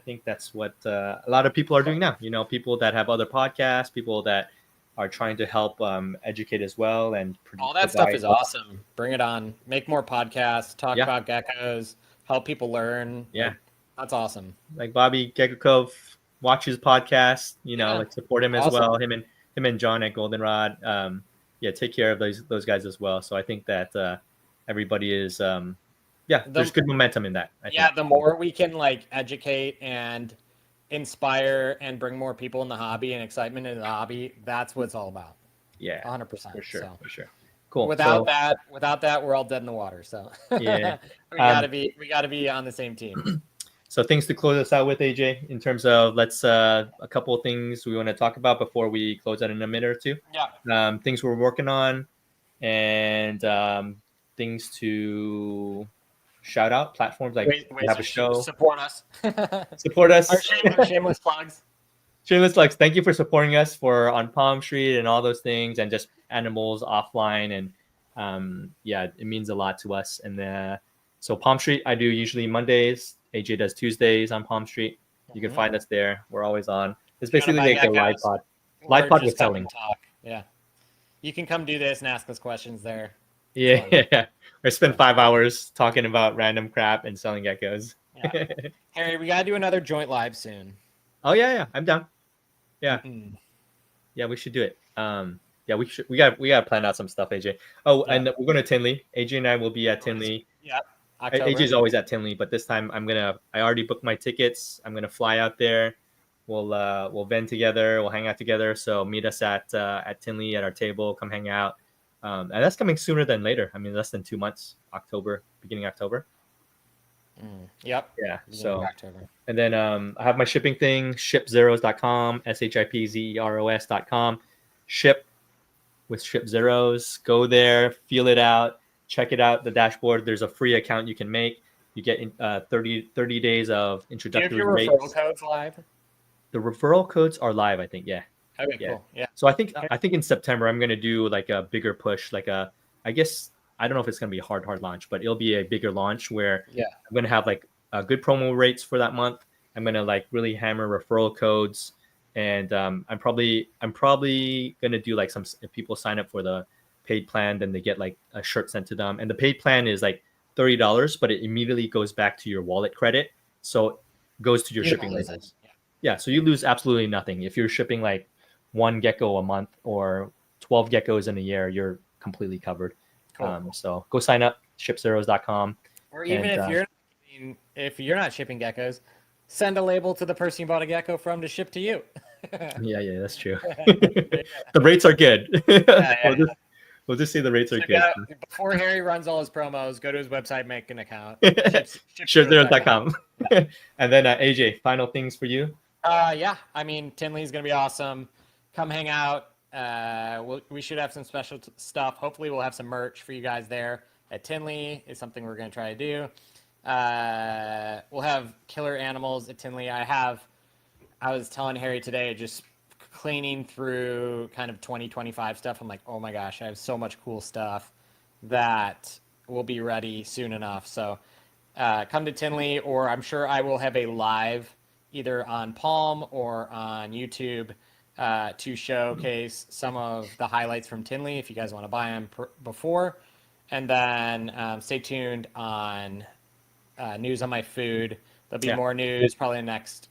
think that's what a lot of people are doing now. People that have other podcasts, people that are trying to help educate as well and All that stuff provide. is awesome. Bring it on. Make more podcasts. Talk Yeah. about geckos. Help people learn. Yeah. Like, that's awesome. Like Bobby Gecko Cove, watch his podcast. You know, Yeah. like support him as Awesome. well. Him and John at Goldenrod. Yeah, take care of those guys as well. So I think that everybody is there's good momentum in that. I think. The more we can like educate and inspire and bring more people in the hobby and excitement in the hobby, that's what it's all about. Yeah, 100%. for sure, So. for sure. Cool. Without that, we're all dead in the water. So yeah, we gotta be on the same team. So things to close us out with, AJ, in terms of a couple of things we want to talk about before we close out in a minute or two. Yeah. Things we're working on, and things to shout out, platforms like we have a show. Support us. Support us. Our shameless plugs. Shameless plugs. Thank you for supporting us on Palm Street and all those things, and just animals offline, and it means a lot to us. And so Palm Street, I do usually Mondays. AJ does Tuesdays on Palm Street. You can find us there. We're always on. It's basically like a live pod. Live pod with selling. Talk. Yeah. You can come do this and ask us questions there. Yeah. Or spend 5 hours talking about random crap and selling geckos. Yeah. Harry, we gotta do another joint live soon. Oh yeah. I'm down. Yeah. Mm-hmm. Yeah, we should do it. We gotta plan out some stuff, AJ. Oh, and we're going to Tinley. AJ and I will be at Tinley. Yeah. October. AJ's always at Tinley, but this time I already booked my tickets. I'm gonna fly out there. We'll vend together. We'll hang out together. So meet us at Tinley at our table. Come hang out. And that's coming sooner than later. I mean, less than 2 months. Beginning October. Yep. Yeah. So October. And then I have my shipping thing, shipzeros.com, shipzeros.com. Ship with Ship Zeros. Go there, feel it out. Check it out, the dashboard. There's a free account you can make. You get 30 days of introductory rates. Do you have your referral codes live? The referral codes are live, I think. Yeah. Okay, cool. Yeah. So I think in September I'm gonna do like a bigger push, I guess I don't know if it's gonna be a hard launch, but it'll be a bigger launch where I'm gonna have like good promo rates for that month. I'm gonna like really hammer referral codes, and I'm probably gonna do like if people sign up for the paid plan, then they get like a shirt sent to them, and the paid plan is like $30, but it immediately goes back to your wallet credit, so it goes to your shipping labels. Yeah, so you lose absolutely nothing if you're shipping like 1 gecko a month or 12 geckos in a year. You're completely covered. Cool. So go sign up, shipzeros.com. Or even if you're not shipping geckos, send a label to the person you bought a gecko from to ship to you. Yeah, that's true. The rates are good. We'll just say the rates are good. Before Harry runs all his promos, go to his website, make an account. Shipzeros.com. And then AJ, final things for you? I mean, Tinley's going to be awesome. Come hang out. We should have some special stuff. Hopefully we'll have some merch for you guys there at Tinley. It's something we're going to try to do. We'll have killer animals at Tinley. I was telling Harry today, just cleaning through kind of 2025 stuff. I'm like, oh my gosh, I have so much cool stuff that will be ready soon enough. So come to Tinley, or I'm sure I will have a live either on Palm or on YouTube to showcase some of the highlights from Tinley if you guys want to buy them before. And then stay tuned on news on my food. There'll be more news probably in the next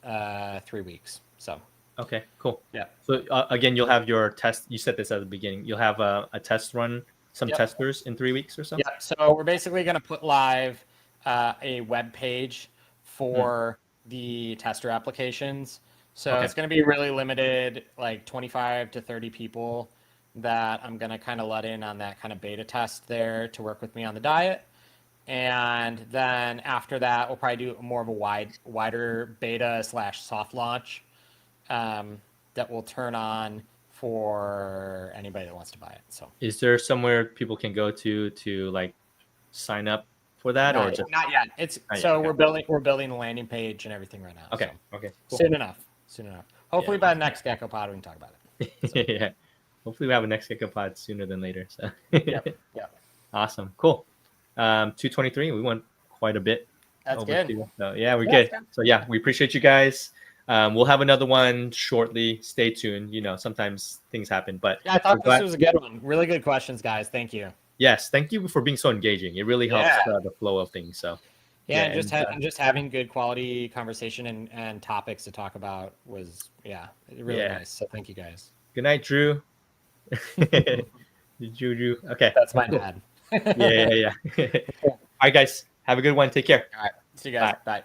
3 weeks. So. Okay, cool. Yeah. So again, you'll have your test. You said this at the beginning. You'll have a test run, some testers in 3 weeks or so. Yeah. So we're basically going to put live a web page for the tester applications. So it's going to be really limited, like 25 to 30 people that I'm going to kind of let in on that kind of beta test there to work with me on the diet. And then after that, we'll probably do more of a wider beta / soft launch that will turn on for anybody that wants to buy it. So is there somewhere people can go to like sign up for that, or just not yet? We're building a landing page and everything right now. Okay. So Okay. Cool. Soon enough. Hopefully by the next Gecko Pod we can talk about it. So. Yeah. Hopefully we have a next Gecko Pod sooner than later. So. Yeah. Awesome. Cool. 223. We went quite a bit. That's good. So yeah, we're good. So yeah, we appreciate you guys. We'll have another one shortly. Stay tuned. Sometimes things happen, but Yeah, I thought we're this glad- was a good one. Really good questions, guys. Thank you. yes, thank you for being so engaging. It really helps Yeah. the flow of things. So Yeah, Yeah, and just having good quality conversation and topics to talk about was really Yeah. nice. So thank you guys. good night, Drew. Juju. Okay. That's my Cool. dad. Yeah. All right, guys. Have a good one. Take care. All right. See you guys. Bye.